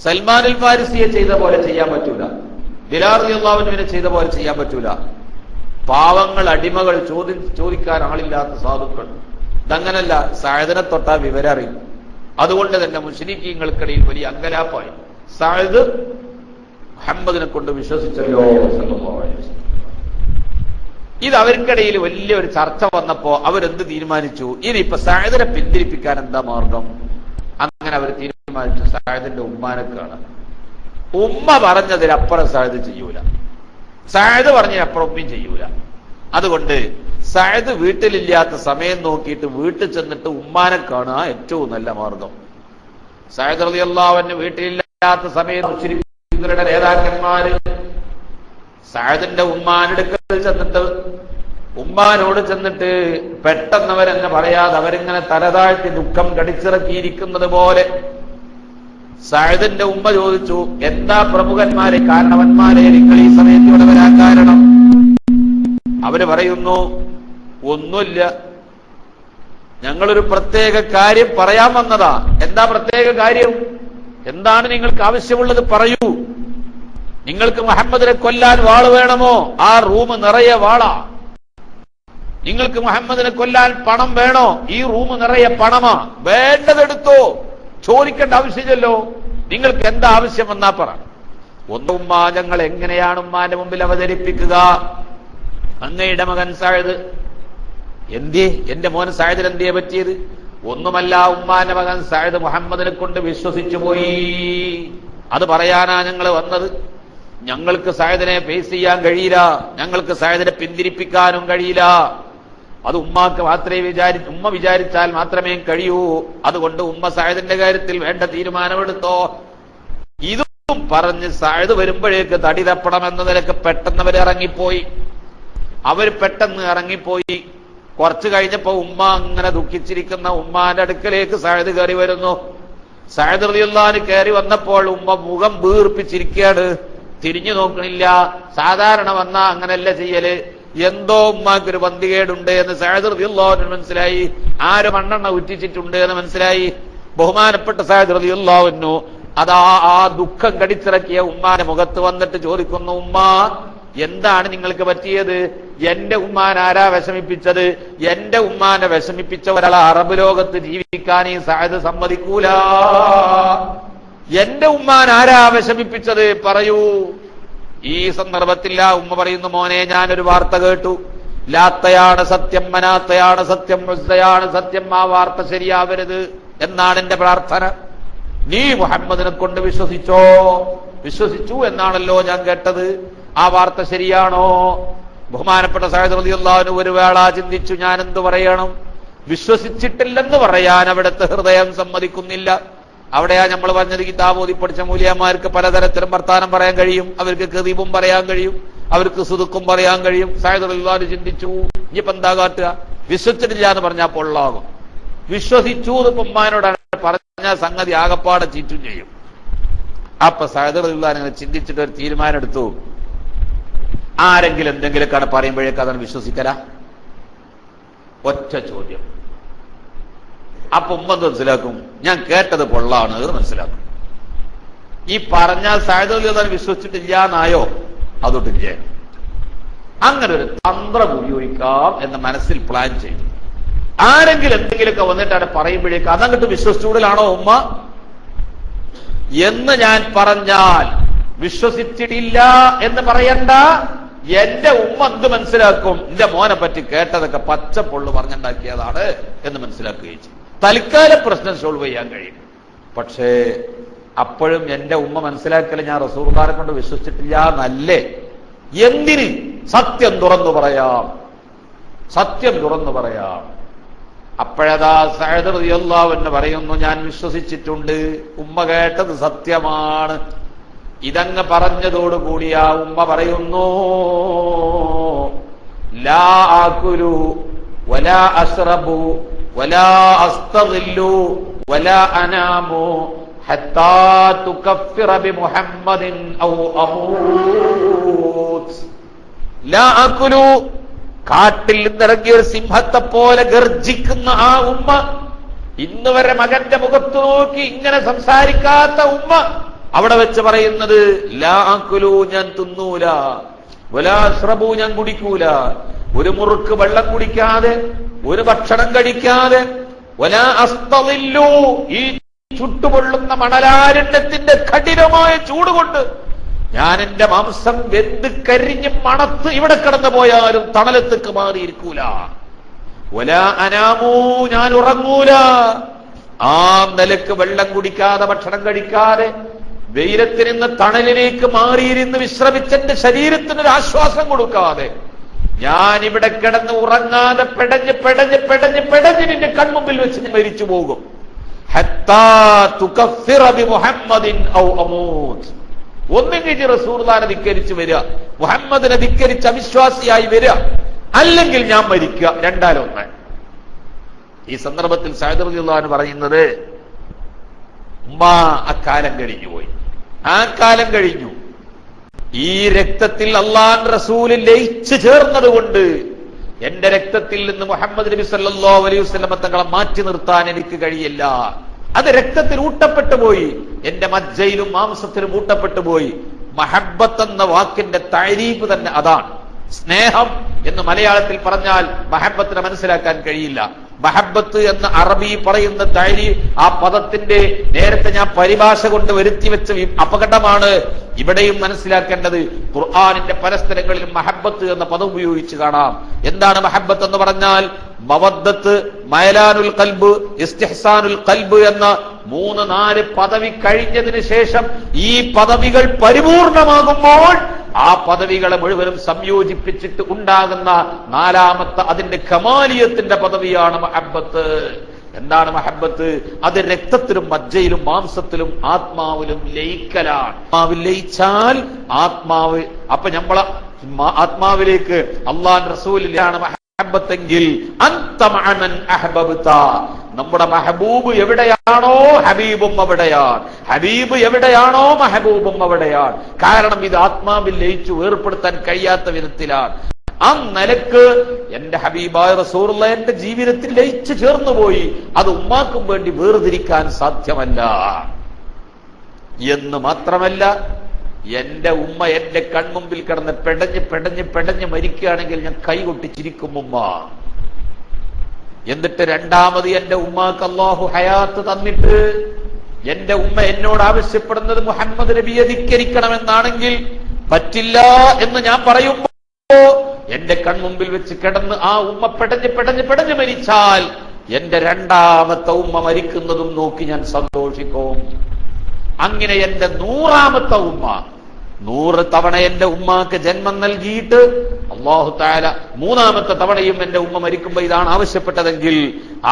സൽമാനുൽ ഫാരിസിയെ ചെയ്ത പോലെ ചെയ്യാൻ പറ്റൂല, ബിലാൽ റളിയല്ലാഹു അൻഹുവിനെ ചെയ്ത പോലെ ചെയ്യാൻ പറ്റൂല. പാവങ്ങൾ, അടിമകൾ, ചോദിക്കാൻ ആളില്ലാത്ത സാധുക്കൾ. ഇതങ്ങനല്ല, സഅദിനെ തൊട്ടാ വിവരം അറിയും. അതുകൊണ്ട് തന്നെ മുശ്രിക്കീങ്ങൾക്കിടയിൽ വലിയ അങ്കലാപ്പായി. സഅദ് മുഹമ്മദിനെ കൊണ്ട് വിശ്വസിച്ചല്ലോ സല്ലല്ലാഹു അലൈഹി വസല്ലം. ഇത് അവർക്കിടയിൽ വലിയൊരു ചർച്ച വന്നപ്പോ അവരെന്ത് തീരുമാനിച്ചു, ഇനിയിപ്പോ സഅദിനെ പിന്തിരിപ്പിക്കാൻ എന്താ മാർഗം? അങ്ങനെ അവർ തീരുമാനിച്ചു സഅദിന്റെ ഉമ്മാനെ കാണാൻ. ഉമ്മ പറഞ്ഞതിനപ്പുറം സഅദ് ചെയ്യൂല, സഅദ് പറഞ്ഞതിനപ്പുറം ഉമ്മയും ചെയ്യൂല. അതുകൊണ്ട് സഅദ് വീട്ടിലില്ലാത്ത സമയം നോക്കിയിട്ട് വീട്ടിൽ ചെന്നിട്ട് ഉമ്മാനെ കാണുക ഏറ്റവും നല്ല മാർഗം. സഅദ് റളിയല്ലാഹു അൻഹു വീട്ടിലില്ലാത്ത സമയം മുശ്രിക്കുകളുടെ നേതാക്കന്മാര് സഅദിന്റെ ഉമ്മാനെടുക്കൽ ചെന്നിട്ട് ഉമ്മാനോട് ചെന്നിട്ട് പെട്ടെന്ന് അവരെന്നെ പറയാതെ അവരിങ്ങനെ തലതാഴ്ത്തി ദുഃഖം കടിച്ചിറക്കിയിരിക്കുന്നത് പോലെ സഅദിന്റെ ഉമ്മ ചോദിച്ചു, എന്താ പ്രമുഖന്മാരെ, കാരണവന്മാരെ നിങ്ങൾ ഈ സമയത്ത് ഇവിടെ വരാൻ കാരണം? അവര് പറയുന്നു, ഒന്നുമില്ല, ഞങ്ങളൊരു പ്രത്യേക കാര്യം പറയാൻ വന്നതാ. എന്താ പ്രത്യേക കാര്യം? എന്താണ് നിങ്ങൾക്ക് ആവശ്യമുള്ളത് പറയൂ. നിങ്ങൾക്ക് മുഹമ്മദിനെ കൊല്ലാൻ വാള് വേണമോ? ആ റൂം നിറയെ വാളാ. നിങ്ങൾക്ക് മുഹമ്മദിനെ കൊല്ലാൻ പണം വേണോ? ഈ റൂം നിറയെ പണമാ. വേണ്ടതെടുത്തോ, ചോദിക്കേണ്ട ആവശ്യമില്ലല്ലോ. നിങ്ങൾക്ക് എന്താ ആവശ്യമെന്നാ പറ. ഒന്ന്, ഉമ്മ ഞങ്ങൾ എങ്ങനെയാണ് ഉമ്മാന്റെ മുമ്പിൽ അവതരിപ്പിക്കുക? അങ്ങയുടെ മകൻ സഅദ് എന്തേ, എന്റെ മോൻ സഅദിന് എന്തേ പറ്റിയത്? ഒന്നുമല്ല, ഉമ്മാന്റെ മകൻ സഅദ് മുഹമ്മദിനെ കൊണ്ട് വിശ്വസിച്ചു പോയി. അത് പറയാനാ ഞങ്ങൾ വന്നത്. ഞങ്ങൾക്ക് സഅദിനെ ഫേസ് ചെയ്യാൻ കഴിയില്ല, ഞങ്ങൾക്ക് സഅദിനെ പിന്തിരിപ്പിക്കാനും കഴിയില്ല. അത് ഉമ്മാക്ക് മാത്രമേ ഉമ്മ വിചാരിച്ചാൽ മാത്രമേ കഴിയൂ. അതുകൊണ്ട് ഉമ്മ സഅദിന്റെ കാര്യത്തിൽ വേണ്ട തീരുമാനമെടുത്തോ. ഇതും പറഞ്ഞ് സഅദ് വരുമ്പോഴേക്ക് തടി തപ്പണമെന്ന നിലക്ക് പെട്ടെന്ന് അവർ ഇറങ്ങിപ്പോയി. കുറച്ചു കഴിഞ്ഞപ്പോ ഉമ്മ അങ്ങനെ ദുഃഖിച്ചിരിക്കുന്ന ഉമ്മാന്റെ അടുക്കലേക്ക് സഅദ് കയറി വരുന്നു. സഅദ് റളിയല്ലാഹു അൻഹു കയറി വന്നപ്പോൾ ഉമ്മ മുഖം വീർപ്പിച്ചിരിക്കുകയാണ്, തിരിഞ്ഞു നോക്കണില്ല. സാധാരണ വന്നാ അങ്ങനെയല്ല ചെയ്യല്. എന്തോ ഉമ്മാക്കൊരു പന്തികേടുണ്ട് എന്ന് സഅദ് റളിയല്ലാഹു അൻഹു മനസ്സിലായി. ആരും മണ്ണെണ്ണ ഉറ്റിച്ചിട്ടുണ്ട് എന്ന് മനസ്സിലായി. ബഹുമാനപ്പെട്ട സഅദ് റളിയല്ലാഹു അൻഹു അതാ ആ ദുഃഖം കടിച്ചിറക്കിയ ഉമ്മാന്റെ മുഖത്ത് വന്നിട്ട് ചോദിക്കുന്നു, ഉമ്മ എന്താണ് നിങ്ങൾക്ക് പറ്റിയത്? എന്റെ ഉമ്മാൻ ആരാ വിഷമിപ്പിച്ചത്? എന്റെ ഉമ്മാനെ വിഷമിപ്പിച്ച ഒരാൾ അറബ് ലോകത്ത് ജീവിക്കാൻ ഈ സഅദ് സമ്മതിക്കൂല. എന്റെ ഉമ്മാൻ ആരാ വിഷമിപ്പിച്ചത്? പറയൂ. ഈ സന്ദർഭത്തിൽ ആ ഉമ്മ പറയുന്നു, മോനെ ഞാനൊരു വാർത്ത കേട്ടു, ലാത്തയാണ് സത്യം, മനാത്തയാണ് സത്യം, ഉസ്സയാണ് സത്യം, ആ വാർത്ത ശരിയാവരുത് എന്നാണ് എന്റെ പ്രാർത്ഥന. നീ മുഹമ്മദിനെ കൊണ്ട് വിശ്വസിച്ചോ? വിശ്വസിച്ചു എന്നാണല്ലോ ഞാൻ കേട്ടത്, ആ വാർത്ത ശരിയാണോ? ബഹുമാനപ്പെട്ട സഅദ് റളിയല്ലാഹു അൻഹു ഒരു വേള ചിന്തിച്ചു, ഞാൻ എന്തു പറയണം? വിശ്വസിച്ചിട്ടില്ലെന്ന് പറയാൻ അവിടുത്തെ ഹൃദയം സമ്മതിക്കുന്നില്ല. അവിടെയാ നമ്മൾ പറഞ്ഞത്, കിതാബ് ഓതി പഠിച്ച മൂല്യന്മാർക്ക് പലതരത്തിലും വർത്താനം പറയാൻ കഴിയും, അവർക്ക് കദീബും പറയാൻ കഴിയും, അവർക്ക് സുദുക്കും പറയാൻ കഴിയും. സഅദ് റളിയല്ലാഹു അൻഹു ചിന്തിച്ചു, ഇനിയിപ്പോ എന്താ കാട്ടുക? വിശ്വസിച്ചിട്ടില്ല എന്ന് പറഞ്ഞാൽ പൊള്ളാകും, വിശ്വസിച്ചു ഉമ്മാനോടാണ് പറഞ്ഞ സംഗതി ആകപ്പാടെ ചീറ്റും ചെയ്യും. അപ്പൊ സഅദ് റളിയല്ലാഹു അൻഹു ചിന്തിച്ചിട്ട് ഒരു തീരുമാനം എടുത്തു, ആരെങ്കിലും എന്തെങ്കിലുമൊക്കെ പറയുമ്പോഴേക്ക് അതാണ് വിശ്വസിക്കല? ഒറ്റ ചോദ്യം. അപ്പൊ ഉമ്മ മനസ്സിലാക്കും, ഞാൻ കേട്ടത് പൊള്ളാണ് എന്ന് മനസ്സിലാക്കും. ഈ പറഞ്ഞാൽ സഅദ് റളിയല്ലാഹു അൻഹു വിശ്വസിച്ചിട്ടില്ല എന്നായോ? അതൊട്ടില്ല. അങ്ങനെ ഒരു തന്ത്രം ഉപയോഗിക്കാം എന്ന് മനസ്സിൽ പ്ലാൻ ചെയ്തു. ആരെങ്കിലും എന്തെങ്കിലുമൊക്കെ വന്നിട്ടാണ് പറയുമ്പോഴേക്ക് അതങ്ങോട്ട് വിശ്വസിച്ചൂടലാണോ ഉമ്മ എന്ന് ഞാൻ പറഞ്ഞാൽ, വിശ്വസിച്ചിട്ടില്ല എന്ന് പറയണ്ട, എന്റെ ഉമ്മ എന്ത് മനസ്സിലാക്കും? എന്റെ മോനെ പറ്റി കേട്ടതൊക്കെ പച്ചപ്പൊള്ളു പറഞ്ഞുണ്ടാക്കിയതാണ് എന്ന് മനസ്സിലാക്കുകയും ചെയ്യും. തൽക്കാല പ്രശ്നം സോൾവ് ചെയ്യാൻ കഴിയും. പക്ഷേ അപ്പോഴും എന്റെ ഉമ്മ മനസ്സിലാക്കല് ഞാൻ റസൂലുള്ളാഹിനെ കൊണ്ട് വിശ്വസിച്ചിട്ടില്ല എന്നല്ലേ? എന്തിന്? സത്യം തുറന്നു പറയാം, സത്യം തുറന്നു പറയാം. അപ്പോഴതാ സഅദ് റളിയല്ലാഹു അൻഹു പറയുന്നു, ഞാൻ വിശ്വസിച്ചിട്ടുണ്ട്, ഉമ്മ കേട്ടത് സത്യമാണ്. ഇതങ്ങ് പറഞ്ഞതോടുകൂടി ആ ഉമ്മ പറയുന്നു, ലാ ആകുലു വലാ അശ്റബു വലാ അസ്തദില്ലു വലാ അനാമു ഹത്താ തുകഫിറ ബിമുഹമ്മദിൻ ഔ അമൂത്. ലാ ആകുലു, കാട്ടിൽ നിന്നിറങ്ങിയ ഒരു സിംഹത്തെ പോലെ ഗർജിക്കുന്ന ആ ഉമ്മ, ഇന്ന് വരെ മകന്റെ മുഖത്ത് നോക്കി ഇങ്ങനെ സംസാരിക്കാത്ത ഉമ്മ അവിടെ വെച്ച് പറയുന്നത്, ലാ ആകുലു, ഞാൻ തിന്നൂല, വലാ അശ്റബു, ഞാൻ കുടിക്കൂല, ഒരു മുറുക്ക് വെള്ളം കുടിക്കാതെ, ഒരു ഭക്ഷണം കഴിക്കാതെ, വലാ അസ്തദില്ലു, ഈ ചുട്ടുപൊള്ളുന്ന മണലാരണ്യത്തിന്റെ കഠിനമായ ചൂടുകൊണ്ട് ഞാൻ എന്റെ മാംസം വെന്ത് കരിഞ്ഞ് മണത്ത് ഇവിടെ കിടന്നു പോയാലും തണലത്തേക്ക് മാറിയിരിക്കൂല. വലാ അനാമൂ, ഞാൻ ഉറങ്ങൂല. ആ നിലക്ക് വെള്ളം കുടിക്കാതെ ഭക്ഷണം കഴിക്കാതെ വെയിലത്തിൽ നിന്ന് തണലിലേക്ക് മാറിയിരുന്ന് വിശ്രമിച്ചെന്റെ ശരീരത്തിനൊരു ആശ്വാസം കൊടുക്കാതെ ഞാൻ ഇവിടെ കിടന്ന് ഉറങ്ങാതെ പെടഞ്ഞ് പെടഞ്ഞ് പെടഞ്ഞ് പെടഞ്ഞ് നിന്റെ കൺമുമ്പിൽ വെച്ച് ഞാൻ മരിച്ചു പോകും. ഹത്താ തുകഫിറ ബിമുഹമ്മദിൻ ഔ അമൂത്. ഒന്നെങ്കിൽ റസൂലുള്ളാഹിനെ ധിക്കരിച്ച് വരിക, മുഹമ്മദിനെ ധിക്കരിച്ച് അവിശ്വാസിയായി വരിക, അല്ലെങ്കിൽ ഞാൻ മരിക്കുക, രണ്ടാലൊന്ന്. ഈ സന്ദർഭത്തിൽ സഅദ് റളിയല്ലാഹു അൻഹു പറയുന്നത്, ഉമ്മ അക്കാലം കഴിഞ്ഞുപോയി, ആ കാലം കഴിഞ്ഞു. ഈ രക്തത്തിൽ അല്ലാഹുവിന്റെ റസൂൽ ലയിച്ചു ചേർന്നതുകൊണ്ട് എന്റെ രക്തത്തിൽ നിന്ന് മുഹമ്മദ് നബി സല്ലല്ലാഹു അലൈഹി വസല്ലം തങ്ങളെ മാറ്റി നിർത്താൻ എനിക്ക് കഴിയില്ല. അത് രക്തത്തിൽ ഊട്ടപ്പെട്ടു പോയി, എന്റെ മജ്ജയിലും മാംസത്തിലും ഊട്ടപ്പെട്ടു പോയി. മഹബ്ബത്ത് എന്ന വാക്കിന്റെ തഅരീഫ് തന്നെ അതാണ്. സ്നേഹം എന്ന് മലയാളത്തിൽ പറഞ്ഞാൽ മഹബ്ബത്തിനെ മനസ്സിലാക്കാൻ കഴിയില്ല. മഹബ്ബത്ത് എന്ന അറബി പറയുന്ന തഅരീഫ്, ആ പദത്തിന്റെ നേരത്തെ ഞാൻ പരിഭാഷ കൊണ്ട് വരുത്തി വെച്ച അപകടമാണ് ഇവിടെയും മനസ്സിലാക്കേണ്ടത്. ഖുർആനിന്റെ പല സ്ഥലങ്ങളിലും മഹബ്ബത്ത് എന്ന പദം ഉപയോഗിച്ച് കാണാം. എന്താണ് മഹബ്ബത്ത് എന്ന് പറഞ്ഞാൽ? മവദ്ദത്ത്, മയലാനുൽ ഖൽബ്, ഇസ്തിഹ്സാനുൽ ഖൽബ് എന്ന 3-4 പദവി കഴിഞ്ഞതിന് ശേഷം ഈ പദവികൾ പരിപൂർണമാകുമ്പോൾ ആ പദവികളെ മുഴുവനും സംയോജിപ്പിച്ചിട്ട് ഉണ്ടാകുന്ന 4ാമത്തെ അതിന്റെ കമാലിയത്തിന്റെ പദവിയാണ് മഹബ്ബത്ത്. എന്താണ് മഹബ്ബത്ത്? അത് രക്തത്തിലും മജ്ജയിലും മാംസത്തിലും ആത്മാവിലും ലയിക്കലാണ്. ആത്മാവിൽ ലയിച്ചാൽ ആത്മാവ്, അപ്പൊ നമ്മളെ ആത്മാവിലേക്ക് അല്ലാഹുവിന്റെ റസൂലിലാണ് മഹബ്ബത്തെങ്കിൽ അൻത മഅമൻ അഹ്ബബ്ത, നമ്മുടെ മഹബൂബ് എവിടെയാണോ ഹബീബും അവിടെയാണ്, ഹബീബ് എവിടെയാണോ മഹബൂബും അവിടെയാണ്. കാരണം ഇത് ആത്മാവിൽ ലയിച്ചു വേർപ്പെടുത്താൻ കഴിയാത്ത വിധത്തിലാണ്. ആ നിലക്ക് എന്റെ ഹബീബായ റസൂലുള്ളാഹി എന്റെ ജീവിതത്തിൽ ലയിച്ചു ചേർന്നുപോയി. അത് ഉമ്മാക്കും വേണ്ടി വേർതിരിക്കാൻ സാധ്യമല്ല എന്ന് മാത്രമല്ല, എന്റെ ഉമ്മ എന്റെ കൺമുമ്പിൽ കിടന്ന് പെടഞ്ഞ് പെടഞ്ഞ് പെടഞ്ഞ് മരിക്കുകയാണെങ്കിൽ ഞാൻ കൈകൊട്ടി ചിരിക്കും ഉമ്മ. എന്നിട്ട് രണ്ടാമത് എന്റെ ഉമ്മാക്ക് അല്ലാഹു ഹയാത്ത് തന്നിട്ട് എന്റെ ഉമ്മ എന്നോട് ആവശ്യപ്പെടുന്നത് മുഹമ്മദ് നബിയെ ധിക്കരിക്കണമെന്നാണെങ്കിൽ പറ്റില്ല എന്ന് ഞാൻ പറയുമ്പോ എന്റെ കൺമുമ്പിൽ വെച്ച് കിടന്ന് ആ ഉമ്മ പെടഞ്ഞ് മരിച്ചാൽ എന്റെ രണ്ടാമത്തെ ഉമ്മ മരിക്കുന്നതും നോക്കി ഞാൻ സന്തോഷിക്കും. അങ്ങനെ എന്റെ 100ാമത്തെ ഉമ്മ 100 തവണ എന്റെ ഉമ്മാക്ക് ജന്മം നൽകിയിട്ട് അല്ലാഹു തആല 3ാമത്തെ തവണയും എന്റെ ഉമ്മ മരിക്കുമ്പോ ഇതാണ് ആവശ്യപ്പെട്ടതെങ്കിൽ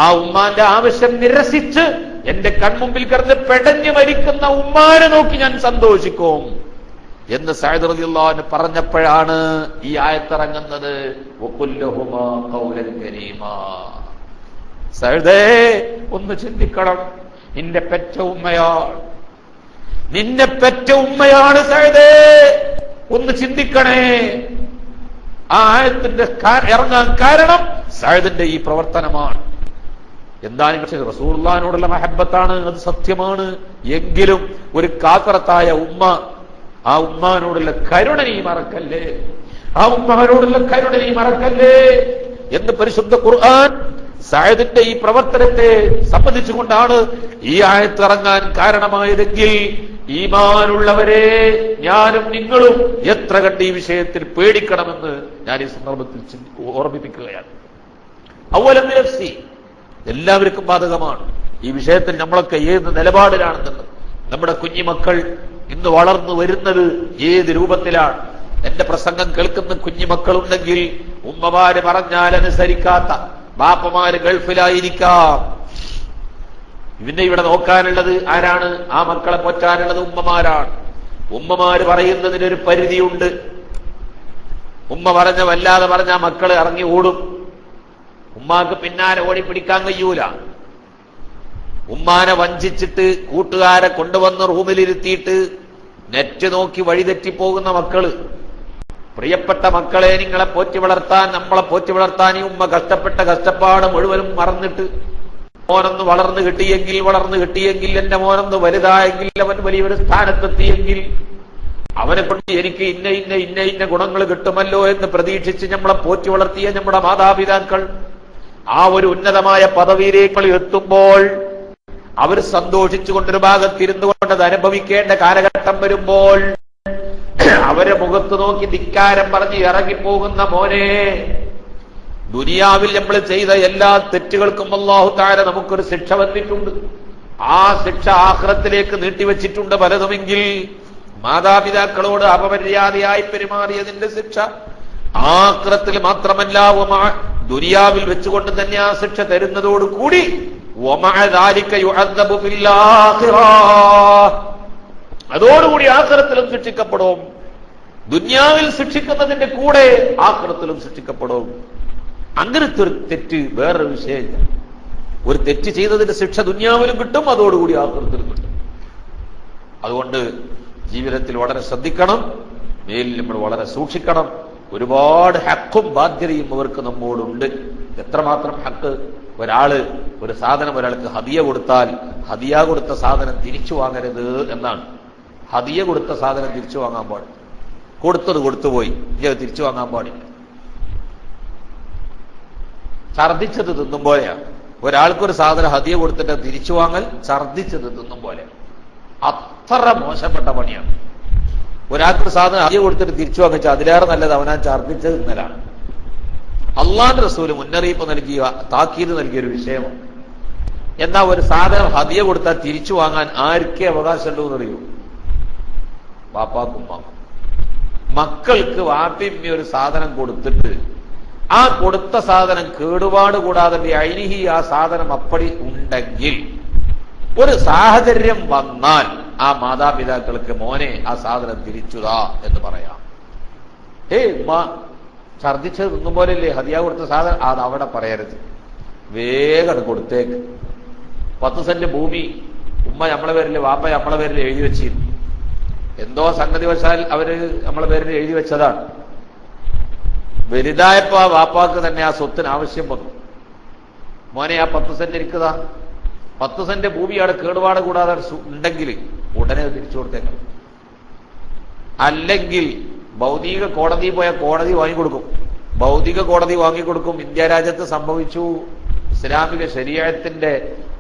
ആ ഉമ്മാന്റെ ആവശ്യം നിരസിച്ച് എന്റെ കൺമുമ്പിൽ കിടന്ന് പെടഞ്ഞു മരിക്കുന്ന ഉമ്മാനെ നോക്കി ഞാൻ സന്തോഷിക്കും എന്ന് സഅദ് റളിയല്ലാഹു അൻഹു പറഞ്ഞപ്പോഴാണ് ഈ ആയത്തിറങ്ങുന്നത്. വഖുല്ലഹുമാ ഖൗലൻ കരീമാ. സഅദേ, ഒന്ന് ചിന്തിക്കണം. നിന്നെ പെറ്റ ഉമ്മയാണ് സഅദേ, ഒന്ന് ചിന്തിക്കണേ. ആ ആയത്തിന്റെ ഇറങ്ങാൻ കാരണം സഅദിന്റെ ഈ പ്രവർത്തനമാണ്. എന്തായാലും പക്ഷേ റസൂലുള്ളാഹിനോടുള്ള മഹബ്ബത്താണ്, അത് സത്യമാണ്. എങ്കിലും ഒരു കാഫിറത്തായ ഉമ്മ, ആ ഉമ്മാനോടുള്ള കരുണ നീ മറക്കല്ലേ, ആ ഉമ്മാനോടുള്ള കരുണ നീ മറക്കല്ലേ എന്ന് പരിശുദ്ധ ഖുർആൻ സഅദിന്റെ ഈ പ്രവർത്തനത്തെ സംബന്ധിച്ചുകൊണ്ടാണ് ഈ ആയത്ത് ഇറങ്ങാൻ കാരണമായതെങ്കിൽ ഈമാനുള്ളവരെ, ഞാനും നിങ്ങളും എത്ര കണ്ട് ഈ വിഷയത്തിൽ പേടിക്കണമെന്ന് ഞാൻ ഈ സന്ദർഭത്തിൽ ഓർമ്മിപ്പിക്കുകയാണ്. അവലം നഫ്സി, എല്ലാവർക്കും ബാധകമാണ് ഈ വിഷയത്തിൽ. നമ്മളൊക്കെ ഏത് നിലപാടിലാണെന്നുള്ളത്, നമ്മുടെ കുഞ്ഞുമക്കൾ ഇന്ന് വളർന്നു വരുന്നത് ഏത് രൂപത്തിലാണ്? എന്റെ പ്രസംഗം കേൾക്കുന്ന കുഞ്ഞുമക്കളുണ്ടെങ്കിൽ ഉമ്മമാര് പറഞ്ഞാൽ അനുസരിക്കാത്ത ബാപ്പമാര് ഗൾഫിലായിരിക്കാം. പിന്നെ ഇവിടെ നോക്കാനുള്ളത് ആരാണ്? ആ മക്കളെ പോറ്റാനുള്ളത് ഉമ്മമാരാണ്. ഉമ്മമാര് പറയുന്നതിനൊരു പരിധിയുണ്ട്. ഉമ്മ വല്ലാതെ പറഞ്ഞ മക്കള് ഇറങ്ങി ഓടും. ഉമ്മാക്ക് പിന്നാലെ ഓടിപ്പിടിക്കാൻ കഴിയൂല. ഉമ്മാനെ വഞ്ചിച്ചിട്ട് കൂട്ടുകാരെ കൊണ്ടുവന്ന് റൂമിലിരുത്തിയിട്ട് നെറ്റ് നോക്കി വഴിതെറ്റിപ്പോകുന്ന മക്കള്. പ്രിയപ്പെട്ട മക്കളെ, നിങ്ങളെ പോറ്റി വളർത്താൻ, നമ്മളെ പോറ്റി വളർത്താൻ ഈ ഉമ്മ കഷ്ടപ്പെട്ട കഷ്ടപ്പാട് മുഴുവനും മറന്നിട്ട് മോനൊന്ന് വളർന്നു കിട്ടിയെങ്കിൽ എന്റെ മോനൊന്ന് വലുതായെങ്കിൽ, അവൻ വലിയൊരു സ്ഥാനത്തെത്തിയെങ്കിൽ അവനെ കൊണ്ട് എനിക്ക് ഇന്ന ഗുണങ്ങൾ കിട്ടുമല്ലോ എന്ന് പ്രതീക്ഷിച്ച് നമ്മളെ പോറ്റി വളർത്തിയ നമ്മുടെ മാതാപിതാക്കൾ ആ ഒരു ഉന്നതമായ പദവിയിലേക്ക് എത്തുമ്പോൾ അവർ സന്തോഷിച്ചുകൊണ്ടൊരു ഭാഗത്തിരുന്നു കൊണ്ട് അത് അനുഭവിക്കേണ്ട കാലഘട്ടം വരുമ്പോൾ അവരെ മുഖത്ത് നോക്കി ധിക്കാരം പറഞ്ഞ് ഇറങ്ങിപ്പോകുന്ന മോനെ, ദുനിയാവിൽ നമ്മൾ ചെയ്ത എല്ലാ തെറ്റുകൾക്കും അല്ലാഹു തആല നമുക്കൊരു ശിക്ഷ വന്നിട്ടുണ്ട്. ആ ശിക്ഷ ആഖിറത്തിലേക്ക് നീട്ടിവെച്ചിട്ടുണ്ട് പലതുമെങ്കിൽ മാതാപിതാക്കളോട് അപമര്യാദയായി പെരുമാറിയതിന്റെ ശിക്ഷ ആഖിറത്തിൽ മാത്രമല്ല ദുനിയാവിൽ വെച്ചുകൊണ്ട് തന്നെ ആ ശിക്ഷ തരുന്നതോടുകൂടി അതോടുകൂടി ആഖിറത്തിലും ശിക്ഷിക്കപ്പെടും. ദുനിയാവിൽ ശിക്ഷിക്കുന്നതിന്റെ കൂടെ ആഖിറത്തിലും ശിക്ഷിക്കപ്പെടും. അങ്ങനത്തെ ഒരു തെറ്റ് വേറൊരു വിഷയമില്ല. ഒരു തെറ്റ് ചെയ്തതിന്റെ ശിക്ഷ ദുനിയാവിലും കിട്ടും, അതോടുകൂടി ആഖിറത്തിലും കിട്ടും. അതുകൊണ്ട് ജീവിതത്തിൽ വളരെ ശ്രദ്ധിക്കണം, മേലിൽ നമ്മൾ വളരെ സൂക്ഷിക്കണം. ഒരുപാട് ഹക്കും ബാധ്യതയും അവർക്ക് നമ്മോടുണ്ട്. എത്രമാത്രം ഹക്ക്! ഒരു സാധനം ഒരാൾക്ക് ഹദിയ കൊടുത്താൽ ഹദിയ കൊടുത്ത സാധനം തിരിച്ചു വാങ്ങരുത് എന്നാണ്. ഹദിയ കൊടുത്ത സാധനം തിരിച്ചു വാങ്ങാൻ പാടില്ല. കൊടുത്തത് കൊടുത്തുപോയി, ഇത് തിരിച്ചു വാങ്ങാൻ പാടില്ല. ഛർദിച്ചത് തിന്നും പോലെയാണ്. ഒരാൾക്കൊരു സാധനം ഹദിയ കൊടുത്തിട്ട് തിരിച്ചു വാങ്ങൽ ഛർദിച്ചത് തിന്നും പോലെ. അത്ര മോശപ്പെട്ട പണിയാണ്. ഒരാൾക്കൊരു സാധനം ഹദിയ കൊടുത്തിട്ട് തിരിച്ചു വാങ്ങിച്ചാൽ അതിലേറെ നല്ലത് അവനാ ഛർദിച്ചത് തിന്നലാണ്. അള്ളാന്റെ റസൂല് മുന്നറിയിപ്പ് നൽകിയ, താക്കീത് നൽകിയൊരു വിഷയമാണ്. എന്നാ ഒരു സാധനം ഹദിയ കൊടുത്താൽ തിരിച്ചു വാങ്ങാൻ ആർക്കേ അവകാശമുണ്ടോ എന്നറിയൂ? ബാപ്പാക്കും ഉമ്മാക്കും. മക്കൾക്ക് വാപ്പിമ്മ ഒരു സാധനം കൊടുത്തിട്ട് ആ കൊടുത്ത സാധനം കേടുപാട് കൂടാതെ ഐനിഹി ആ സാധനം അപ്പടി ഉണ്ടെങ്കിൽ ഒരു സാഹചര്യം വന്നാൽ ആ മാതാപിതാക്കൾക്ക് മോനെ ആ സാധനം തിരിച്ചുതാ എന്ന് പറയാം. ഉമ്മ ഛർദിച്ചത് തിന്നും പോലെയല്ലേ ഹദിയ കൊടുത്ത സാധനം, അത് അവിടെ പറയരുത്, വേഗം കൊടുത്തേക്ക്. 10 സെന്റ് ഭൂമി ഉമ്മ നമ്മളെ പേരിൽ, വാപ്പ നമ്മളെ പേരിൽ എഴുതി വെച്ചിരുന്നു. എന്തോ സംഗതി വശാൽ അവര് നമ്മളെ പേരിൽ എഴുതി വെച്ചതാണ്. വലുതായപ്പോ ആ വാപ്പാക്ക് തന്നെ ആ സ്വത്തിന് ആവശ്യം വന്നു. മോനെ ആ 10 സെന്റ് ഇരിക്കുക, 10 സെന്റ് ഭൂമി അവിടെ കേടുപാട് കൂടാതെ ഉണ്ടെങ്കിൽ ഉടനെ തിരിച്ചു കൊടുത്തേക്കണം. അല്ലെങ്കിൽ ഭൗതിക കോടതി പോയ കോടതി വാങ്ങിക്കൊടുക്കും. ഭൗതിക കോടതി വാങ്ങിക്കൊടുക്കും. ഇന്ത്യ രാജ്യത്ത് സംഭവിച്ചു. ഇസ്ലാമിക ശരീഅത്തിന്റെ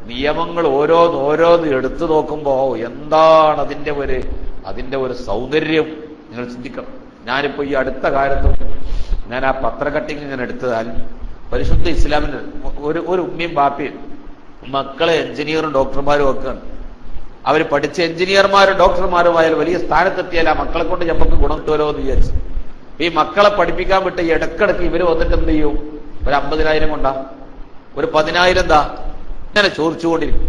നിയമങ്ങൾ ഓരോന്ന് എടുത്തു നോക്കുമ്പോ എന്താണ് അതിന്റെ ഒരു സൗന്ദര്യം, നിങ്ങൾ ചിന്തിക്കണം. ഞാനിപ്പോ ഈ അടുത്ത കാലത്തും ഞാൻ ആ പത്രക്കട്ടിങ് ഇങ്ങനെ എടുത്തതാൽ പരിശുദ്ധ ഇസ്ലാമിന് ഒരു ഉമ്മയും ബാപ്പയും മക്കളെ എഞ്ചിനീയറും ഡോക്ടർമാരും ഒക്കെയാണ്. അവർ പഠിച്ച എഞ്ചിനീയർമാരും ഡോക്ടർമാരുമായാൽ വലിയ സ്ഥാനത്തെത്തിയാൽ ആ മക്കളെ കൊണ്ട് നമുക്ക് ഗുണം കിട്ടുമല്ലോ എന്ന് വിചാരിച്ചു. ഈ മക്കളെ പഠിപ്പിക്കാൻ വിട്ട് ഇടക്കിടക്ക് ഇവര് വന്നിട്ട് എന്ത് ചെയ്യും? ഒരു 50,000 കൊണ്ടാ, ഒരു 10,000 എന്താ ഇങ്ങനെ ചോദിച്ചുകൊണ്ടിരിക്കും.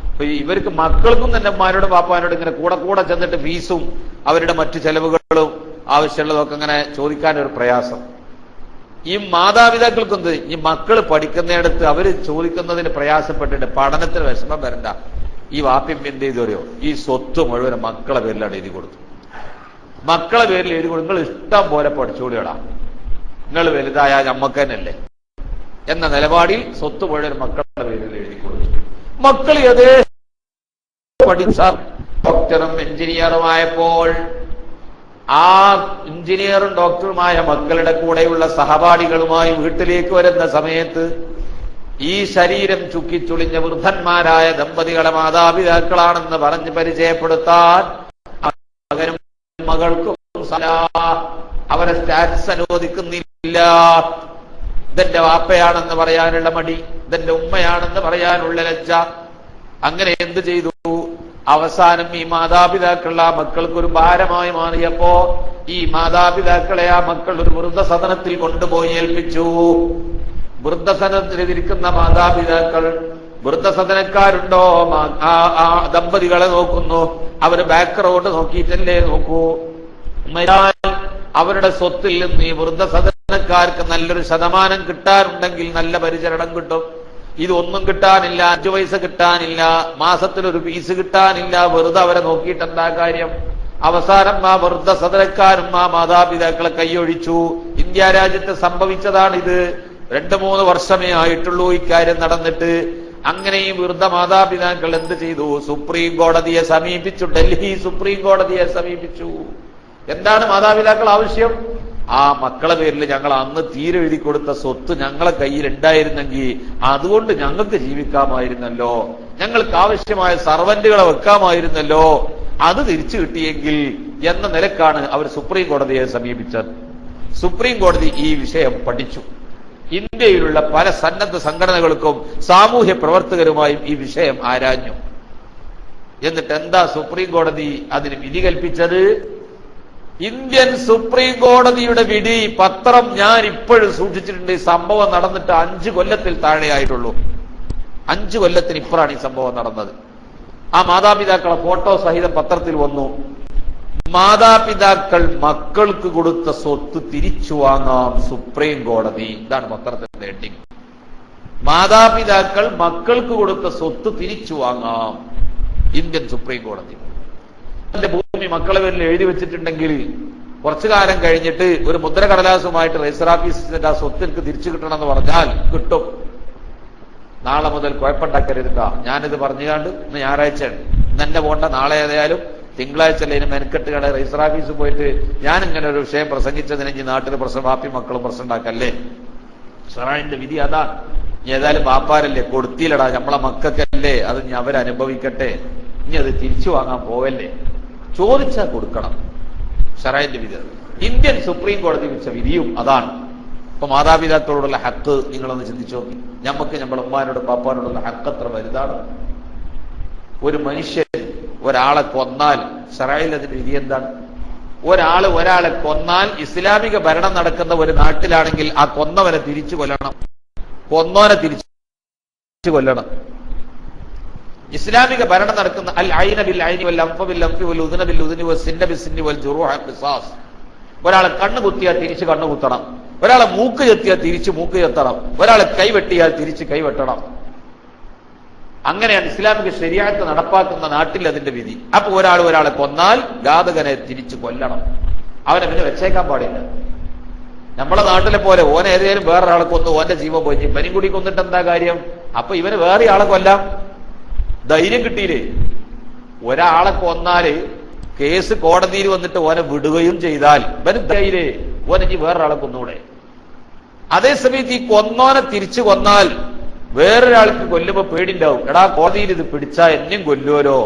അപ്പൊ ഇവർക്ക് മക്കൾക്കും തന്നെ അമ്മാരോടും പാപ്പാനോടും ഇങ്ങനെ കൂടെ ചെന്നിട്ട് ഫീസും അവരുടെ മറ്റു ചെലവുകളും ആവശ്യമുള്ളതൊക്കെ ഇങ്ങനെ ചോദിക്കാൻ ഒരു പ്രയാസം. ഈ മാതാപിതാക്കൾക്കെന്ത്, ഈ മക്കൾ പഠിക്കുന്നിടത്ത് അവര് ചോദിക്കുന്നതിന് പ്രയാസപ്പെട്ടിട്ട് പഠനത്തിന് വിഷമം വരണ്ട. ഈ വാപ്പിയും എന്ത് ചെയ്തോറിയോ, ഈ സ്വത്ത് മുഴുവൻ മക്കളെ പേരിലാണ് എഴുതി കൊടുത്തു. മക്കളെ പേരിൽ എഴുതി കൊടുത്തു. നിങ്ങൾ ഇഷ്ടം പോലെ പഠിച്ചോളിയടാ, നിങ്ങൾ വലുതായാൽ നമ്മക്ക് തന്നെയല്ലേ എന്ന നിലപാടിൽ സ്വത്ത് മുഴുവൻ മക്കളുടെ പേരിൽ എഴുതി കൊടുത്തു. മക്കൾ ഏതേ പഠിച്ച ഡോക്ടറും എഞ്ചിനീയറുമായപ്പോൾ ആ എഞ്ചിനീയറും ഡോക്ടറുമായ മക്കളുടെ കൂടെയുള്ള സഹപാഠികളുമായി വീട്ടിലേക്ക് വരുന്ന സമയത്ത് ഈ ശരീരം ചുക്കിച്ചുളിഞ്ഞ വൃദ്ധന്മാരായ ദമ്പതികളെ മാതാപിതാക്കളാണെന്ന് പറഞ്ഞ് പരിചയപ്പെടുത്താൻ മകനും മകൾക്കും അവരെ സ്റ്റാറ്റസ് അനുവദിക്കുന്നില്ല. ഇതെന്റെ വാപ്പയാണെന്ന് പറയാനുള്ള മടി, ഇതെന്റെ ഉമ്മയാണെന്ന് പറയാനുള്ള ലജ്ജ. അങ്ങനെ എന്ത് ചെയ്തു? അവസാനം ഈ മാതാപിതാക്കൾ ആ മക്കൾക്കൊരു ഭാരമായി മാറിയപ്പോ ഈ മാതാപിതാക്കളെ ആ മക്കൾ ഒരു വൃദ്ധസദനത്തിൽ കൊണ്ടുപോയി ഏൽപ്പിച്ചു. വൃദ്ധസദനത്തിലിരിക്കുന്ന മാതാപിതാക്കൾ, വൃദ്ധസദനക്കാരുണ്ടോ ആ ദമ്പതികളെ നോക്കുന്നു. അവര് ബാക്ക്ഗ്രൗണ്ട് നോക്കിയിട്ടല്ലേ നോക്കൂ. അവരുടെ സ്വത്തിൽ നിന്ന് ഈ വൃദ്ധസദനക്കാർക്ക് നല്ലൊരു ശതമാനം കിട്ടാറുണ്ടെങ്കിൽ നല്ല പരിചരണം കിട്ടും. ഇതൊന്നും കിട്ടാനില്ല, 5 പൈസ കിട്ടാനില്ല, മാസത്തിലൊരു ഫീസ് കിട്ടാനില്ല. വെറുതെ അവരെ നോക്കിയിട്ട് എന്താ കാര്യം? അവസാനം ആ വൃദ്ധസദനക്കാരും ആ മാതാപിതാക്കളെ കൈയൊഴിച്ചു. ഇന്ത്യ രാജ്യത്ത് സംഭവിച്ചതാണിത്. 2-3 വർഷമേ ആയിട്ടുള്ളൂ ഇക്കാര്യം നടന്നിട്ട്. അങ്ങനെ ഈ വൃദ്ധ മാതാപിതാക്കൾ എന്ത് ചെയ്തു? സുപ്രീം കോടതിയെ സമീപിച്ചു. ഡൽഹി സുപ്രീം കോടതിയെ സമീപിച്ചു. എന്താണ് മാതാപിതാക്കൾ ആവശ്യം? ആ മക്കളെ പേരിൽ ഞങ്ങൾ അന്ന് തീരെ എഴുതി കൊടുത്ത സ്വത്ത് ഞങ്ങളെ കയ്യിൽ ഉണ്ടായിരുന്നെങ്കിൽ അതുകൊണ്ട് ഞങ്ങൾക്ക് ജീവിക്കാമായിരുന്നല്ലോ, ഞങ്ങൾക്ക് ആവശ്യമായ സർവന്റുകളെ വെക്കാമായിരുന്നല്ലോ, അത് തിരിച്ചു കിട്ടിയെങ്കിൽ എന്ന നിലക്കാണ് അവർ സുപ്രീം കോടതിയെ സമീപിച്ചത്. സുപ്രീം കോടതി ഈ വിഷയം പഠിച്ചു. ഇന്ത്യയിലുള്ള പല സന്നദ്ധ സംഘടനകൾക്കും സാമൂഹ്യ പ്രവർത്തകരുമായും ഈ വിഷയം ആരാഞ്ഞു. എന്നിട്ട് എന്താ സുപ്രീം കോടതി അതിന് വിധി കൽപ്പിച്ചത്? ഇന്ത്യൻ സുപ്രീം കോടതിയുടെ വിധി പത്രം ഞാൻ ഇപ്പോഴും സൂക്ഷിച്ചിട്ടുണ്ട്. ഈ സംഭവം നടന്നിട്ട് 5 കൊല്ലത്തിൽ താഴെയായിട്ടുള്ളൂ. 5 കൊല്ലത്തിന് ഇപ്പുറമാണ് ഈ സംഭവം നടന്നത്. ആ മാതാപിതാക്കളെ ഫോട്ടോ സഹിതം പത്രത്തിൽ വന്നു. മാതാപിതാക്കൾ മക്കൾക്ക് കൊടുത്ത സ്വത്ത് തിരിച്ചു വാങ്ങാം സുപ്രീം കോടതി. ഇതാണ് പത്രത്തിന്റെ ഹെഡിങ്. മാതാപിതാക്കൾ മക്കൾക്ക് കൊടുത്ത സ്വത്ത് തിരിച്ചു വാങ്ങാം ഇന്ത്യൻ സുപ്രീം കോടതി. എന്റെ ഭൂമി മക്കളെ പേരിൽ എഴുതി വെച്ചിട്ടുണ്ടെങ്കിൽ കുറച്ചു കാലം കഴിഞ്ഞിട്ട് ഒരു മുദ്രകടലാസുമായിട്ട് രജിസ്റ്റർ ഓഫീസിന്റെ ആ സ്വത്ത് എനിക്ക് തിരിച്ചു കിട്ടണമെന്ന് പറഞ്ഞാൽ കിട്ടും. നാളെ മുതൽ കുഴപ്പമുണ്ടാക്കരുതാ. ഞാനിത് പറഞ്ഞുകാണ്ട് ഇന്ന് ഞായറാഴ്ചയാണ്, ഇന്ന് എന്നെ പോണ്ട. നാളെ ഏതായാലും തിങ്കളാഴ്ച അല്ലേനും മെനക്കെട്ട് കട രജിസ്റ്റർ ഓഫീസിൽ പോയിട്ട് ഞാൻ ഇങ്ങനെ ഒരു വിഷയം പ്രസംഗിച്ചതിന് ഇനി നാട്ടിൽ പ്രശ്നം, ബാപ്പി മക്കളും പ്രശ്നം ഉണ്ടാക്കല്ലേ. ഷറാഇന്റെ വിധി അതാണ്. ഇനി ഏതായാലും ബാപ്പാരല്ലേ, കൊടുത്തില്ലടാ, നമ്മളെ മക്കൾക്കല്ലേ, അത് ഇനി അവരനുഭവിക്കട്ടെ, ഇനി അത് തിരിച്ചു വാങ്ങാൻ പോവല്ലേ, ചോദിച്ചാൽ കൊടുക്കണം. ഷറാഇന്റെ വിധി. ഇന്ത്യൻ സുപ്രീം കോടതി വെച്ച വിധിയും അതാണ്. ഇപ്പൊ മാതാപിതാക്കളോടുള്ള ഹക്ക് നിങ്ങളൊന്ന് ചിന്തിച്ചു നോക്കി. ഞമ്മക്ക് നമ്മളെ ഉമ്മാനോടും പാപ്പാനോടുള്ള ഹക്ക് എത്ര വലുതാണ്. ഒരു മനുഷ്യൻ ഒരാളെ കൊന്നാൽ ഷറഈൽ അതിന്റെ വിധി എന്താണ്? ഒരാളെ കൊന്നാൽ ഇസ്ലാമിക ഭരണം നടക്കുന്ന ഒരു നാട്ടിലാണെങ്കിൽ ആ കൊന്നവനെ തിരിച്ചു കൊല്ലണം, കൊന്നവനെ തിരിച്ചു കൊല്ലണം. ഇസ്ലാമിക ഭരണം നടക്കുന്ന അൽ ഐന ബിൽ ഐനി വൽ അൻഫ ബിൽ അൻഫി വൽ ഉദ്ന ബിൽ ഉദ്നി വൽ സിന്ന ബിൽ സിന്നി വൽ ജുറൂഹ ഖിസാസ്. ഒരാളെ കണ്ണ് കുത്തിയാൽ തിരിച്ച് കണ്ണ് കുത്തണം, ഒരാളെ മൂക്ക് ചെത്തിയാൽ തിരിച്ച് മൂക്ക് ചെത്തണം, ഒരാളെ കൈവെട്ടിയാൽ തിരിച്ച് കൈവെട്ടണം. അങ്ങനെയാണ് ഇസ്ലാമിക ശരീഅത്ത് നടപ്പാക്കുന്ന നാട്ടിൽ അതിന്റെ വിധി. അപ്പൊ ഒരാളെ കൊന്നാൽ ഘാതകനെ തിരിച്ചു കൊല്ലണം. അവനെ പിന്നെ വെച്ചേക്കാൻ പാടില്ല. നമ്മളെ നാട്ടിലെ പോലെ ഓനെ ഏതെങ്കിലും വേറൊരാളെ കൊന്നു ഓന്റെ ജീവൻ പോയി. പനിക്കുടി കൊന്നിട്ട് എന്താ കാര്യം? അപ്പൊ ഇവന് വേറെ ആളെ കൊല്ലാം. ധൈര്യം കിട്ടിയില്ലേ? ഒരാളെ കൊന്നാല് കേസ് കോടതിയിൽ വന്നിട്ട് ഓനെ വിടുകയും ചെയ്താൽ ഇവന് ധൈര്യേ ഓനെ ഇനി വേറൊരാളെ കൊന്നൂടെ. അതേസമയത്ത് ഈ കൊന്നോനെ തിരിച്ചു കൊന്നാൽ വേറൊരാൾക്ക് കൊല്ലുമ്പോ പേടിണ്ടാവും. എടാ കോടതിയിൽ ഇത് പിടിച്ചാ എന്നെയും കൊല്ലുവല്ലോ,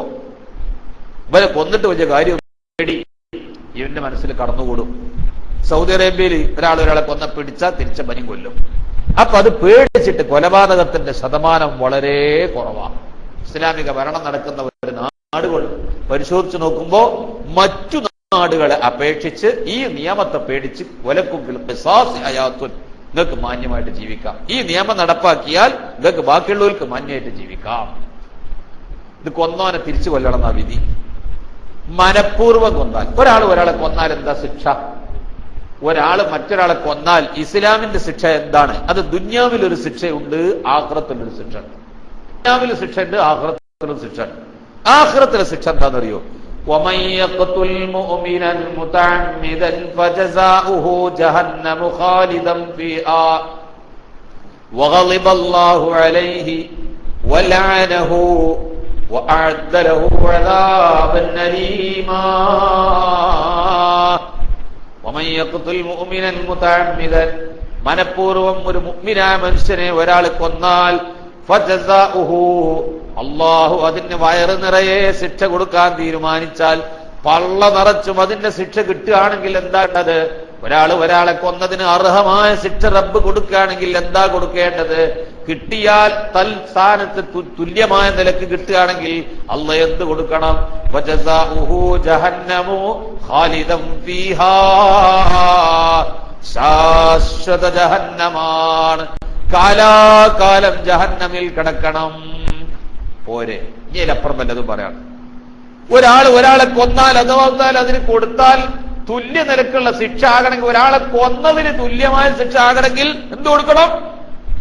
ഇവരെ കൊന്നിട്ട് വലിയ കാര്യം പേടി ഇവന്റെ മനസ്സിൽ കടന്നുകൂടും. സൗദി അറേബ്യയിൽ ഒരാളെ കൊന്ന പിടിച്ചാൽ തിരിച്ച പനി കൊല്ലും. അപ്പൊ അത് പേടിച്ചിട്ട് കൊലപാതകത്തിന്റെ ശതമാനം വളരെ കുറവാണ്. ഇസ്ലാമിക ഭരണം നടക്കുന്ന ഒരു നാടുകൾ പരിശോധിച്ച് നോക്കുമ്പോ മറ്റു നാടുകളെ അപേക്ഷിച്ച് ഈ നിയമത്തെ പേടിച്ച് കൊലക്കുങ്കിൽ നിങ്ങൾക്ക് മാന്യമായിട്ട് ജീവിക്കാം. ഈ നിയമം നടപ്പാക്കിയാൽ നിങ്ങൾക്ക് ബാക്കിയുള്ളവർക്ക് മാന്യമായിട്ട് ജീവിക്കാം. ഇത് കൊന്നവനെ തിരിച്ചു കൊല്ലണം എന്നാ വിധി. മനഃപൂർവ്വം കൊന്നാൽ, ഒരാളെ കൊന്നാൽ എന്താ ശിക്ഷ? ഒരാൾ മറ്റൊരാളെ കൊന്നാൽ ഇസ്ലാമിന്റെ ശിക്ഷ എന്താണ്? അത് ദുന്യാവിലൊരു ശിക്ഷയുണ്ട്, ആഖിറത്തിലൊരു ശിക്ഷ ഉണ്ട്. ദുന്യാവിൽ ശിക്ഷയുണ്ട്, ആഖിറത്തിലും ശിക്ഷ ഉണ്ട്. ആഖിറത്തിലെ ശിക്ഷ എന്താണെന്നറിയോ? وَمَن يَقْتُلْ مُؤْمِنًا مُتَعَمِّدًا فَجَزَاؤُهُ جَهَنَّمُ خَالِدًا فِيهَا وَغَضِبَ اللَّهُ عَلَيْهِ وَلَعَنَهُ وَأَعَدَّ لَهُ عَذَابًا أَلِيمًا وَمَن يَقْتُلْ مُؤْمِنًا مُتَعَمِّدًا മനഃപൂർവ്വം ഒരു മുഅ്മിനായ മനുഷ്യനെ ഒരാൾ കൊന്നാൽ ഫജസാഉഹു അല്ലാഹു അതിന് വയറ് നിറയെ ശിക്ഷ കൊടുക്കാൻ തീരുമാനിച്ചാൽ, പള്ള നിറച്ചും അതിന്റെ ശിക്ഷ കിട്ടുകയാണെങ്കിൽ എന്താണ്ടത്? ഒരാളെ കൊന്നതിന് അർഹമായ ശിക്ഷ റബ്ബ് കൊടുക്കുകയാണെങ്കിൽ എന്താ കൊടുക്കേണ്ടത്? കിട്ടിയാൽ തൽസ്ഥാനത്ത് തുല്യമായ നിലക്ക് കിട്ടുകയാണെങ്കിൽ അള്ള എന്ത് കൊടുക്കണം? ഫജസാഉഹു ജഹന്നമു ഖാലിദൻ ഫീഹാ, ശാശ്വത ജഹന്നമാണ്, കാലാകാലം ജഹന്നമിൽ കിടക്കണം. പോരെ, ഇനിയപ്പുറം വല്ലതും പറയാം. ഒരാളെ കൊന്നാൽ അഥവാ അതിന് കൊടുത്താൽ തുല്യ നിരക്കുള്ള ശിക്ഷ ആകണമെങ്കിൽ, ഒരാളെ കൊന്നതിന് തുല്യമായ ശിക്ഷ ആകണമെങ്കിൽ എന്ത് കൊടുക്കണം?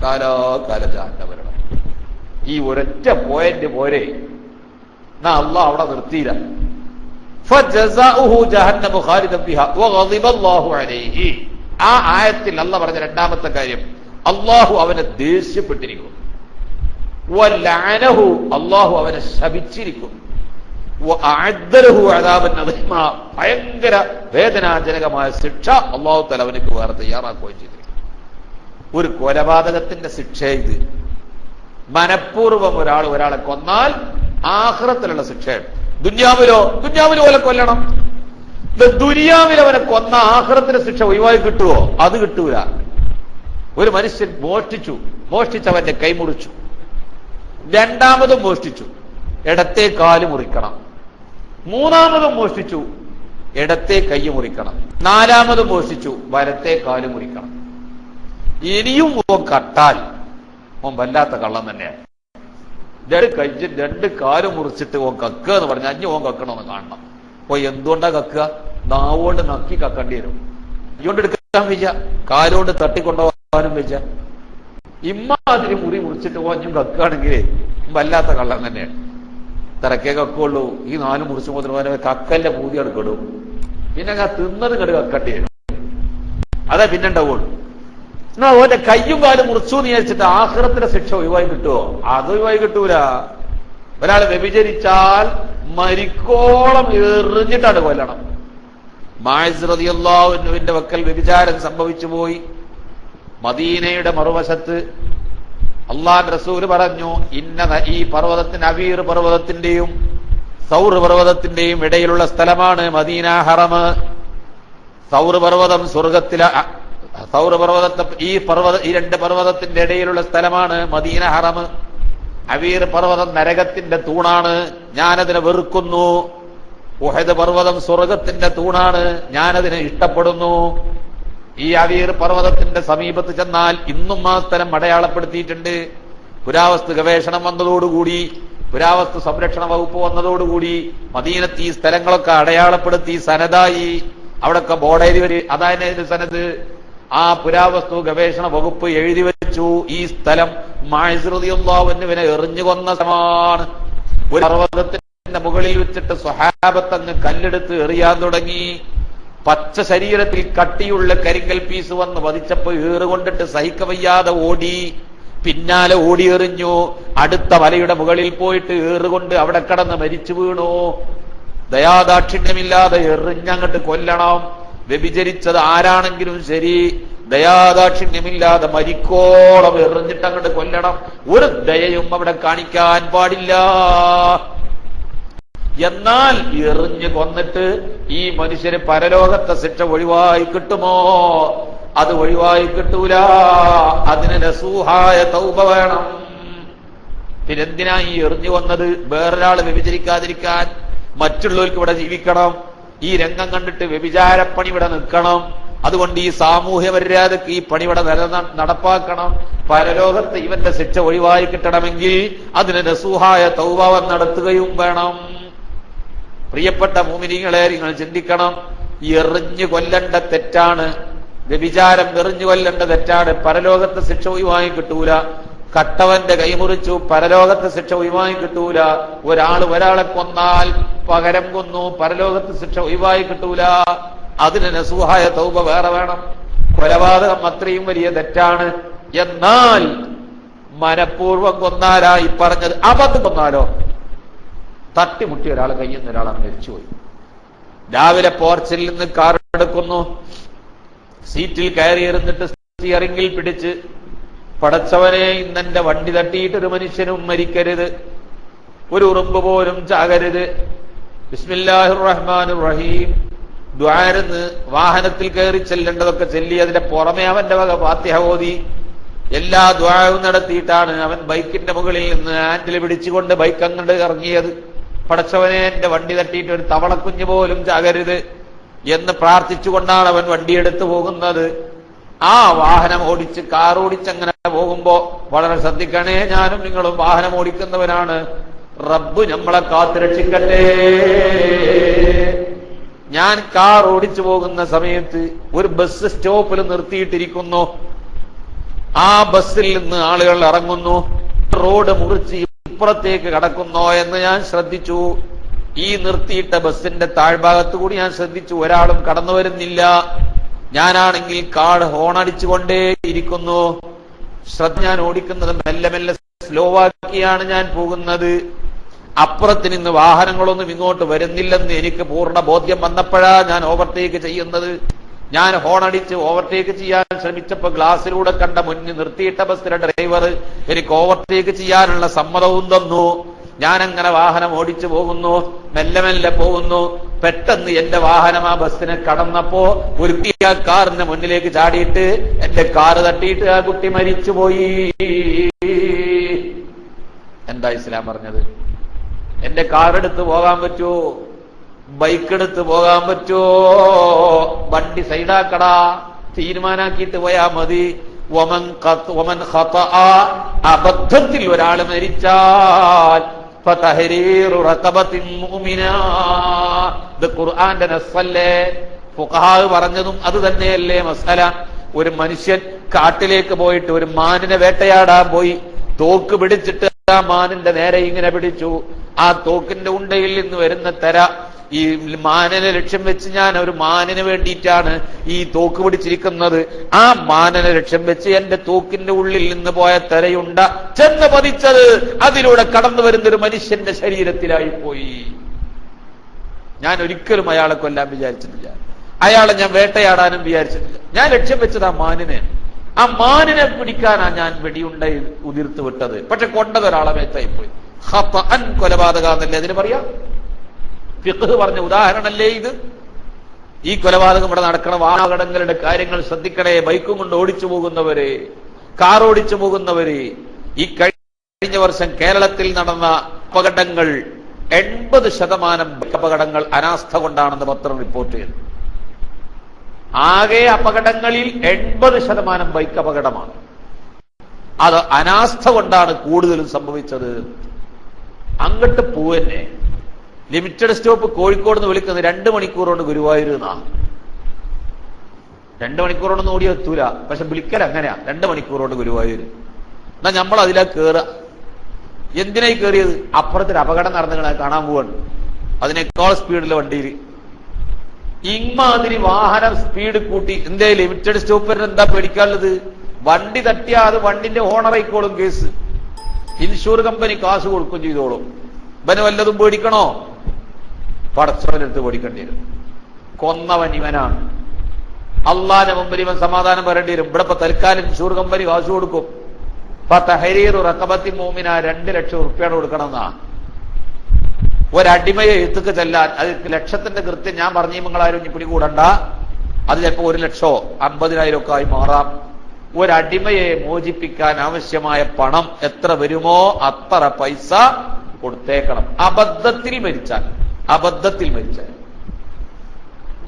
കാലാകാല ജഹന്നം വരണം. ഈ ഒരൊറ്റ പോയിന്റ് പോരെ, എന്നാ അള്ളാഹ് അവിടെ നിർത്തിയില്ല. ഫജസാഉഹു ജഹന്നമു ഖാലിദൻ ഫീഹാ വഗളിബ അല്ലാഹു അലൈഹി. ആ ആയത്തിൽ അള്ളാഹ് പറഞ്ഞ രണ്ടാമത്തെ കാര്യം, അള്ളാഹു അവനെ ദേഷ്യപ്പെട്ടിരിക്കും. വലഅനഹു, അള്ളാഹു അവനെ ശപിച്ചിരിക്കും. വഅഅദ്ദ ലഹു അദാബൻ അദീമാ, ഭയങ്കര വേദനാജനകമായ ശിക്ഷ അള്ളാഹു തആല അവനക്ക് വേറെ തയ്യാറാക്കുകയും ചെയ്തിരിക്കും. ഒരു കൊലപാതകത്തിന്റെ ശിക്ഷ ഇത്. മനഃപൂർവ്വം ഒരാളെ കൊന്നാൽ ആഖിറത്തിലുള്ള ശിക്ഷയാണ്. ദുനിയാവിലോ അവനെ കൊല്ലണം. ദുനിയാവിൽ അവനെ കൊന്ന ആഖിറത്തിന്റെ ശിക്ഷ ഒഴിവായി കിട്ടുമോ? അത് കിട്ടൂല. ഒരു മനുഷ്യൻ മോഷ്ടിച്ചവന്റെ കൈ മുറിച്ചു, രണ്ടാമതും മോഷ്ടിച്ചു, ഇടത്തെ കാല് മുറിക്കണം. മൂന്നാമതും മോഷ്ടിച്ചു, ഇടത്തെ കൈ മുറിക്കണം. നാലാമതും മോഷ്ടിച്ചു, വലത്തെ കാല് മുറിക്കണം. ഇനിയും ഓൻ കട്ടാൽ ഓൻ വല്ലാത്ത കള്ളം തന്നെയാണ്. രണ്ട് കാല് മുറിച്ചിട്ട് ഓൻ കക്കുക എന്ന് പറഞ്ഞാൽ അഞ്ഞ് ഓൻ കക്കണമെന്ന് കാണണം. ഓ എന്തുകൊണ്ടാ കക്കുക? നാവുകൊണ്ട് നക്കി കക്കേണ്ടി വരും. ഇതുകൊണ്ട് എടുക്കാൻ വെച്ച, കാലുകൊണ്ട് തട്ടിക്കൊണ്ടുപോകാനും വെച്ച. ഇമ്മാതിരി മുറിച്ചിട്ട് ഓഞ്ഞും കക്കുകയാണെങ്കിൽ വല്ലാത്ത കള്ളം തന്നെയാണ്. തിരക്കേ കക്കുള്ളൂ. ഈ 4 മുറിച്ച് മുതൽ കക്കന്റെ പൂതി എടുക്കിടും. പിന്നെ തിന്നത് കണ്ട് കക്കേണ്ടി വരും. അതാ പിന്നെ ഉണ്ടാവുള്ളൂ. എന്നാ ഓന്റെ കയ്യും കാലും മുറിച്ചു എന്ന് വിചാരിച്ചിട്ട് ആഖിറത്തിലെ ശിക്ഷ ഒഴിവായി കിട്ടുമോ? അത് ഒഴിവായി കിട്ടൂല. ഒരാൾ വ്യഭിചരിച്ചാൽ മരിക്കോളം എറിഞ്ഞിട്ടാണ് കൊല്ലണം. മാഇസ് റളിയല്ലാഹു അൻഹുവിന്റെ വക്കൽ വ്യഭിചാരം സംഭവിച്ചു പോയി. മദീനയുടെ മറുവശത്ത് അല്ലാഹുവിന്റെ റസൂല് പറഞ്ഞു, ഈ പർവ്വതത്തിന് അവീർ പർവ്വതത്തിന്റെയും സൗർ പർവ്വതത്തിന്റെയും ഇടയിലുള്ള സ്ഥലമാണ് മദീന ഹറം. സൗർ പർവ്വതം സ്വർഗത്തിലെ, ഈ രണ്ട് പർവ്വതത്തിന്റെ ഇടയിലുള്ള സ്ഥലമാണ് മദീന ഹറം. അവീർ പർവ്വതം നരകത്തിന്റെ തൂണാണ്, ഞാനതിനെ വെറുക്കുന്നു. ഉഹദ് പർവ്വതം സ്വർഗത്തിന്റെ തൂണാണ്, ഞാനതിനെ ഇഷ്ടപ്പെടുന്നു. ഈ അവീർ പർവ്വതത്തിന്റെ സമീപത്ത് ചെന്നാൽ ഇന്നും ആ സ്ഥലം അടയാളപ്പെടുത്തിയിട്ടുണ്ട്. പുരാവസ്തു ഗവേഷണം വന്നതോടുകൂടി, പുരാവസ്തു സംരക്ഷണ വകുപ്പ് വന്നതോടുകൂടി മദീനത്ത് ഈ സ്ഥലങ്ങളൊക്കെ അടയാളപ്പെടുത്തി സനദായി. അവിടൊക്കെ ബോർഡേരി വരെ അതായത് സനദ്. ആ പുരാവസ്തു ഗവേഷണ വകുപ്പ് എഴുതി വെച്ചു, ഈ സ്ഥലം മാഇസ് റളിയല്ലാഹു അൻഹുവിനെ എറിഞ്ഞു കൊന്ന സ്ഥലമാണ്. ഒരു പർവ്വതത്തിന്റെ മുകളിൽ വെച്ചിട്ട് സ്വഹാബത്ത് അങ്ങ് കല്ലെടുത്ത് എറിയാൻ തുടങ്ങി. പച്ച ശരീരത്തിൽ കട്ടിയുള്ള കരിങ്കൽ പീസ് വന്ന് വധിച്ചപ്പോ ഏറുകൊണ്ടിട്ട് സഹിക്കവയ്യാതെ ഓടി, പിന്നാലെ ഓടിയെറിഞ്ഞു. അടുത്ത മലയുടെ മുകളിൽ പോയിട്ട് ഏറുകൊണ്ട് അവിടെ കിടന്ന് മരിച്ചു വീണു. ദയാദാക്ഷിണ്യമില്ലാതെ എറിഞ്ഞങ്ങട്ട് കൊല്ലണം. വ്യഭിചരിച്ചത് ആരാണെങ്കിലും ശരി, ദയാദാക്ഷിണ്യമില്ലാതെ മരിക്കോളം എറിഞ്ഞിട്ടങ്ങട്ട് കൊല്ലണം. ഒരു ദയയും അവിടെ കാണിക്കാൻ പാടില്ല. എന്നാൽ എറിഞ്ഞു കൊന്നിട്ട് ഈ മനുഷ്യന് പരലോകത്തെ ശിക്ഷ ഒഴിവായി കിട്ടുമോ? അത് ഒഴിവായി കിട്ടൂല. അതിന് നസൂഹായ തൗബ വേണം. പിന്നെന്തിനാ ഈ എറിഞ്ഞു കൊന്നത്? വേറൊരാൾ വ്യഭിചരിക്കാതിരിക്കാൻ, മറ്റുള്ളവർക്ക് ഇവിടെ ജീവിക്കണം. ഈ രംഗം കണ്ടിട്ട് വ്യഭിചാരപ്പണി ഇവിടെ നിൽക്കണം. അതുകൊണ്ട് ഈ സാമൂഹ്യ മര്യാദക്ക് ഈ പണി ഇവിടെ നടപ്പാക്കണം. പരലോകത്ത് ഇവന്റെ ശിക്ഷ ഒഴിവായി കിട്ടണമെങ്കിൽ അതിന് നസൂഹായ തൗബ നടത്തുകയും വേണം. പ്രിയപ്പെട്ട മുഅ്മിനീങ്ങളെ, നിങ്ങൾ ചിന്തിക്കണം. എറിഞ്ഞു കൊല്ലേണ്ട തെറ്റാണ്, വ്യഭിചാരം എറിഞ്ഞു കൊല്ലേണ്ട തെറ്റാണ്. പരലോകത്തെ ശിക്ഷ ഒഴിവായി കിട്ടൂല. കട്ടവന്റെ കൈമുറിച്ചു, പരലോകത്തെ ശിക്ഷ ഒഴിവായി കിട്ടൂല. ഒരാളെ കൊന്നാൽ പകരം കൊന്നു, പരലോകത്തെ ശിക്ഷ ഒഴിവായി കിട്ടൂല. അതിന് നസൂഹായ തൗബ വേറെ വേണം. കൊലപാതകം അത്രയും വലിയ തെറ്റാണ്. എന്നാൽ മനഃപൂർവ്വം കൊന്നാലായി പറഞ്ഞത്, അബദ്ധം കൊന്നാലോ? തട്ടിമുട്ടി ഒരാൾ കയ്യിൽ നിന്ന് ഒരാളെ മരിച്ചുപോയി. രാവിലെ പോർച്ചിൽ നിന്ന് കാർ എടുക്കുന്നു, സീറ്റിൽ കയറിയിരുന്നിട്ട് സ്റ്റിയറിംഗിൽ പിടിച്ച്, പടച്ചവനെ ഇന്നെന്റെ വണ്ടി തട്ടിയിട്ടൊരു മനുഷ്യനും മരിക്കരുത്, ഒരു ഉറുമ്പ് പോലും ചാകരുത്, ബിസ്മില്ലാഹിർ റഹ്മാനിർ റഹീം ദുആഇരുന്ന് വാഹനത്തിൽ കയറി ചെല്ലേണ്ടതൊക്കെ ചെല്ലി, അതിന്റെ പുറമെ അവന്റെ വക ഫാത്തിഹ ഓതി എല്ലാ ദുആവും നടത്തിയിട്ടാണ് അവൻ ബൈക്കിന്റെ മുകളിൽ നിന്ന് ഹാൻഡിൽ പിടിച്ചുകൊണ്ട് ബൈക്ക് അങ്ങോട്ട് ഇറങ്ങിയത്. പടച്ചവനെ എന്റെ വണ്ടി തട്ടിയിട്ട് ഒരു തവളക്കുഞ്ഞ് പോലും ചാകരുത് എന്ന് പ്രാർത്ഥിച്ചുകൊണ്ടാണ് അവൻ വണ്ടിയെടുത്ത് പോകുന്നത്. ആ വാഹനം ഓടിച്ച്, കാർ ഓടിച്ചങ്ങനെ പോകുമ്പോ വളരെ ശ്രദ്ധിക്കണേ. ഞാനും നിങ്ങളും വാഹനം ഓടിക്കുന്നവനാണ്. റബ്ബ് നമ്മളെ കാത്തുരക്ഷിക്കട്ടെ. ഞാൻ കാർ ഓടിച്ചു പോകുന്ന സമയത്ത് ഒരു ബസ് സ്റ്റോപ്പിൽ നിർത്തിയിട്ടിരിക്കുന്നു. ആ ബസ്സിൽ നിന്ന് ആളുകൾ ഇറങ്ങുന്നു, റോഡ് മുറിച്ച് ഇപ്പുറത്തേക്ക് കടക്കുന്നോ എന്ന് ഞാൻ ശ്രദ്ധിച്ചു. ഈ നിർത്തിയിട്ട ബസ്സിന്റെ താഴ്ഭാഗത്ത് കൂടി ഞാൻ ശ്രദ്ധിച്ചു, ഒരാളും കടന്നു വരുന്നില്ല. ഞാനാണെങ്കിൽ കാർ ഹോണടിച്ചുകൊണ്ടേ ഇരിക്കുന്നു. ഞാൻ ഓടിക്കുന്നത് മെല്ലെ മെല്ലെ സ്ലോ ആക്കിയാണ് ഞാൻ പോകുന്നത്. അപ്പുറത്ത് നിന്ന് വാഹനങ്ങളൊന്നും ഇങ്ങോട്ട് വരുന്നില്ലെന്ന് എനിക്ക് പൂർണ്ണ ബോധ്യം വന്നപ്പോഴാ ഞാൻ ഓവർടേക്ക് ചെയ്യുന്നത്. ഞാൻ ഹോണടിച്ച് ഓവർടേക്ക് ചെയ്യാൻ ശ്രമിച്ചപ്പോ ഗ്ലാസിലൂടെ കണ്ട മുന്നിൽ നിർത്തിയിട്ട ബസ്സിലെ ഡ്രൈവർ എനിക്ക് ഓവർടേക്ക് ചെയ്യാനുള്ള സമ്മതവും തന്നു. ഞാനങ്ങനെ വാഹനം ഓടിച്ചു പോകുന്നു, മെല്ലെ മെല്ലെ പോകുന്നു. പെട്ടെന്ന് എന്റെ വാഹനം ആ ബസ്സിനെ കടന്നപ്പോ ഒരു ആ കാറിന്റെ മുന്നിലേക്ക് ചാടിയിട്ട് എന്റെ കാറ് തട്ടിയിട്ട് ആ കുട്ടി മരിച്ചുപോയി. എന്താ ഇസ്ലാം പറഞ്ഞത്? എന്റെ കാറെടുത്ത് പോകാൻ പറ്റുമോ? ബൈക്ക് എടുത്ത് പോകാൻ പറ്റുമോ? വണ്ടി സൈഡാക്കടാ, തീരുമാനാക്കിയിട്ട് പോയാ മതി. വമൻ ഖതഅ, അബദ്ധത്തിൽ ഒരാൾ മരിച്ചാൽ ഫതഹരീറു റഖബത്തിൻ മുഅ്മിനാ, ഇത് ഖുർആന്റെ നസ്സല്ലേ? ഫുഖഹാ പറഞ്ഞതും അത് തന്നെയല്ലേ മസല. ഒരു മനുഷ്യൻ കാട്ടിലേക്ക് പോയിട്ട് ഒരു മാനിനെ വേട്ടയാടാൻ പോയി, തോക്ക് പിടിച്ചിട്ട് ആ മാനിന്റെ നേരെ ഇങ്ങനെ പിടിച്ചു. ആ തോക്കിന്റെ ഉണ്ടയിൽ നിന്ന് വരുന്ന തെര ഈ മാനിനെ ലക്ഷ്യം വെച്ച്, ഞാൻ ഒരു മാനിന് വേണ്ടിയിട്ടാണ് ഈ തോക്ക് പിടിച്ചിരിക്കുന്നത്, ആ മാനിനെ ലക്ഷ്യം വെച്ച് എന്റെ തോക്കിന്റെ ഉള്ളിൽ നിന്ന് പോയ തെരയുണ്ട ചെന്ന് പതിച്ചത് അതിലൂടെ കടന്നു വരുന്നൊരു മനുഷ്യന്റെ ശരീരത്തിലായി പോയി. ഞാൻ ഒരിക്കലും അയാളെ കൊല്ലാൻ വിചാരിച്ചിട്ടില്ല, അയാളെ ഞാൻ വേട്ടയാടാനും വിചാരിച്ചിട്ടില്ല. ഞാൻ ലക്ഷ്യം വെച്ചത് ആ മാനിനെ. ആ മാനിനെ പിടിക്കാനാ ഞാൻ വെടിയുണ്ട ഉതിർത്ത് വിട്ടത്. പക്ഷെ കൊണ്ടത് ഒരാളെ മേത്തായി പോയി. ഖതഅൻ, കൊലപാതകന്നല്ലേ അതിന് പറയാ? ഫിഖ് പറഞ്ഞ ഉദാഹരണല്ലേ ഇത്? ഈ കൊലപാതകം ഇവിടെ നടക്കണ വാഹനങ്ങളുടെ കാര്യങ്ങൾ ശ്രദ്ധിക്കണേ. ബൈക്കും കൊണ്ട് ഓടിച്ചു പോകുന്നവര്, കാർ ഓടിച്ചു പോകുന്നവര്. ഈ കഴിഞ്ഞ വർഷം കേരളത്തിൽ നടന്ന അപകടങ്ങൾ 80% അപകടങ്ങൾ അനാസ്ഥ കൊണ്ടാണെന്ന് പത്രം റിപ്പോർട്ട് ചെയ്തു. ആകെ അപകടങ്ങളിൽ 80% ബൈക്ക് അപകടമാണ്. അത് അനാസ്ഥ കൊണ്ടാണ് കൂടുതലും സംഭവിച്ചത്. അങ്ങോട്ട് പോവന്നെ. ലിമിറ്റഡ് സ്റ്റോപ്പ് കോഴിക്കോട് നിന്ന് വിളിക്കുന്നത് 2 മണിക്കൂർ കൊണ്ട് ഗുരുവായൂർ എന്നാ. 2 മണിക്കൂർ കൊണ്ടൊന്നും ഓടി എത്തൂല, പക്ഷെ വിളിക്കൽ അങ്ങനെയാ, 2 മണിക്കൂർ കൊണ്ട് ഗുരുവായൂർ. എന്നാ നമ്മൾ അതിലാ കേറുക. എന്തിനായി കയറിയത്? അപ്പുറത്തൊരു അപകടം നടന്നു കാണാൻ പോവാണ്, അതിനേക്കാൾ സ്പീഡിലെ വണ്ടിയിൽ. ഇമാതിരി വാഹനം സ്പീഡ് കൂട്ടി. എന്തേ ലിമിറ്റഡ് സ്റ്റോപ്പിന് എന്താ പേടിക്കാനുള്ളത്? വണ്ടി തട്ടിയാ അത് വണ്ടിന്റെ ഓണറായിക്കോളും കേസ്. ഇൻഷൂർ കമ്പനി കാശ് കൊടുക്കും ചെയ്തോളും. ഇവന് വല്ലതും പേടിക്കണോ? പടച്ചവനെടുത്ത് പേടിക്കേണ്ടി വരും. കൊന്നവൻ ഇവനാണ്. അള്ളാന്റെ മുമ്പിൽ ഇവൻ സമാധാനം പറയേണ്ടി വരും. ഇവിടെ ഇപ്പൊ തൽക്കാലം ഇൻഷൂർ കമ്പനി കാശ് കൊടുക്കും. ഫതഹരീറു റഖബത്തിൻ മുഅ്മിന, 2 ലക്ഷം ഉറുപ്പ്യാണ് കൊടുക്കണമെന്നാ. ഒരടിമയെ എഴുത്തുക്ക് ചെല്ലാൻ, അത് ലക്ഷത്തിന്റെ കൃത്യം ഞാൻ പറഞ്ഞു, നിങ്ങളാരും ഇനി പിടികൂടണ്ട, അത് ചിലപ്പോ 1 ലക്ഷമോ 50,000 ഒക്കെ ആയി മാറാം. ഒരടിമയെ മോചിപ്പിക്കാൻ ആവശ്യമായ പണം എത്ര വരുമോ അത്ര പൈസ കൊടുത്തേക്കണം. അബദ്ധത്തിൽ മരിച്ചാൽ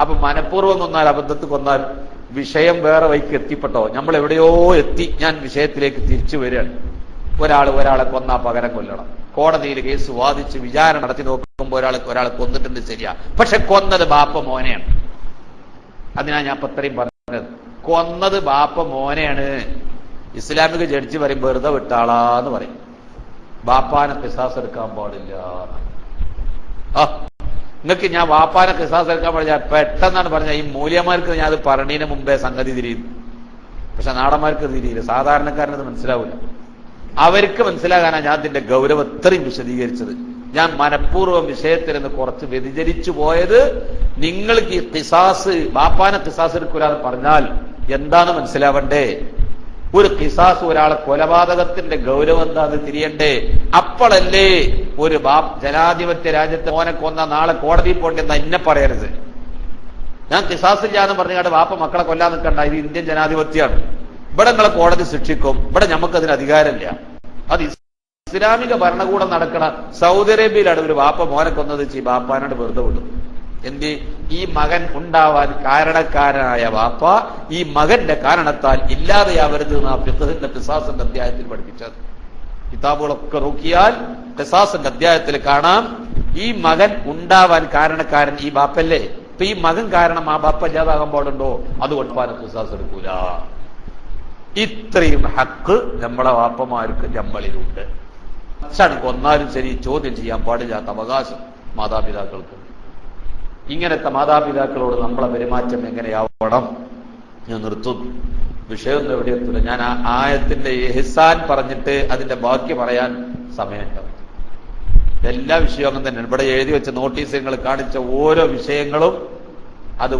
അപ്പൊ മനഃപൂർവ്വം കൊന്നാൽ, അബദ്ധത്തിൽ കൊന്നാൽ വിഷയം വേറെ വഴിക്ക് എത്തിപ്പെട്ടോ, നമ്മൾ എവിടെയോ എത്തി. ഞാൻ വിഷയത്തിലേക്ക് തിരിച്ചു വരികയാണ്. ഒരാളെ കൊന്നാ പകരം കൊല്ലണം. കോടതിയിൽ കേസ് വാദിച്ച് വിചാരണ നടത്തി നോക്കുമ്പോൾ ഒരാളെ കൊന്നിട്ടുണ്ട്, ശരിയാ. പക്ഷെ കൊന്നത് ബാപ്പ മോനെയാണ്. അതിനാ ഞാൻ ഇത്രയും പറഞ്ഞത്. കൊന്നത് ബാപ്പ മോനെയാണ്. ഇസ്ലാമിക ജഡ്ജി പറയും വെറുതെ വിട്ടാളാന്ന് പറയും. ബാപ്പാനെ ഖിസാസ് എടുക്കാൻ പാടില്ല. നിങ്ങൾക്ക് ഞാൻ വാപ്പാനെ ഖിസാസ് എടുക്കാൻ പാടില്ല പെട്ടെന്നാണ് പറഞ്ഞ. ഈ മൂല്യമാർക്ക് ഞാൻ അത് പറഞ്ഞതിന് മുമ്പേ സംഗതി തിരിയും. പക്ഷെ നാടന്മാർക്ക് തിരിയില്ല, സാധാരണക്കാരനത് മനസ്സിലാവില്ല. അവർക്ക് മനസ്സിലാകാനാണ് ഞാൻ ഇതിന്റെ ഗൗരവം ഇത്രയും വിശദീകരിച്ചത്. ഞാൻ മനഃപൂർവ്വം വിഷയത്തിൽ നിന്ന് കുറച്ച് വ്യതിചലിച്ചു പോയത്. നിങ്ങൾക്ക് ഈ ഖിസാസ്, ബാപ്പാനെ ഖിസാസ് എടുക്കൂലെന്ന് പറഞ്ഞാൽ എന്താന്ന് മനസ്സിലാവണ്ടേ? ഒരു ഖിസാസ്, ഒരാളെ കൊലപാതകത്തിന്റെ ഗൗരവം എന്താന്ന് തിരിയണ്ടേ? അപ്പോഴല്ലേ ഒരു ജനാധിപത്യ രാജ്യത്തെ മോനെ കൊന്ന നാളെ കോടതിയിൽ പോണ്ടെന്നാ എന്നെ പറയരുത്. ഞാൻ ഖിസാസ് ഇല്ലാന്ന് പറഞ്ഞാൽ ബാപ്പ മക്കളെ കൊല്ലാൻ നിൽക്കണ്ട. ഇത് ഇന്ത്യൻ ജനാധിപത്യമാണ്. ഇവിടെ നിങ്ങളെ കോടതി ശിക്ഷിക്കും. ഇവിടെ നമുക്കതിന് അധികാരമില്ല. അത് ഇസ്ലാമിക ഭരണകൂടം നടക്കണ സൗദി അറേബ്യയിലാണ് ഒരു ബാപ്പ മോനെ കൊന്നത്. ബാപ്പാനോട് വെറുതെ വിടും. എന്ത്? ഈ മകൻ ഉണ്ടാവാൻ കാരണക്കാരനായ ബാപ്പ ഈ മകന്റെ കാരണത്താൽ ഇല്ലാതെയാവരുത് എന്നാ ഫിഖ്ഹിന്റെ ഖിസാസിന്റെ അധ്യായത്തിൽ പഠിപ്പിച്ചത്. കിതാബുകളൊക്കെ നോക്കിയാൽ ഖിസാസിന്റെ അധ്യായത്തിൽ കാണാം, ഈ മകൻ ഉണ്ടാവാൻ കാരണക്കാരൻ ഈ ബാപ്പല്ലേ. ഇപ്പൊ ഈ മകൻ കാരണം ആ ബാപ്പ ഇല്ലാതാകാൻ പാടുണ്ടോ? അതുകൊണ്ട് ഖിസാസ് എടുക്കൂല. ഇത്രയും ഹക്ക് നമ്മളെ വാപ്പമാർക്ക് നമ്മളിലുണ്ട്. കൊന്നാലും ശരി ചോദ്യം ചെയ്യാൻ പാടില്ലാത്ത അവകാശം മാതാപിതാക്കൾക്ക്. ഇങ്ങനത്തെ മാതാപിതാക്കളോട് നമ്മളെ പെരുമാറ്റം എങ്ങനെയാവണം? ഞാൻ നിർത്തുന്നു. വിഷയമൊന്നും എവിടെ എത്തില്ല. ഞാൻ ആ ആയത്തിന്റെ ഇഹ്സാൻ പറഞ്ഞിട്ട് അതിന്റെ ബാക്കി പറയാൻ സമയമുണ്ടാവും. എല്ലാ വിഷയവും അങ്ങനെ തന്നെ. ഇവിടെ എഴുതി വെച്ച നോട്ടീസുകൾ കാണിച്ച ഓരോ വിഷയങ്ങളും അത്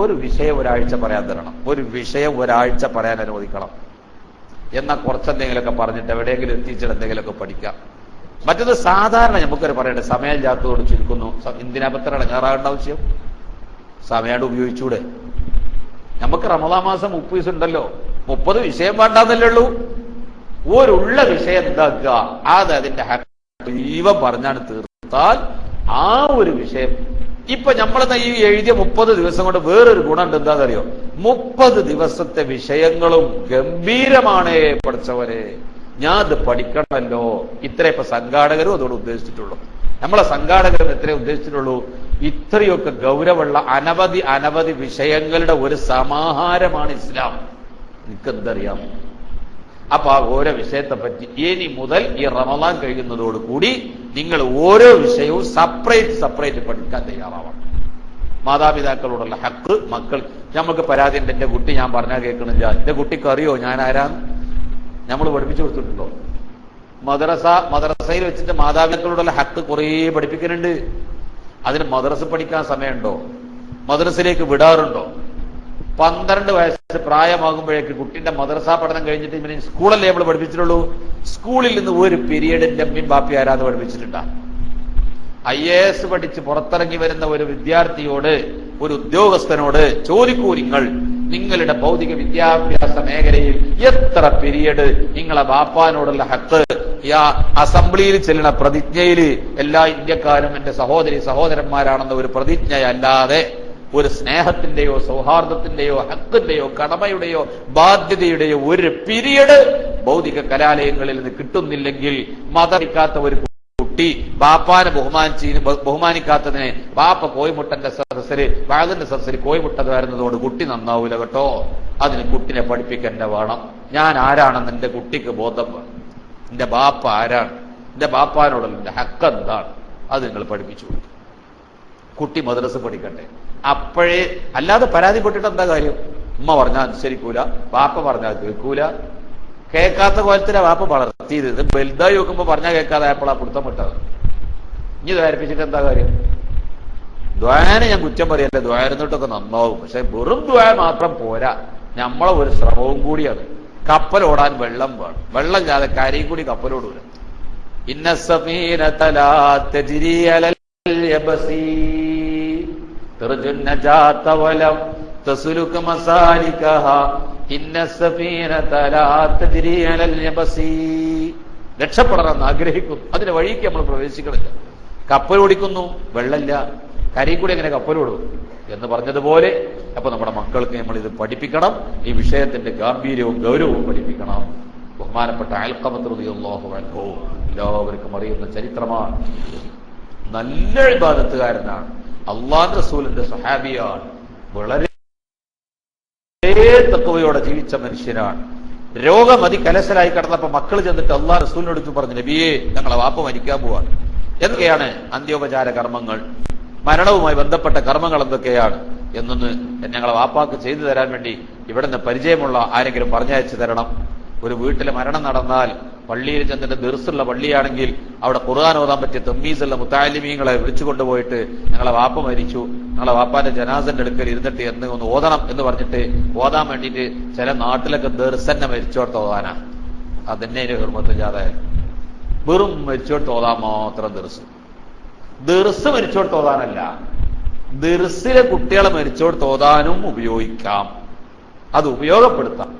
ഒരു വിഷയം ഒരാഴ്ച പറയാൻ തരണം. ഒരു വിഷയം ഒരാഴ്ച പറയാൻ അനുവദിക്കണം. എന്നാൽ കുറച്ചെന്തെങ്കിലുമൊക്കെ പറഞ്ഞിട്ട് എവിടെയെങ്കിലും എത്തിച്ചിട്ട് എന്തെങ്കിലുമൊക്കെ പഠിക്കാം. മറ്റത് സാധാരണ നമുക്കൊരു പറയട്ടെ, സമയമില്ലാത്തതോട് ചുരുക്കുന്നു. എന്തിനാ പത്ര ഇടങ്ങാറാകേണ്ട ആവശ്യം? സമയമായിട്ട് ഉപയോഗിച്ചൂടെ? നമുക്ക് റമദാൻ മാസം 30 ദിവസം ഉണ്ടല്ലോ. 30 വിഷയം വേണ്ടാന്നല്ലേ ഉള്ളൂ. ഒരുള്ള വിഷയം എന്താക്കുക, അത് അതിന്റെ ജീവൻ പറഞ്ഞാണ് തീർത്താൽ ആ ഒരു വിഷയം. ഇപ്പൊ നമ്മളെന്നാ ഈ എഴുതിയ 30 ദിവസം കൊണ്ട് വേറൊരു ഗുണമുണ്ട്. എന്താണെന്നറിയോ? 30 ദിവസത്തെ വിഷയങ്ങളും ഗംഭീരമാണ്. പഠിച്ചവരെ, ഞാൻ അത് പഠിക്കണമല്ലോ. ഇത്ര ഇപ്പൊ സംഘാടകരും അതോട് ഉദ്ദേശിച്ചിട്ടുള്ളൂ. നമ്മളെ സംഘാടകരും എത്രയേ ഉദ്ദേശിച്ചിട്ടുള്ളൂ? ഇത്രയൊക്കെ ഗൗരവമുള്ള അനവധി വിഷയങ്ങളുടെ ഒരു സമാഹാരമാണ് ഇസ്ലാം. എനിക്കെന്തറിയാം? അപ്പൊ ആ ഓരോ വിഷയത്തെ പറ്റി ഇനി മുതൽ ഈ റമദാൻ കഴിയുന്നതോടുകൂടി നിങ്ങൾ ഓരോ വിഷയവും സെപ്പറേറ്റ് പഠിക്കാൻ തയ്യാറാവണം. മാതാപിതാക്കളോടുള്ള ഹക്ക്. മക്കൾ, നമുക്ക് പരാതി ഉണ്ട്, എന്റെ കുട്ടി ഞാൻ പറഞ്ഞാൽ കേൾക്കണില്ല. എന്റെ കുട്ടിക്ക് അറിയോ ഞാൻ ആരാന്ന്? നമ്മൾ പഠിപ്പിച്ചു കൊടുത്തിട്ടുണ്ടോ? മദ്രസയിൽ വെച്ചിട്ട് മാതാപിതാക്കളോടുള്ള ഹക്ക് കുറേ പഠിപ്പിക്കുന്നുണ്ട്. അതിന് മദ്രസ പഠിക്കാൻ സമയമുണ്ടോ? മദ്രസയിലേക്ക് വിടാറുണ്ടോ? 12 വയസ്സ് പ്രായമാകുമ്പോഴേക്ക് കുട്ടിന്റെ മദ്രസ പഠനം കഴിഞ്ഞിട്ട് ഇവന് സ്കൂളല്ലേ നമ്മൾ പഠിപ്പിച്ചിട്ടുള്ളൂ. സ്കൂളിൽ നിന്ന് ഒരു പീരീഡിന്റെ അമ്മയും ബാപ്പി ആരാന്ന് പഠിപ്പിച്ചിട്ടുണ്ടാ? IAS പഠിച്ച് പുറത്തിറങ്ങി വരുന്ന ഒരു വിദ്യാർത്ഥിയോട്, ഒരു ഉദ്യോഗസ്ഥനോട് ചോദിക്കൂ, നിങ്ങളുടെ ഭൗതിക വിദ്യാഭ്യാസ മേഖലയിൽ എത്ര പീരീഡ് നിങ്ങളെ ബാപ്പാനോടുള്ള ഹക്ക്? അസംബ്ലിയിൽ ചെല്ലുന്ന പ്രതിജ്ഞയിൽ എല്ലാ ഇന്ത്യക്കാരും എന്റെ സഹോദരന്മാരാണെന്ന ഒരു പ്രതിജ്ഞയല്ലാതെ ഒരു സ്നേഹത്തിന്റെയോ സൗഹാർദ്ദത്തിന്റെയോ ഹക്കിന്റെയോ കടമയുടെയോ ബാധ്യതയുടെയോ ഒരു പീരീഡ് ഭൗതിക കലാലയങ്ങളിൽ നിന്ന് കിട്ടുന്നില്ലെങ്കിൽ മതമിക്കാത്ത ഒരു കുട്ടി ബാപ്പാനെ ബഹുമാനിക്കാത്തതിനെ ബാപ്പ കോയിമുട്ടന്റെ സദസ്സിൽ വാതിന്റെ സദസ്സിൽ കോയിമുട്ടത് വരുന്നതോട് കുട്ടി നന്നാവൂല കേട്ടോ. അതിന് കുട്ടിനെ പഠിപ്പിക്കന്നെ വേണം. ഞാൻ ആരാണെന്ന് എന്റെ കുട്ടിക്ക് ബോധം വേണം. എന്റെ ബാപ്പ ആരാണ്, എന്റെ ബാപ്പാനോടുള്ള എന്റെ ഹക്ക് എന്താണ്, അത് നിങ്ങൾ പഠിപ്പിച്ചു കൊടുക്കും. കുട്ടി മദ്രസ പഠിക്കട്ടെ. അപ്പോഴേ, അല്ലാതെ പരാതിപ്പെട്ടിട്ട് എന്താ കാര്യം? ഉമ്മ പറഞ്ഞാൽ അനുസരിക്കൂല, ബാപ്പ പറഞ്ഞാൽ കേൾക്കൂല. കേൾക്കാത്ത കോലത്തിലാ ബാപ്പ വളർത്തിയത്. ഇത് വലുതായി നോക്കുമ്പോ പറഞ്ഞാൽ കേൾക്കാതെ ആയപ്പോഴാ പിടുത്തം വിട്ടത്. ഇനി ധാരിപ്പിച്ചിട്ട് എന്താ കാര്യം? ദ്വാനെ ഞാൻ കുറ്റം പറയല്ലേ, ദ്വാരുന്നിട്ടൊക്കെ നന്നാവും. പക്ഷെ വെറും ദ്വാ മാത്രം പോരാ, നമ്മളെ ഒരു ശ്രമവും കൂടിയാണ്. കപ്പലോടാൻ വെള്ളം വേണം. വെള്ളം ഇല്ലാതെ കരയും കൂടി കപ്പലോടൂല. ഇന്ന സമീനത ലാ തജ്രി അലൽ യബസി തർജു നജാത വലം തസ്ലുക മസാലികഹ ഇന്ന സഫീനത ലാ തജ്രി അലൽ യബസി. രക്ഷപ്പെടണമെന്ന് ആഗ്രഹിക്കുന്നു, അതിന്റെ വഴിക്ക് നമ്മൾ പ്രവേശിക്കണില്ല. കപ്പൽ ഓടിക്കുന്നു, വെള്ളമില്ല, കരയിൽ കൂടി എങ്ങനെ കപ്പൽ ഓടും എന്ന് പറഞ്ഞതുപോലെ അപ്പൊ നമ്മുടെ മക്കൾക്ക് നമ്മൾ ഇത് പഠിപ്പിക്കണം. ഈ വിഷയത്തിന്റെ ഗാംഭീര്യവും ഗൗരവവും പഠിപ്പിക്കണം. ബഹുമാനപ്പെട്ട അൽഖമത്ത് റളിയല്ലാഹു അൻഹു എല്ലാവർക്കും അറിയുന്ന ചരിത്രമാണ്. നല്ല ഇബാദത്തുകാരനാണ്, അല്ലാഹുവിന്റെ റസൂലിന്റെ സ്വഹാബിയാണ്, വളരെ തഖ്വയോടെ ജീവിച്ച മനുഷ്യനാണ്. രോഗം അതികലശലായി കിടന്നപ്പോ മക്കൾ ചെന്നിട്ട് അല്ലാഹു റസൂലിനോട് പറഞ്ഞു, നബിയേ ഞങ്ങളെ വാപ്പ മരിക്കാൻ പോവാണ്. എന്തൊക്കെയാണ് അന്ത്യോപചാര കർമ്മങ്ങൾ, മരണവുമായി ബന്ധപ്പെട്ട കർമ്മങ്ങൾ എന്തൊക്കെയാണ് എന്നൊന്ന് ഞങ്ങളെ വാപ്പാക്ക് ചെയ്തു തരാൻ വേണ്ടി ഇവിടെ നിന്ന് പരിചയമുള്ള ആരെങ്കിലും പറഞ്ഞയച്ചു തരണം. ഒരു വീട്ടിലെ മരണം നടന്നാൽ പള്ളിയിൽ ചെന്നിട്ട് ദിർസുള്ള പള്ളിയാണെങ്കിൽ അവിടെ ഖുർആൻ ഓതാൻ പറ്റിയ തമ്മീസുള്ള മുത്താലിമീങ്ങളെ വിളിച്ചു കൊണ്ടുപോയിട്ട് ഞങ്ങളെ വാപ്പ മരിച്ചു, ഞങ്ങളെ വാപ്പാന്റെ ജനാസന്റെ അടുക്കൽ ഇരുന്നിട്ട് എന്ന് ഒന്ന് ഓതണം എന്ന് പറഞ്ഞിട്ട് ഓതാൻ വേണ്ടിയിട്ട് ചില നാട്ടിലൊക്കെ ദിർസന്നെ മരിച്ചോടത്ത് ഓതാനാ. അതന്നെ ഹുർമത്ത് ജാതെ വെറും മരിച്ചോടത്ത് ഓതാൻ മാത്രം ദിർസ് മരിച്ചോടത്ത് ഓതാനല്ല, ദിർസിലെ കുട്ടികളെ മരിച്ചോടത്ത് ഓതാനും ഉപയോഗിക്കാം, അത് ഉപയോഗപ്പെടുത്താം.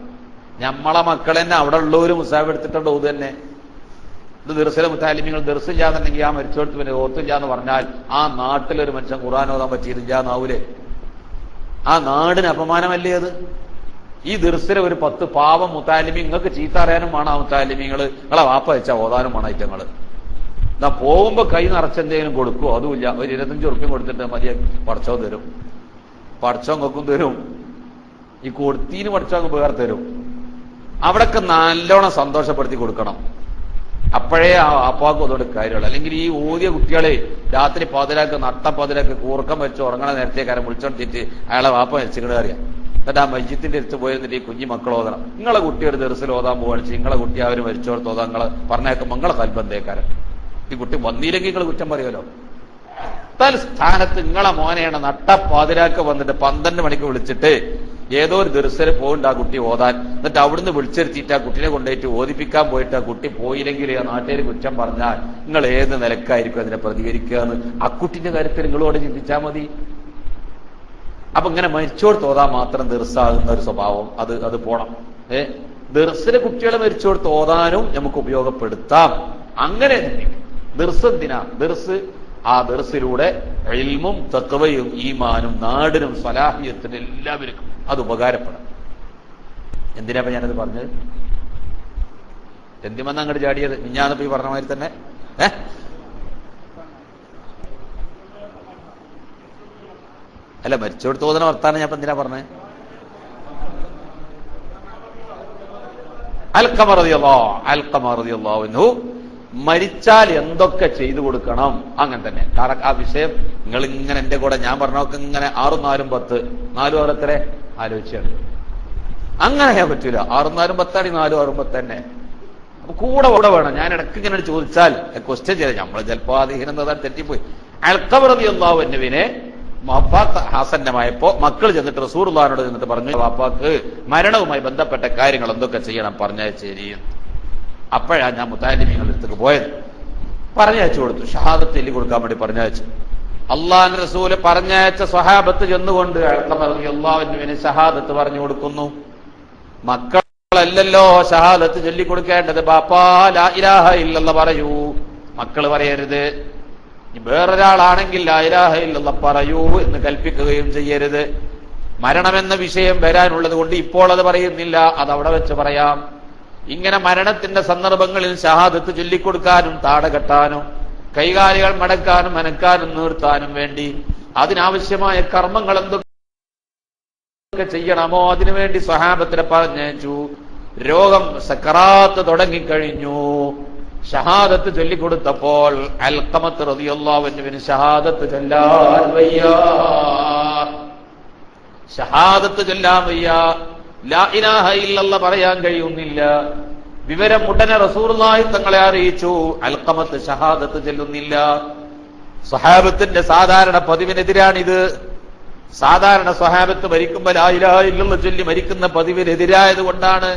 നമ്മളെ മക്കൾ തന്നെ അവിടെ ഉള്ളവര് മുസാബ് എടുത്തിട്ടുണ്ട് ഓത് തന്നെ. ഇത് ദിർസിലെ മുത്താലിമിങ്ങൾ ദിർസില്ലാന്നുണ്ടെങ്കിൽ ആ മരിച്ചോടത്ത് പിന്നെ ഓത്തില്ല എന്ന് പറഞ്ഞാൽ ആ നാട്ടിലൊരു മനുഷ്യൻ ഖുർആൻ ഓതാൻ പറ്റിയില്ല എന്നാവൂലേ? ആ നാടിന് അപമാനമല്ലേ അത്? ഈ ദിർസിലെ ഒരു 10 പാവം മുത്താലിമി നിങ്ങൾക്ക് ചീത്ത അറിയാനും വേണം. ആ മുത്താലിമിങ്ങള് നിങ്ങളെ വാപ്പ വെച്ചാൽ ഓതാനും വേണം ഐറ്റങ്ങള്. എന്നാ പോകുമ്പോ കൈ നിറച്ചെന്തെങ്കിലും കൊടുക്കുവോ? അതുമില്ല. ഒരു 25 ഉറുപ്പ്യം കൊടുത്തിട്ട് മതിയെ പടച്ചോ തരും, പടച്ചോ നോക്കും തരും, ഈ കൊടുത്തീന് പടച്ചോ വേറെ തരും. അവിടൊക്കെ നല്ലോണം സന്തോഷപ്പെടുത്തി കൊടുക്കണം, അപ്പോഴേ ആ അപ്പാക്കും അതോട് കാര്യമുള്ളൂ. അല്ലെങ്കിൽ ഈ ഓതിയ കുട്ടികളെ രാത്രി പതിരാക്ക് നട്ടപ്പതിരാക്ക് കൂർക്കം വെച്ച് ഉറങ്ങണ നേരത്തേക്കാരം വിളിച്ചോണ്ടിട്ട് അയാളെ വാപ്പ മരിച്ചിട്ട് അറിയാം. എന്നിട്ട് ആ മസ്ജിദിന്റെ അടുത്ത് പോയിരുന്നിട്ട് ഈ കുഞ്ഞു മക്കൾ ഓതണം. നിങ്ങളെ കുട്ടി ഒരു ദിവസം ഓതാൻ പോവാണ്, നിങ്ങളെ കുട്ടി അവര് മരിച്ചോടത്ത് ഓതാൻ നിങ്ങളെ പറഞ്ഞേക്കുമ്പോൾ നിങ്ങളെ കൽബന്ധേക്കാരൻ. ഈ കുട്ടി വന്നില്ലെങ്കിൽ നിങ്ങൾ കുറ്റം പറയുമല്ലോ. സ്ഥാനത്ത് നിങ്ങളെ മോനെയാണ് നട്ടപ്പാതിരാക്ക് വന്നിട്ട് 12 മണിക്ക് വിളിച്ചിട്ട് ഏതോ ഒരു ദർശനം പോയിണ്ട് ആ കുട്ടി ഓതാൻ, എന്നിട്ട് അവിടുന്ന് വിളിച്ചെടുത്തിട്ട് ആ കുട്ടിനെ കൊണ്ടുപോയിട്ട് ഓദിപ്പിക്കാൻ പോയിട്ട് ആ കുട്ടി പോയില്ലെങ്കിൽ ആ നാട്ടുകാർ കുറ്റം പറഞ്ഞാൽ നിങ്ങൾ ഏത് നിലക്കായിരിക്കും അതിനെ പ്രതികരിക്കുക എന്ന് ആ കുട്ടിന്റെ കാര്യത്തിൽ നിങ്ങളോട് ചിന്തിച്ചാൽ മതി. അപ്പൊ ഇങ്ങനെ മരിച്ചോടത്ത് ഓതാൻ മാത്രം ദർസാകുന്ന ഒരു സ്വഭാവം അത് പോണം. ദർസിലെ കുട്ടികളെ മരിച്ചോടത്ത് ഓതാനും നമുക്ക് ഉപയോഗപ്പെടുത്താം. അങ്ങനെ ദർസ് എന്തിനാ? ദർസ് ആ ദർസിലൂടെ ഇൽമും തഖ്വയും ഈമാനും നാടിനും സലാഹിയത്തിനും എല്ലാവർക്കും അത് ഉപകാരപ്പെടാം. എന്തിനാ ഞാനത് പറഞ്ഞത്? എന്തിമെന്ന് അങ്ങോട്ട് ചാടിയത്? ഞാനിപ്പോ ഈ പറഞ്ഞ മാതിരി തന്നെ അല്ല, മരിച്ചോടത്ത് തോന്നുന്ന വർത്താനം ഞാൻ എന്തിനാ പറഞ്ഞത്? അൽഖമ റളിയല്ലാഹു അൻഹു മരിച്ചാൽ എന്തൊക്കെ ചെയ്തു കൊടുക്കണം, അങ്ങനെ തന്നെ. കാരണം ആ വിഷയം നിങ്ങൾ ഇങ്ങനെ എന്റെ കൂടെ ഞാൻ പറഞ്ഞൊക്കെ ഇങ്ങനെ 6 4 10 4 ഓരത്തരെ ആലോചിച്ചാണ്. അങ്ങനെ ചെയ്യാൻ പറ്റൂല. 6 4 10 4 6 10 തന്നെ. അപ്പൊ കൂടെ വേണം. ഞാൻ ഇടയ്ക്ക് ഇങ്ങനെ ചോദിച്ചാൽ ക്വസ്റ്റ്യൻ ചെയ്ത നമ്മൾ ചിലപ്പോ അധീനത തെറ്റിപ്പോയി. അൽഖമ റളിയല്ലാഹു അൻഹുവിനെ വഫാത്ത് ആസന്നമായപ്പോ മക്കൾ ചെന്നിട്ട് റസൂലുള്ളാഹിനോട് ചെന്നിട്ട് പറഞ്ഞു, വാപ്പാക്ക് മരണവുമായി ബന്ധപ്പെട്ട കാര്യങ്ങൾ എന്തൊക്കെ ചെയ്യണം പറഞ്ഞയച്ചേരിയും. അപ്പോഴാണ് ഞാൻ മുത്താലിമീങ്ങളുടെ അടുത്തേക്ക് പോയത്. പറഞ്ഞയച്ചു കൊടുത്തു, ഷഹാദത്ത് ചൊല്ലി കൊടുക്കാൻ വേണ്ടി പറഞ്ഞയച്ചു. അള്ളാഹുവിന്റെ റസൂല് പറഞ്ഞയച്ച സ്വഹാബത്ത് ചെന്നുകൊണ്ട് അള്ളാഹുവിന് ഷഹാദത്ത് പറഞ്ഞു കൊടുക്കുന്നു. മക്കളല്ലല്ലോ ഷഹാദത്ത് ചൊല്ലിക്കൊടുക്കേണ്ടത്, ബാപ്പാ ലാ ഇലാഹ ഇല്ലല്ലാഹ് പറയൂ. മക്കൾ പറയരുത്. വേറൊരാളാണെങ്കിൽ ലാ ഇലാഹ ഇല്ലല്ലാഹ് പറയൂ എന്ന് കൽപ്പിക്കുകയും ചെയ്യരുത്. മരണമെന്ന വിഷയം വരാനുള്ളത് കൊണ്ട് ഇപ്പോൾ അത് പറയുന്നില്ല, അത് അവിടെ വെച്ച് പറയാം. ഇങ്ങനെ മരണത്തിന്റെ സന്ദർഭങ്ങളിൽ ഷഹാദത്ത് ചൊല്ലിക്കൊടുക്കാനും താടകെട്ടാനും കൈകാലികൾ മടക്കാനും അനക്കാനും നിർത്താനും വേണ്ടി അതിനാവശ്യമായ കർമ്മങ്ങൾ എന്തൊക്കെ ചെയ്യണമോ അതിനുവേണ്ടി സ്വഹാബത്തിനെ പറഞ്ഞയച്ചു. രോഗം സക്കറാത്ത് തുടങ്ങിക്കഴിഞ്ഞു. ഷഹാദത്ത് ചൊല്ലിക്കൊടുത്തപ്പോൾ അൽഖമത്ത് റളിയല്ലാഹു അൻഹുവിന് ഷഹാദത്ത് ചൊല്ലാൻ വയ്യ. ഷഹാദത്ത് ചൊല്ലാൻ വയ്യ. ലാ ഇലാഹ ഇല്ലല്ലാഹ് പറയാൻ കഴിയുന്നില്ല. വിവരം ഉടനെ റസൂലുള്ളാഹി തങ്ങളെ അറിയിച്ചു. അൽഖമത്ത് ഷഹാദത്ത് ചൊല്ലുന്നില്ല. സ്വഹാബത്തിന്റെ സാധാരണ പതിവിനെതിരാണിത്. സാധാരണ സ്വഹാബത്ത് മരിക്കുമ്പോൾ ലാ ഇലാഹ ഇല്ലല്ലാഹ് ചൊല്ലി മരിക്കുന്ന പതിവിനെതിരായത് കൊണ്ടാണ്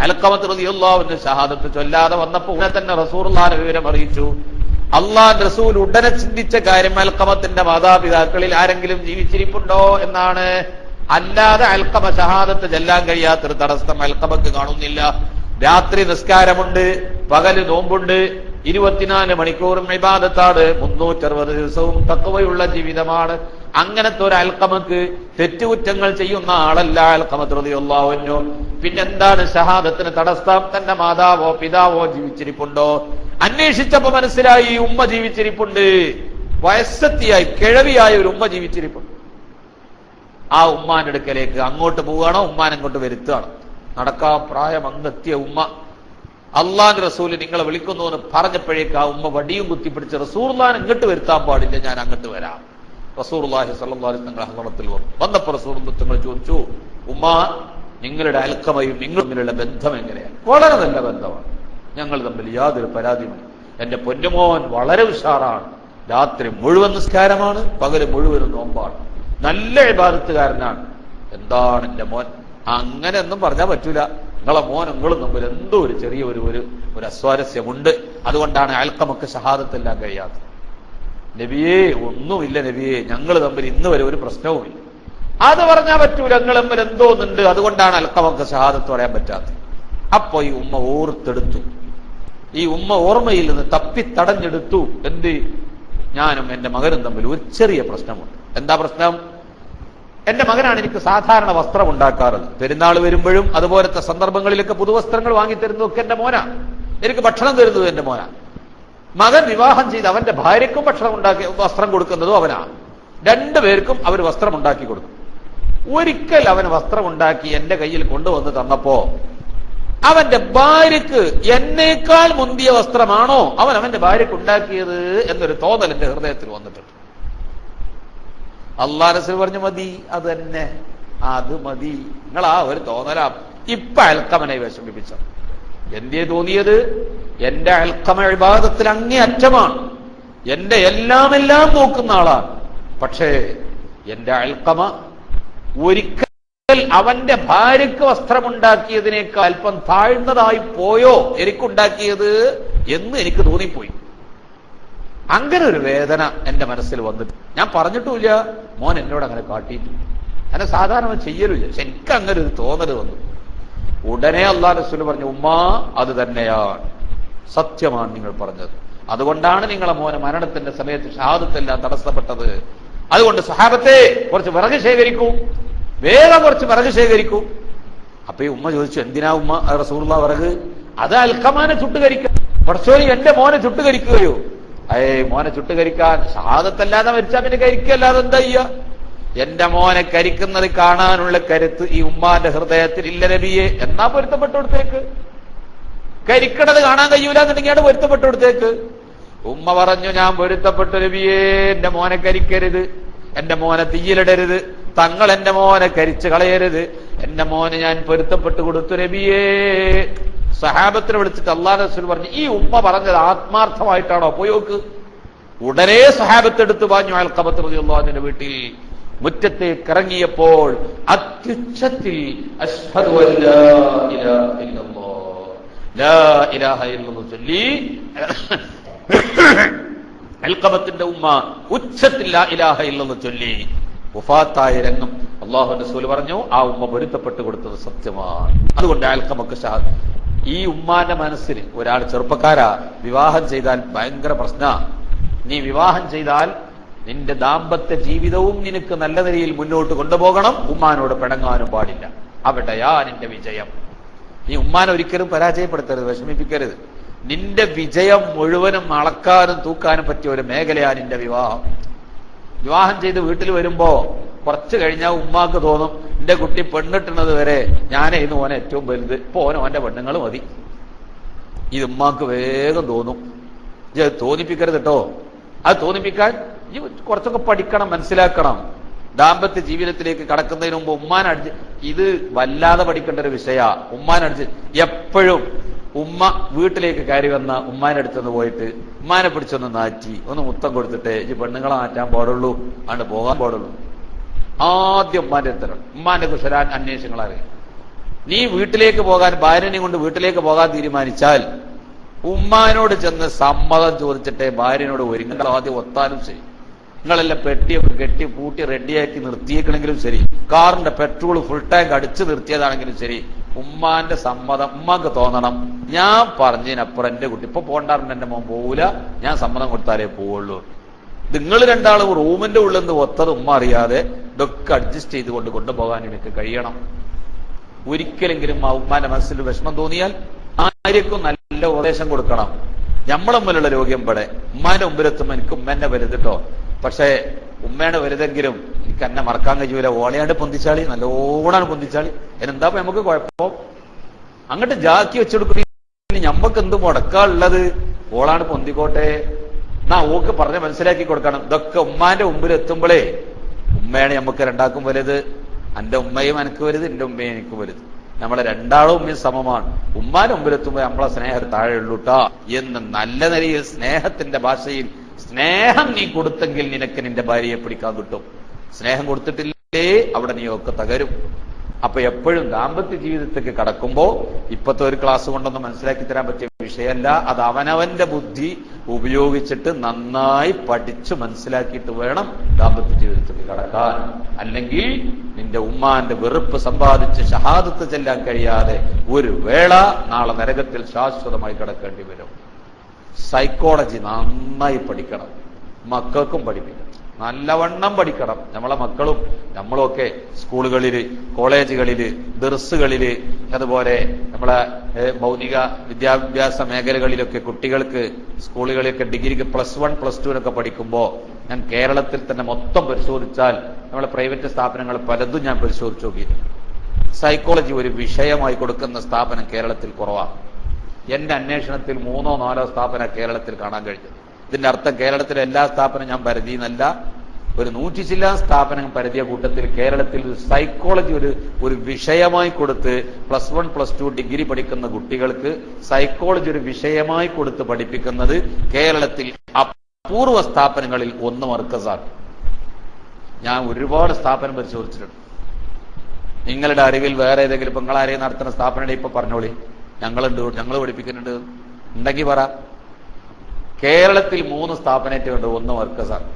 അൽഖമത്ത് റളിയല്ലാഹു അൻഹു ഷഹാദത്ത് ചൊല്ലാതെ വന്നപ്പോൾ ഉടനെ തന്നെ റസൂലുള്ളാഹിനെ വിവരം അറിയിച്ചു. അള്ളാഹ് റസൂൽ ഉടനെ ചിന്തിച്ച കാര്യം അൽഖമത്തിന്റെ മാതാപിതാക്കളിൽ ആരെങ്കിലും ജീവിച്ചിരിപ്പുണ്ടോ എന്നാണ്. അല്ലാതെ അൽഖമ ഷഹാദത്ത് ചെല്ലാൻ കഴിയാത്തൊരു തടസ്സം അൽഖമക്ക് കാണുന്നില്ല. രാത്രി നിസ്കാരമുണ്ട്, പകല് നോമ്പുണ്ട്, 24 മണിക്കൂറും ഇബാദത്താണ്, 360 ദിവസവും തഖ്വയുള്ള ജീവിതമാണ്. അങ്ങനത്തെ ഒരു അൽഖമക്ക് തെറ്റുകുറ്റങ്ങൾ ചെയ്യുന്ന ആളല്ല അൽഖമത്ത് റളിയല്ലാഹു അൻഹു. പിന്നെന്താണ് ഷഹാദത്തിന് തടസ്സം? തന്റെ മാതാവോ പിതാവോ ജീവിച്ചിരിപ്പുണ്ടോ? അന്വേഷിച്ചപ്പോ മനസ്സിലായി ഉമ്മ ജീവിച്ചിരിപ്പുണ്ട്. വയസ്സെത്തിയായി കിഴവിയായ ഒരു ഉമ്മ ജീവിച്ചിരിപ്പുണ്ട്. ആ ഉമ്മാന്റെ അടുക്കലേക്ക് അങ്ങോട്ട് പോവുകയാണോ ഉമ്മാൻ അങ്ങോട്ട് വരുത്തുകയാണ്. നടക്കാൻ പ്രായം അങ്ങെത്തിയ ഉമ്മ അള്ളാഹുവിന്റെ റസൂൽ നിങ്ങളെ വിളിക്കുന്നു എന്ന് പറഞ്ഞപ്പോഴേക്ക് ആ ഉമ്മ വടിയും കുത്തിപ്പിടിച്ച് റസൂലുള്ളാഹിനെ ഇങ്ങോട്ട് വരുത്താൻ പാടില്ല, ഞാൻ അങ്ങോട്ട് വരാം. റസൂലുള്ളാഹി സ്വല്ലല്ലാഹു അലൈഹി വസല്ലം ഹളറത്തിൽ വന്നപ്പോൾ റസൂലുള്ളാഹി തങ്ങൾ ചോദിച്ചു, ഉമ്മ നിങ്ങളുടെ അൽഖമയും നിങ്ങൾ തമ്മിലുള്ള ബന്ധം എങ്ങനെയാണ്? വളരെ നല്ല ബന്ധമാണ്, ഞങ്ങൾ തമ്മിൽ യാതൊരു പരാതിയുമില്ല. എന്റെ പൊന്നുമോൻ വളരെ ഉഷാറാണ്, രാത്രി മുഴുവൻ നിസ്കാരമാണ്, പകല് മുഴുവൻ നോമ്പാണ്, നല്ല ഇബാദത്തുകാരനാണ്. എന്താണ് എന്റെ മോൻ? അങ്ങനെയൊന്നും പറഞ്ഞാൽ പറ്റൂല. നിങ്ങളെ മോൻ നിങ്ങളും തമ്മിൽ എന്തോ ഒരു ചെറിയ ഒരു അസ്വാരസ്യമുണ്ട്, അതുകൊണ്ടാണ് അൽഖമക്ക് ഷഹാദത്തെല്ലാം കഴിയാത്തത്. നബിയേ ഒന്നുമില്ല നബിയേ, ഞങ്ങൾ തമ്മിൽ ഇന്ന് വരെ ഒരു പ്രശ്നവുമില്ല. അത് പറഞ്ഞാൽ പറ്റൂല, നിങ്ങൾ തമ്മിൽ എന്തോന്നുണ്ട്, അതുകൊണ്ടാണ് അൽഖമക്ക് ഷഹാദത്ത് പറയാൻ പറ്റാത്തത്. അപ്പൊ ഈ ഉമ്മ ഓർത്തെടുത്തു, ഈ ഉമ്മ ഓർമ്മയിൽ നിന്ന് തപ്പിത്തടഞ്ഞെടുത്തു. എന്ത്? ഞാനും എന്റെ മകനും തമ്മിൽ ഒരു ചെറിയ പ്രശ്നമുണ്ട്. എന്താ പ്രശ്നം? എന്റെ മകനാണ് എനിക്ക് സാധാരണ വസ്ത്രം ഉണ്ടാക്കാറുള്ളത്. പെരുന്നാൾ വരുമ്പോഴും അതുപോലത്തെ സന്ദർഭങ്ങളിലൊക്കെ പുതുവസ്ത്രങ്ങൾ വാങ്ങിത്തരുന്നതൊക്കെ എന്റെ മോനാ. എനിക്ക് ഭക്ഷണം തരുന്നത് എന്റെ മോനാ. മകൻ വിവാഹം ചെയ്ത് അവന്റെ ഭാര്യയ്ക്കും ഭക്ഷണം ഉണ്ടാക്കി വസ്ത്രം കൊടുക്കുന്നതും അവനാ. രണ്ടുപേർക്കും അവർ വസ്ത്രം ഉണ്ടാക്കി കൊടുക്കും. ഒരിക്കൽ അവൻ വസ്ത്രം ഉണ്ടാക്കി എന്റെ കയ്യിൽ കൊണ്ടുവന്ന് തന്നപ്പോ അവന്റെ ഭാര്യക്ക് എന്നേക്കാൾ മുന്തിയ വസ്ത്രമാണോ അവന്റെ ഭാര്യക്ക് ഉണ്ടാക്കിയത് എന്നൊരു തോന്നൽ എന്റെ ഹൃദയത്തിൽ വന്നിട്ടുണ്ട്. അല്ലാഹു റസൂൽ പറഞ്ഞു, മതി, അത് തന്നെ, അത് മതി. നിങ്ങൾ ആ ഒരു തോന്നലാ ഇപ്പൊ അൽഖമനെ വിഷമിപ്പിച്ച. എന്തേ തോന്നിയത്? എന്റെ അൽഖമ ഇബാദത്തിൽ അങ്ങേയറ്റമാണ്, എന്റെ എല്ലാം നോക്കുന്ന ആളാണ്. പക്ഷേ എന്റെ അൽഖമ ഒരിക്കൽ അവന്റെ ഭാര്യക്ക് വസ്ത്രമുണ്ടാക്കിയതിനേക്കാൾ അല്പം താഴ്ന്നതായി പോയോ എനിക്കുണ്ടാക്കിയത് എന്ന് എനിക്ക് തോന്നിപ്പോയി. അങ്ങനെ ഒരു വേദന എന്റെ മനസ്സിൽ വന്നിട്ട് ഞാൻ പറഞ്ഞിട്ടുമില്ല, മോൻ എന്നോട് അങ്ങനെ കാട്ടിയിട്ടില്ല, അങ്ങനെ സാധാരണ ചെയ്യലില്ല. പക്ഷെ എനിക്ക് അങ്ങനെ ഒരു തോന്നൽ വന്നു. ഉടനെ അല്ലാഹു റസൂൽ പറഞ്ഞു, ഉമ്മാ അത് തന്നെയാണ്, സത്യമാണ് നിങ്ങൾ പറഞ്ഞത്. അതുകൊണ്ടാണ് നിങ്ങളെ മോനെ മരണത്തിന്റെ സമയത്ത് ഷഹാദത്തെല്ലാം തടസ്സപ്പെട്ടത്. അതുകൊണ്ട് സ്വഹാബത്തെ കുറച്ച് വിറക് ശേഖരിക്കൂ, വേഗം കുറച്ച് വിറക് ശേഖരിക്കൂ. അപ്പൊ ഈ ഉമ്മ ചോദിച്ചു, എന്തിനാ ഉമ്മ റസൂലുള്ളാഹി വിറക്? അത് അൽഖമാനെ ചുട്ടുകരിക്കാൻ. പടച്ചോനെ, എന്റെ മോനെ ചുട്ടുകരിക്കുകയോ? മോനെ ചുട്ടുകരിക്കാൻ ഷഹാദത്തല്ലാതെ മരിച്ചാൽ പിന്നെ കരിക്കല്ലാതെ എന്താ ചെയ്യുക? എന്റെ മോനെ കരിക്കുന്നത് കാണാനുള്ള കരുത്ത് ഈ ഉമ്മാന്റെ ഹൃദയത്തിൽ ഇല്ല നബിയെ. എന്നാ പൊരുത്തപ്പെട്ടു കൊടുത്തേക്ക്. കരിക്കണത് കാണാൻ കഴിയൂല എന്നുണ്ടെങ്കിൽ അത് പൊരുത്തപ്പെട്ടു കൊടുത്തേക്ക്. ഉമ്മ പറഞ്ഞു, ഞാൻ പൊരുത്തപ്പെട്ടു നബിയെ, എന്റെ മോനെ കരിക്കരുത്, എന്റെ മോനെ തീയിലിടരുത്, തങ്ങൾ എന്റെ മോനെ കരിച്ചു കളയരുത്, എന്റെ മോനെ ഞാൻ പൊരുത്തപ്പെട്ടു കൊടുത്തു നബിയേ. സഹാബത്തിനെ വിളിച്ചിട്ട് അല്ലാഹു റസൂൽ പറഞ്ഞു, ഈ ഉമ്മ പറഞ്ഞത് ആത്മാർത്ഥമായിട്ടാണോ? പോയോക്ക്. ഉടനെ സഹാബത്ത് എടുത്തു പാഞ്ഞു അൽഖമത്ത് റളിയല്ലാഹു അൻഹുവിന്റെ വീട്ടിൽ. മുറ്റത്തേക്ക് ഇറങ്ങിയപ്പോൾ അത്യുച്ചത്തിൽ അശ്ഹദു അൻ ലാ ഇലാഹ ഇല്ലല്ലാഹ്, ലാ ഇലാഹ ഇല്ലല്ലാഹ് ചൊല്ലി അൽഖമത്തിന്റെ ഉമ്മ ഉച്ചത്തിൽ ലാ ഇലാഹ ഇല്ലല്ലാഹ് ചൊല്ലി വഫാത്തായ രംഗം അല്ലാഹു റസൂൽ പറഞ്ഞു, ആ ഉമ്മ പൊരുത്തപ്പെട്ടു കൊടുത്തത് സത്യമാണ്. അതുകൊണ്ട് അൽഖമക്ക് ഷഹാദത്ത്. ഈ ഉമ്മാന്റെ മനസ്സിൽ ഒരാൾ ചെറുപ്പക്കാരാ വിവാഹം ചെയ്താൽ ഭയങ്കര പ്രശ്ന. നീ വിവാഹം ചെയ്താൽ നിന്റെ ദാമ്പത്യ ജീവിതവും നിനക്ക് നല്ല നിലയിൽ മുന്നോട്ട് കൊണ്ടുപോകണം, ഉമ്മാനോട് പിണങ്ങാനും പാടില്ല. അവിടെയാ നിന്റെ വിജയം. നീ ഉമ്മാനെ ഒരിക്കലും പരാജയപ്പെടുത്തരുത്, വിഷമിപ്പിക്കരുത്. നിന്റെ വിജയം മുഴുവനും അളക്കാനും തൂക്കാനും പറ്റിയ ഒരു മേഖലയാണ് നിന്റെ വിവാഹം. വിവാഹം ചെയ്ത് വീട്ടിൽ വരുമ്പോ കുറച്ച് കഴിഞ്ഞാൽ ഉമ്മാക്ക് തോന്നും, എന്റെ കുട്ടി പെണ്ണിട്ടുന്നത് വരെ ഞാനേ ഇന്ന് ഓനെ ഏറ്റവും വലുത്, ഇപ്പൊ ഓന്റെ പെണ്ണുങ്ങൾ മതി. ഇത് ഉമ്മാക്ക് വേഗം തോന്നും. ഇത് തോന്നിപ്പിക്കരുത് കേട്ടോ. അത് തോന്നിപ്പിക്കാൻ ഈ കുറച്ചൊക്കെ പഠിക്കണം, മനസ്സിലാക്കണം. ദാമ്പത്യ ജീവിതത്തിലേക്ക് കടക്കുന്നതിന് മുമ്പ് ഉമ്മാനടിച്ച്, ഇത് വല്ലാതെ പഠിക്കേണ്ട ഒരു വിഷയ. ഉമ്മാനടിച്ച് എപ്പോഴും ഉമ്മ വീട്ടിലേക്ക് കയറി വന്ന ഉമ്മാന്റെ അടുത്തൊന്ന് പോയിട്ട് ഉമ്മാനെ പിടിച്ചൊന്ന് നാറ്റി ഒന്ന് മുത്തം കൊടുത്തിട്ട് ഈ പെണ്ണുങ്ങളെ മാറ്റാൻ പാടുള്ളൂ, ആണ് പോകാൻ പാടുള്ളൂ. ആദ്യം ഉമ്മാന്റെ അടുത്തണം. ഉമ്മാന്റെ കുശലാൻ അന്വേഷണങ്ങൾ അറിയാം. നീ വീട്ടിലേക്ക് പോകാൻ, ഭാര്യനെ കൊണ്ട് വീട്ടിലേക്ക് പോകാൻ തീരുമാനിച്ചാൽ ഉമ്മാനോട് ചെന്ന് സമ്മതം ചോദിച്ചിട്ടേ ഭാര്യനോട് ഒരുങ്ങൽ ആദ്യം ഒത്താലും ശരി. നിങ്ങളെല്ലാം പെട്ടിയൊക്കെ കെട്ടി പൂട്ടി റെഡിയാക്കി നിർത്തിയേക്കണെങ്കിലും ശരി, കാറിന്റെ പെട്രോൾ ഫുൾ ടാങ്ക് അടിച്ചു നിർത്തിയതാണെങ്കിലും ശരി, ഉമ്മാന്റെ സമ്മതം ഉമ്മാക്ക് തോന്നണം. ഞാൻ പറഞ്ഞതിനപ്പുറം എന്റെ കുട്ടി ഇപ്പൊ പോണ്ടാറുണ്ട്, എന്റെ മോൻ പോവില്ല, ഞാൻ സമ്മതം കൊടുത്താലേ പോവുള്ളൂ. നിങ്ങൾ രണ്ടാളും റൂമിന്റെ ഉള്ളിൽ നിന്ന് ഒത്തത് ഉമ്മ അറിയാതെ ഇതൊക്കെ അഡ്ജസ്റ്റ് ചെയ്തുകൊണ്ട് കൊണ്ടുപോകാൻ എനിക്ക് കഴിയണം. ഒരിക്കലെങ്കിലും ആ ഉമ്മാന്റെ മനസ്സിൽ വിഷമം തോന്നിയാൽ ആർക്കും നല്ല ഉപദേശം കൊടുക്കണം. നമ്മളെ മുമ്പിലുള്ള രോഗ്യം ഇവിടെ ഉമ്മാന്റെ മുമ്പിലെത്തുമ്പോ എനിക്ക് ഉമ്മേന്റെ വലുതിട്ടോ, പക്ഷേ ഉമ്മയുടെ വലുതെങ്കിലും എനിക്ക് എന്നെ മറക്കാൻ കഴിയൂല, ഓളയാണ്ട് പൊന്തിച്ചാളി, നല്ലോണാണ് പൊന്തിച്ചാളി, എന്നെന്താ നമുക്ക് കുഴപ്പം? അങ്ങോട്ട് ജാക്കി വെച്ചെടുക്കുന്ന ഞമ്മക്ക് എന്ത് മുടക്കാനുള്ളത്? ഓളാണ് പൊന്തിക്കോട്ടെ എന്നാ ഓക്ക് പറഞ്ഞ് മനസ്സിലാക്കി കൊടുക്കണം. ഇതൊക്കെ ഉമ്മാന്റെ മുമ്പിൽ എത്തുമ്പോഴേ ഉമ്മയാണ് നമുക്ക് രണ്ടാക്കും വലുത്. എന്റെ ഉമ്മയും എനിക്ക് വലുത്, എന്റെ ഉമ്മയും എനിക്ക് വലുത്. നമ്മളെ രണ്ടാളും ഉമ്മയും സമമാണ്. ഉമ്മാന്റെ മുമ്പിലെത്തുമ്പോൾ നമ്മളെ സ്നേഹം താഴെ ഉള്ളൂട്ടാ എന്ന് നല്ല നിലയിൽ സ്നേഹത്തിന്റെ ഭാഷയിൽ സ്നേഹം നീ കൊടുത്തെങ്കിൽ നിനക്ക് നിന്റെ ഭാര്യയെ പിടിക്കാൻ കിട്ടും. സ്നേഹം കൊടുത്തിട്ടില്ലേ അവിടെ നീ ഒക്കെ തകരും. അപ്പൊ എപ്പോഴും ദാമ്പത്യ ജീവിതത്തേക്ക് കടക്കുമ്പോ ഇപ്പത്തെ ഒരു ക്ലാസ് കൊണ്ടൊന്നും മനസ്സിലാക്കി തരാൻ പറ്റിയ വിഷയമല്ല. അത് അവനവന്റെ ബുദ്ധി ഉപയോഗിച്ചിട്ട് നന്നായി പഠിച്ചു മനസ്സിലാക്കിയിട്ട് വേണം ദാമ്പത്യ ജീവിതത്തേക്ക് കടക്കാൻ. അല്ലെങ്കിൽ നിന്റെ ഉമ്മാന്റെ വെറുപ്പ് സമ്പാദിച്ച് ഷഹാദത്ത് ചെല്ലാൻ കഴിയാതെ ഒരു വേള നാളെ നരകത്തിൽ ശാശ്വതമായി കിടക്കേണ്ടി വരും. സൈക്കോളജി നന്നായി പഠിക്കണം, മക്കൾക്കും പഠിപ്പിക്കണം, നല്ലവണ്ണം പഠിക്കണം. നമ്മളെ മക്കളും നമ്മളൊക്കെ സ്കൂളുകളില്, കോളേജുകളില്, ദർസുകളില്, അതുപോലെ നമ്മളെ ഭൗതിക വിദ്യാഭ്യാസ മേഖലകളിലൊക്കെ കുട്ടികൾക്ക് സ്കൂളുകളിലൊക്കെ ഡിഗ്രിക്ക് +1 +2 പഠിക്കുമ്പോൾ ഞാൻ കേരളത്തിൽ തന്നെ മൊത്തം പരിശോധിച്ചാൽ നമ്മളെ പ്രൈവറ്റ് സ്ഥാപനങ്ങൾ പലതും ഞാൻ പരിശോധിച്ചു നോക്കിയിട്ടുണ്ട്. സൈക്കോളജി ഒരു വിഷയമായി കൊടുക്കുന്ന സ്ഥാപനം കേരളത്തിൽ കുറവാണ്. എന്റെ അന്വേഷണത്തിൽ 3ഓ 4ഓ സ്ഥാപനം കേരളത്തിൽ കാണാൻ കഴിഞ്ഞത്. ഇതിന്റെ അർത്ഥം കേരളത്തിലെ എല്ലാ സ്ഥാപനം ഞാൻ പരിധിയെന്നല്ല, ഒരു 100 ചില്ലാൻ സ്ഥാപനം പരിധിയ കൂട്ടത്തിൽ കേരളത്തിൽ സൈക്കോളജി ഒരു വിഷയമായി കൊടുത്ത് +1 +2 ഡിഗ്രി പഠിക്കുന്ന കുട്ടികൾക്ക് സൈക്കോളജി ഒരു വിഷയമായി കൊടുത്ത് പഠിപ്പിക്കുന്നത് കേരളത്തിൽ അപൂർവ സ്ഥാപനങ്ങളിൽ ഒന്ന് മർക്കസാണ്. ഞാൻ ഒരുപാട് സ്ഥാപനം പരിശോധിച്ചിട്ടുണ്ട്. നിങ്ങളുടെ അറിവിൽ വേറെ ഏതെങ്കിലും ഇപ്പൊ നിങ്ങളാരെയും നടത്തുന്ന സ്ഥാപനം ഇപ്പൊ പറഞ്ഞോളി, ഞങ്ങൾ പഠിപ്പിക്കുന്നുണ്ട് ഉണ്ടെങ്കിൽ പറ. കേരളത്തിൽ 3 സ്ഥാപനമായിട്ട് ഉണ്ട്, ഒന്ന് മർക്കസാണ്.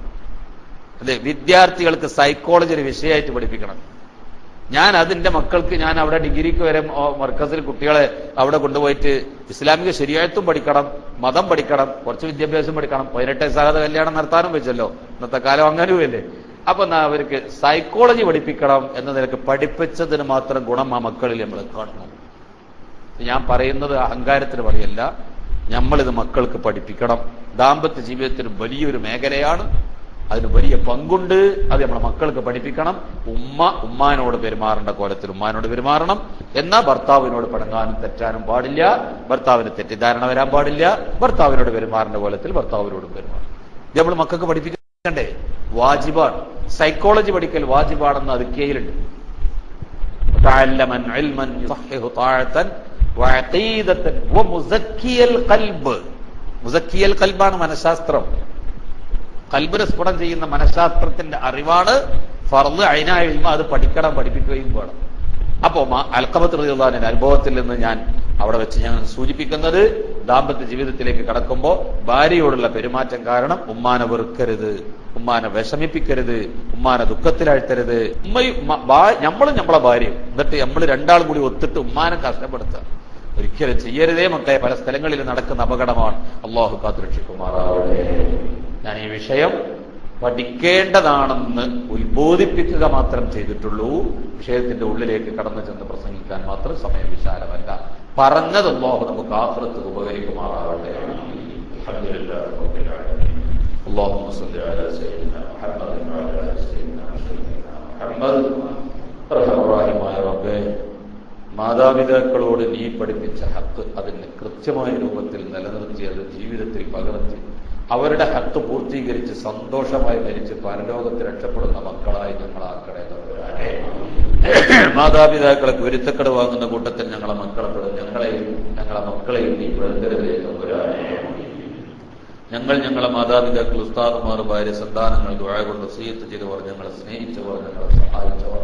അതെ, വിദ്യാർത്ഥികൾക്ക് സൈക്കോളജി ഒരു വിഷയമായിട്ട് പഠിപ്പിക്കണം. ഞാൻ അതിന്റെ മക്കൾക്ക് ഞാൻ അവിടെ ഡിഗ്രിക്ക് വരെ മർക്കസിൽ കുട്ടികളെ അവിടെ കൊണ്ടുപോയിട്ട് ഇസ്ലാമിക ശരിയായത്തും പഠിക്കണം, മതം പഠിക്കണം, കുറച്ച് വിദ്യാഭ്യാസം പഠിക്കണം. 18 വയസ്സാകാതെ കല്യാണം നടത്താനും വെച്ചല്ലോ, ഇന്നത്തെ കാലം അങ്ങനെയുമല്ലേ. അപ്പൊ അവർക്ക് സൈക്കോളജി പഠിപ്പിക്കണം എന്ന നിലക്ക് പഠിപ്പിച്ചതിന് മാത്രം ഗുണം ആ മക്കളിൽ നമ്മൾ കാണണം. ഞാൻ പറയുന്നത് അഹങ്കാരത്തിന് പറയല്ല, നമ്മളിത് മക്കൾക്ക് പഠിപ്പിക്കണം. ദാമ്പത്യ ജീവിതത്തിന് വലിയൊരു മേഖലയാണ്, അതിന് വലിയ പങ്കുണ്ട്. അത് നമ്മളെ മക്കൾക്ക് പഠിപ്പിക്കണം. ഉമ്മാനോട് പെരുമാറേണ്ട കോലത്തിൽ ഉമ്മാനോട് പെരുമാറണം. എന്നാൽ ഭർത്താവിനോട് പടങ്ങാനും തെറ്റാനും പാടില്ല, ഭർത്താവിന് തെറ്റിദ്ധാരണ വരാൻ പാടില്ല. ഭർത്താവിനോട് പെരുമാറേണ്ട കോലത്തിൽ ഭർത്താവിനോടും പെരുമാറണം. ഇത് നമ്മൾ മക്കൾക്ക് പഠിപ്പിക്കണ്ടേ? വാജിബാണ്. സൈക്കോളജി പഠിക്കൽ വാജിബാണെന്ന് അത് കീഴിലുണ്ട്. മുസക്കിയൽ ഖൽബാണ് മനഃശാസ്ത്രം. ഖൽബിനെ സ്ഫുടം ചെയ്യുന്ന മനഃശാസ്ത്രത്തിന്റെ അറിവാണ് ഫർള് ഐനായ ഇൽമ. അത് പഠിക്കണം, പഠിപ്പിക്കുകയും വേണം. അപ്പോ അൽഖമത്ത് റളിയല്ലാഹുവിന്റെ അനുഭവത്തിൽ നിന്ന് ഞാൻ അവിടെ വെച്ച് ഞാൻ സൂചിപ്പിക്കുന്നത്, ദാമ്പത്യ ജീവിതത്തിലേക്ക് കടക്കുമ്പോ ഭാര്യയോടുള്ള പെരുമാറ്റം കാരണം ഉമ്മാനെ വെറുക്കരുത്, ഉമ്മാനെ വിഷമിപ്പിക്കരുത്, ഉമ്മാനെ ദുഃഖത്തിലാഴ്ത്തരുത്. നമ്മളും നമ്മളെ ഭാര്യയും എന്നിട്ട് നമ്മൾ രണ്ടാളും കൂടി ഒത്തിട്ട് ഉമ്മാനെ കഷ്ടപ്പെടുത്തുക ഒരിക്കലും ചെയ്യരുതേ മക്കളെ. പല സ്ഥലങ്ങളിൽ നടക്കുന്ന അപകടമാണ്. അള്ളാഹു കാത്തുരക്ഷിക്കുമാറാവട്ടെ. ഞാൻ ഈ വിഷയം പഠിക്കേണ്ടതാണെന്ന് ഉത്ബോധിപ്പിക്കുക മാത്രം ചെയ്തിട്ടുള്ളൂ. വിഷയത്തിന്റെ ഉള്ളിലേക്ക് കടന്നു ചെന്ന് പ്രസംഗിക്കാൻ മാത്രം സമയം വിശാലമല്ല. പറഞ്ഞത് അല്ലാഹു നമുക്ക് ആഖിറത്ത് ഉപകരിക്കുമാറാവട്ടെ. അൽഹംദുലില്ലാഹി റബ്ബിൽ ആലമീൻ. അല്ലാഹുമ്മ സ്വല്ലി അലാ സയ്യിദിനാ മുഹമ്മദ് വഅലാ ആലി സയ്യിദിനാ മുഹമ്മദ്. റഹ്മാനായ റബ്ബേ, മാതാപിതാക്കളോട് നീ പഠിപ്പിച്ച ഹക്ക് അതിന് കൃത്യമായ രൂപത്തിൽ നിലനിർത്തി അത് ജീവിതത്തിൽ പകർത്തി അവരുടെ ഹക്ക് പൂർത്തീകരിച്ച് സന്തോഷമായി മരിച്ച് പരലോകത്ത് രക്ഷപ്പെടുന്ന മക്കളായി ഞങ്ങളാക്കണേ തമ്പുരാനെ. മാതാപിതാക്കളെ പൊരുത്തക്കട വാങ്ങുന്ന കൂട്ടത്തിൽ ഞങ്ങളെ ഞങ്ങളെ മക്കളെയും നീ പെടുത്തരുതേ തമ്പുരാനെ. ഞങ്ങളെ മാതാപിതാക്കൾ, ഉസ്താദുമാർ, ഭാര്യ, സന്താനങ്ങൾ ദുആ കൊണ്ട് വസിയത്ത് ചെയ്തവർ, ഞങ്ങളെ സ്നേഹിച്ചവർ, ഞങ്ങളെ സഹായിച്ചവർ,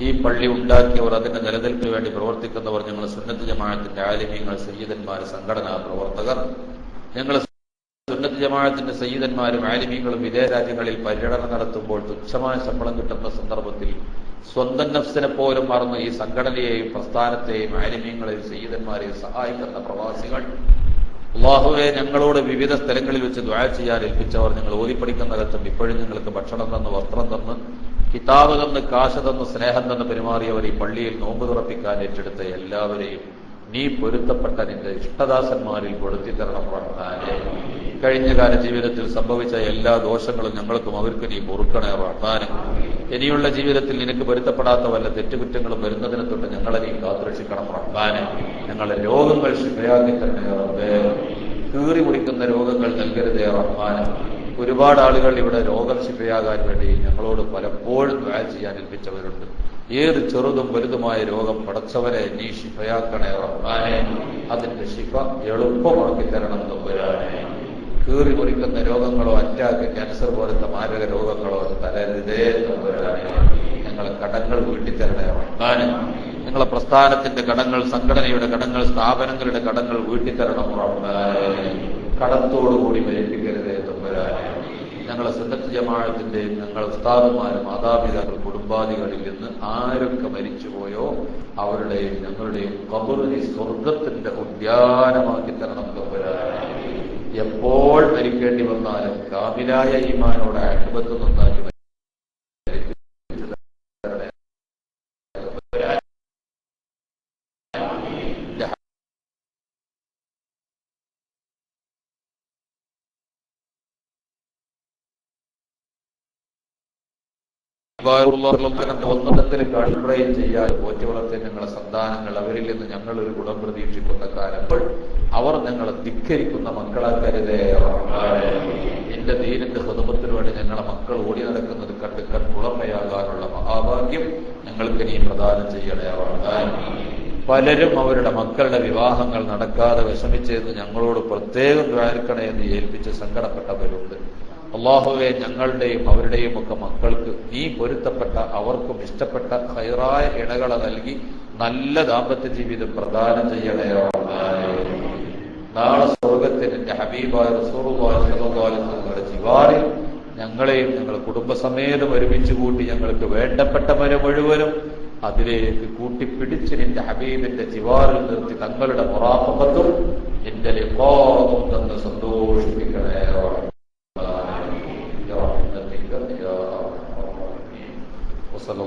ഈ പള്ളി ഉണ്ടാക്കിയവർ, അതിന്റെ നിലനിൽപ്പിന് വേണ്ടി പ്രവർത്തിക്കുന്നവർ, ഞങ്ങൾ സുന്നത്ത് ജമാഅത്തിന്റെ ആലിമീങ്ങൾ, സയ്യിദന്മാർ, സംഘടനാ പ്രവർത്തകർ, ഞങ്ങൾ സുന്നത്ത് ജമാഅത്തിന്റെ സയ്യിദന്മാരും ആലിമീങ്ങളും വിദേശ രാജ്യങ്ങളിൽ പര്യടനം നടത്തുമ്പോൾ തുച്ഛമായ ശമ്പളം കിട്ടുന്ന സന്ദർഭത്തിൽ സ്വന്തം നഫ്സിനെ പോലും മറന്ന് ഈ സംഘടനയെയും പ്രസ്ഥാനത്തെയും ആലിമീങ്ങളെയും സയ്യിദന്മാരെയും സഹായിക്കുന്ന പ്രവാസികൾ, അല്ലാഹുവേ, ഞങ്ങളോട് വിവിധ സ്ഥലങ്ങളിൽ വെച്ച് ദുആ ചെയ്യാൻ ഏൽപ്പിച്ചവർ, ഞങ്ങൾ ഓതിപ്പടിക്കുന്നിടത്തും ഇപ്പോഴും ഞങ്ങൾക്ക് ഭക്ഷണം തന്ന്, വസ്ത്രം തന്ന്, കിതാബ് തന്ന്, കാശ് തന്ന്, സ്നേഹം തന്ന് പെരുമാറിയവർ, ഈ പള്ളിയിൽ നോമ്പ് തുറപ്പിക്കാൻ ഏറ്റെടുത്ത എല്ലാവരെയും നീ പൊരുത്തപ്പെട്ട നിന്റെ ഇഷ്ടദാസന്മാരിൽ പെടുത്തി തരണം റഹ്മാനേ. കഴിഞ്ഞ കാല ജീവിതത്തിൽ സംഭവിച്ച എല്ലാ ദോഷങ്ങളും ഞങ്ങൾക്കും അവർക്ക് നീ പൊറുക്കണേ റഹ്മാനേ. ഇനിയുള്ള ജീവിതത്തിൽ നിനക്ക് പൊരുത്തപ്പെടാത്ത വല്ല തെറ്റുകുറ്റങ്ങളും വരുന്നതിനെ തൊട്ട് ഞങ്ങളെ നീ കാത്തുരക്ഷിക്കണം റഹ്മാനേ. ഞങ്ങളെ രോഗങ്ങൾ ശിഫയാക്കി തന്നെ റബ്ബേ. കീറി മുറിക്കുന്ന രോഗങ്ങൾ നൽകരുതേ റഹ്മാനേ. ഒരുപാട് ആളുകൾ ഇവിടെ രോഗം ശിഫയാകാൻ വേണ്ടി ഞങ്ങളോട് പലപ്പോഴും ദുആ ചെയ്യാൻ ഏൽപ്പിച്ചവരുണ്ട്. ഏത് ചെറുതും വലുതുമായ രോഗം പടച്ചവരെ നീ ശിഫയാക്കണേ റഹ്മാനേ. അതിന്റെ ശിഫ എളുപ്പമാക്കി തരണം തമ്പുരാനേ. കീറി മുറിക്കുന്ന രോഗങ്ങളോ, അറ്റാക്ക്, ക്യാൻസർ പോലത്തെ മാരക രോഗങ്ങളോ തരരുതേ തമ്പുരാനേ. ഞങ്ങളെ കടങ്ങൾ വീട്ടിത്തരണേ റഹ്മാനേ. ഞങ്ങളെ പ്രസ്ഥാനത്തിന്റെ കടങ്ങൾ, സംഘടനയുടെ കടങ്ങൾ, സ്ഥാപനങ്ങളുടെ കടങ്ങൾ വീട്ടിത്തരണം റഹ്മാനേ. കടത്തോടുകൂടി മരിപ്പിക്കരുതേ തമ്പുരാനേ. ഞങ്ങളെ സുന്നത്ത് ജമാഅത്തിന്റെയും ഞങ്ങളെ ഉസ്താദുമാരും മാതാപിതാക്കൾ കുടുംബാദികളിൽ നിന്ന് ആരൊക്കെ മരിച്ചുപോയോ അവരുടെയും ഞങ്ങളുടെയും ഖബറിനെ സ്വർഗത്തിന്റെ ഉദ്യാനമാക്കി തരണം തമ്പുരാനേ. എപ്പോൾ മരിക്കേണ്ടി വന്നാലും കാമിലായ ഈമാനോടെ അക്ബത്ത് നന്നാക്കി ഒന്നത്തിൽ കൺട്രൈൻ ചെയ്യാൻ പോറ്റി വളർത്തിയ ഞങ്ങളെ സന്താനങ്ങൾ, അവരിൽ നിന്ന് ഞങ്ങൾ ഒരു ഗുണം പ്രതീക്ഷിക്കുന്ന കാലപ്പോൾ അവർ ഞങ്ങളെ ധിക്കരിക്കുന്ന മക്കളാക്കരുതേ. എന്റെ ദീനിന്റെ ഖിദ്മത്തിന് വേണ്ടി ഞങ്ങളെ മക്കൾ ഓടി നടക്കുന്നത് കണ്ട് കൺകുളമയാകാനുള്ള മഹാഭാഗ്യം ഞങ്ങൾക്ക് നീ പ്രദാനം ചെയ്യണേ. പലരും അവരുടെ മക്കളുടെ വിവാഹങ്ങൾ നടക്കാതെ വിഷമിച്ചെന്ന് ഞങ്ങളോട് പ്രത്യേകം ദ്വാരക്കണേ എന്ന് ഏൽപ്പിച്ച് സങ്കടപ്പെട്ടവരുണ്ട്. അല്ലാഹുവേ, ഞങ്ങളുടെയും അവരുടെയും ഒക്കെ മക്കൾക്ക് നീ പൊരുത്തപ്പെട്ട, അവർക്കും ഇഷ്ടപ്പെട്ട ഖൈറായ ഇണകളെ നൽകി നല്ല ദാമ്പത്യ ജീവിതം പ്രദാനം ചെയ്യണേ. നാളെ സ്വർഗത്തിൽ എന്റെ ഹബീബായ റസൂലുള്ളാഹി സ്വല്ലല്ലാഹു അലൈഹി വസല്ലമയുടെ ജിവാറിൽ ഞങ്ങളെയും ഞങ്ങൾ കുടുംബസമേതം ഒരുമിച്ച് കൂട്ടി ഞങ്ങൾക്ക് വേണ്ടപ്പെട്ടവരെ മുഴുവനും അതിലേക്ക് കൂട്ടിപ്പിടിച്ച് നിന്റെ ഹബീബിന്റെ ജിവാറിൽ നിർത്തി തങ്ങളുടെ മുറാഖബത്തും നിന്റെ ലിഖാഉം